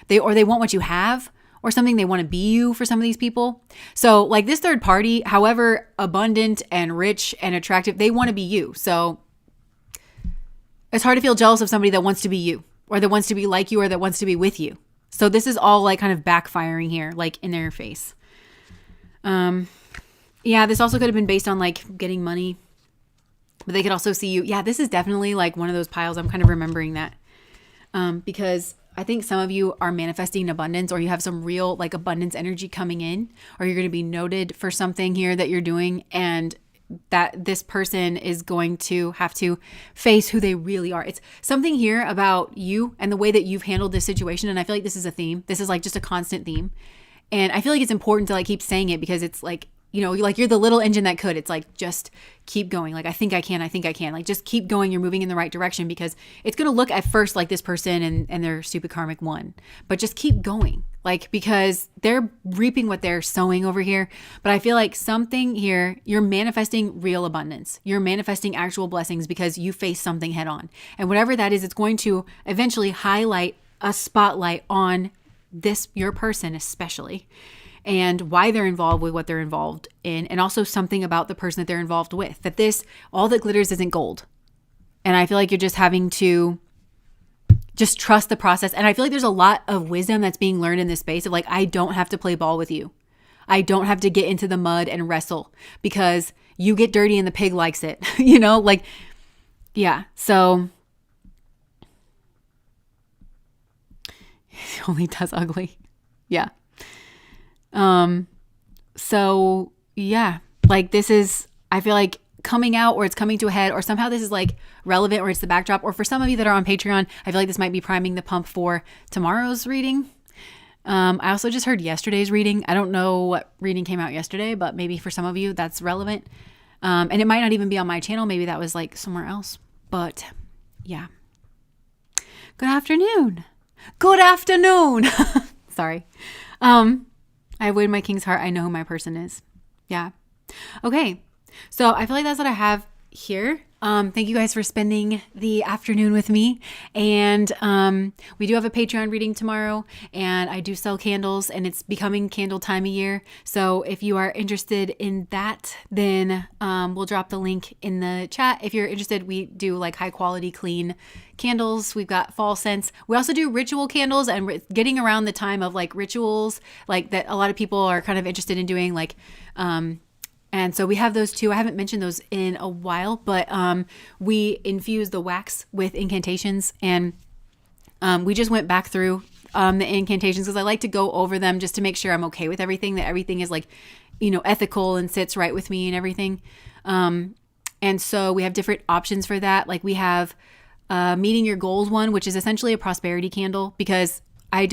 They want what you have or something. They want to be you for some of these people. So like this third party, however abundant and rich and attractive, they want to be you. So it's hard to feel jealous of somebody that wants to be you, or that wants to be like you, or that wants to be with you. So this is all like kind of backfiring here, like in their face. Yeah, this also could have been based on like getting money But they could also see you. Yeah, this is definitely like one of those piles. I'm kind of remembering that because I think some of you are manifesting abundance, or you have some real like abundance energy coming in, or you're going to be noted for something here that you're doing, and that this person is going to have to face who they really are. It's something here about you and the way that you've handled this situation. And I feel like this is a theme. This is like just a constant theme. And I feel like it's important to like keep saying it because it's like, you know, like you're the little engine that could. It's like, just keep going. Like, I think I can. Like, just keep going. You're moving in the right direction, because it's going to look at first like this person and they're stupid karmic one. But just keep going. Like, because they're reaping what they're sowing over here. But I feel like something here, you're manifesting real abundance. You're manifesting actual blessings because you face something head on. And whatever that is, it's going to eventually highlight a spotlight on this, your person especially, and why they're involved with what they're involved in, and also something about the person that they're involved with, that this, all that glitters isn't gold. And I feel like you're just having to just trust the process. And I feel like there's a lot of wisdom that's being learned in this space of like, I don't have to play ball with you. I don't have to get into the mud and wrestle because you get dirty and the pig likes it, you know, like, yeah. So it only does ugly. Yeah. So yeah, like this is, I feel like coming out, or it's coming to a head, or somehow this is like relevant, or it's the backdrop, or for some of you that are on Patreon, I feel like this might be priming the pump for tomorrow's reading. I also just heard yesterday's reading. I don't know what reading came out yesterday, but maybe for some of you that's relevant. And it might not even be on my channel. Maybe that was like somewhere else, but yeah. Good afternoon. Good afternoon. Sorry. I avoid my king's heart. I know who my person is. Yeah. Okay. So I feel like that's what I have here. Thank you guys for spending the afternoon with me. And we do have a Patreon reading tomorrow, and I do sell candles, and it's becoming candle time of year. So if you are interested in that, then we'll drop the link in the chat. If you're interested, we do like high quality, clean candles. We've got fall scents. We also do ritual candles, and we're getting around the time of like rituals, like that a lot of people are kind of interested in doing, like, and so we have those too. I haven't mentioned those in a while, but we infuse the wax with incantations, and we just went back through the incantations because I like to go over them just to make sure I'm okay with everything, that everything is like, you know, ethical and sits right with me and everything. And so we have different options for that. Like we have meeting your goals one, which is essentially a prosperity candle, because I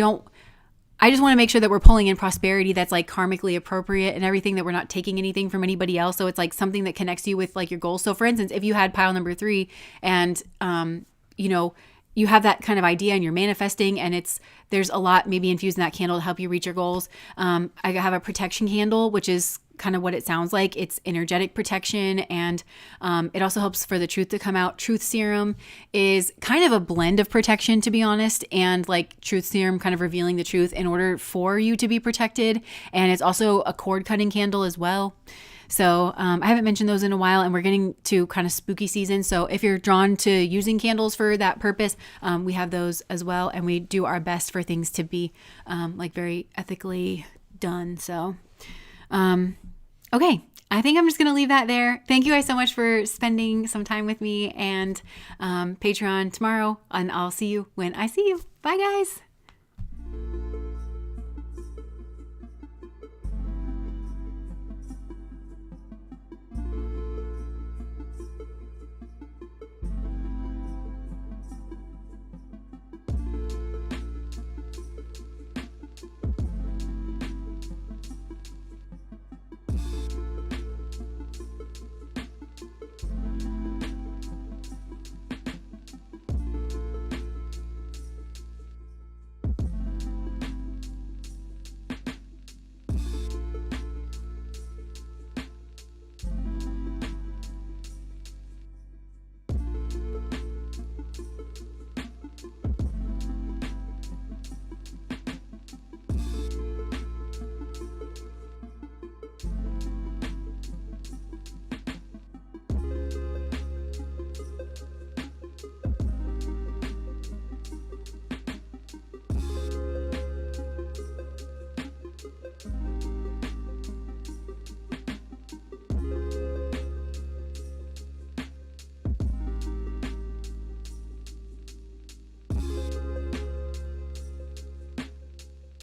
just want to make sure that we're pulling in prosperity that's like karmically appropriate and everything, that we're not taking anything from anybody else. So it's like something that connects you with like your goals. So for instance, if you had pile number 3 and, you know, you have that kind of idea and you're manifesting, and there's a lot maybe infused in that candle to help you reach your goals. I have a protection candle, which is kind of what it sounds like. It's energetic protection, and it also helps for the truth to come out. Truth serum is kind of a blend of protection, to be honest, and like truth serum kind of revealing the truth in order for you to be protected. And it's also a cord cutting candle as well. So I haven't mentioned those in a while, and we're getting to kind of spooky season. So if you're drawn to using candles for that purpose, we have those as well. And we do our best for things to be like very ethically done. So, okay. I think I'm just going to leave that there. Thank you guys so much for spending some time with me, and Patreon tomorrow, and I'll see you when I see you. Bye guys.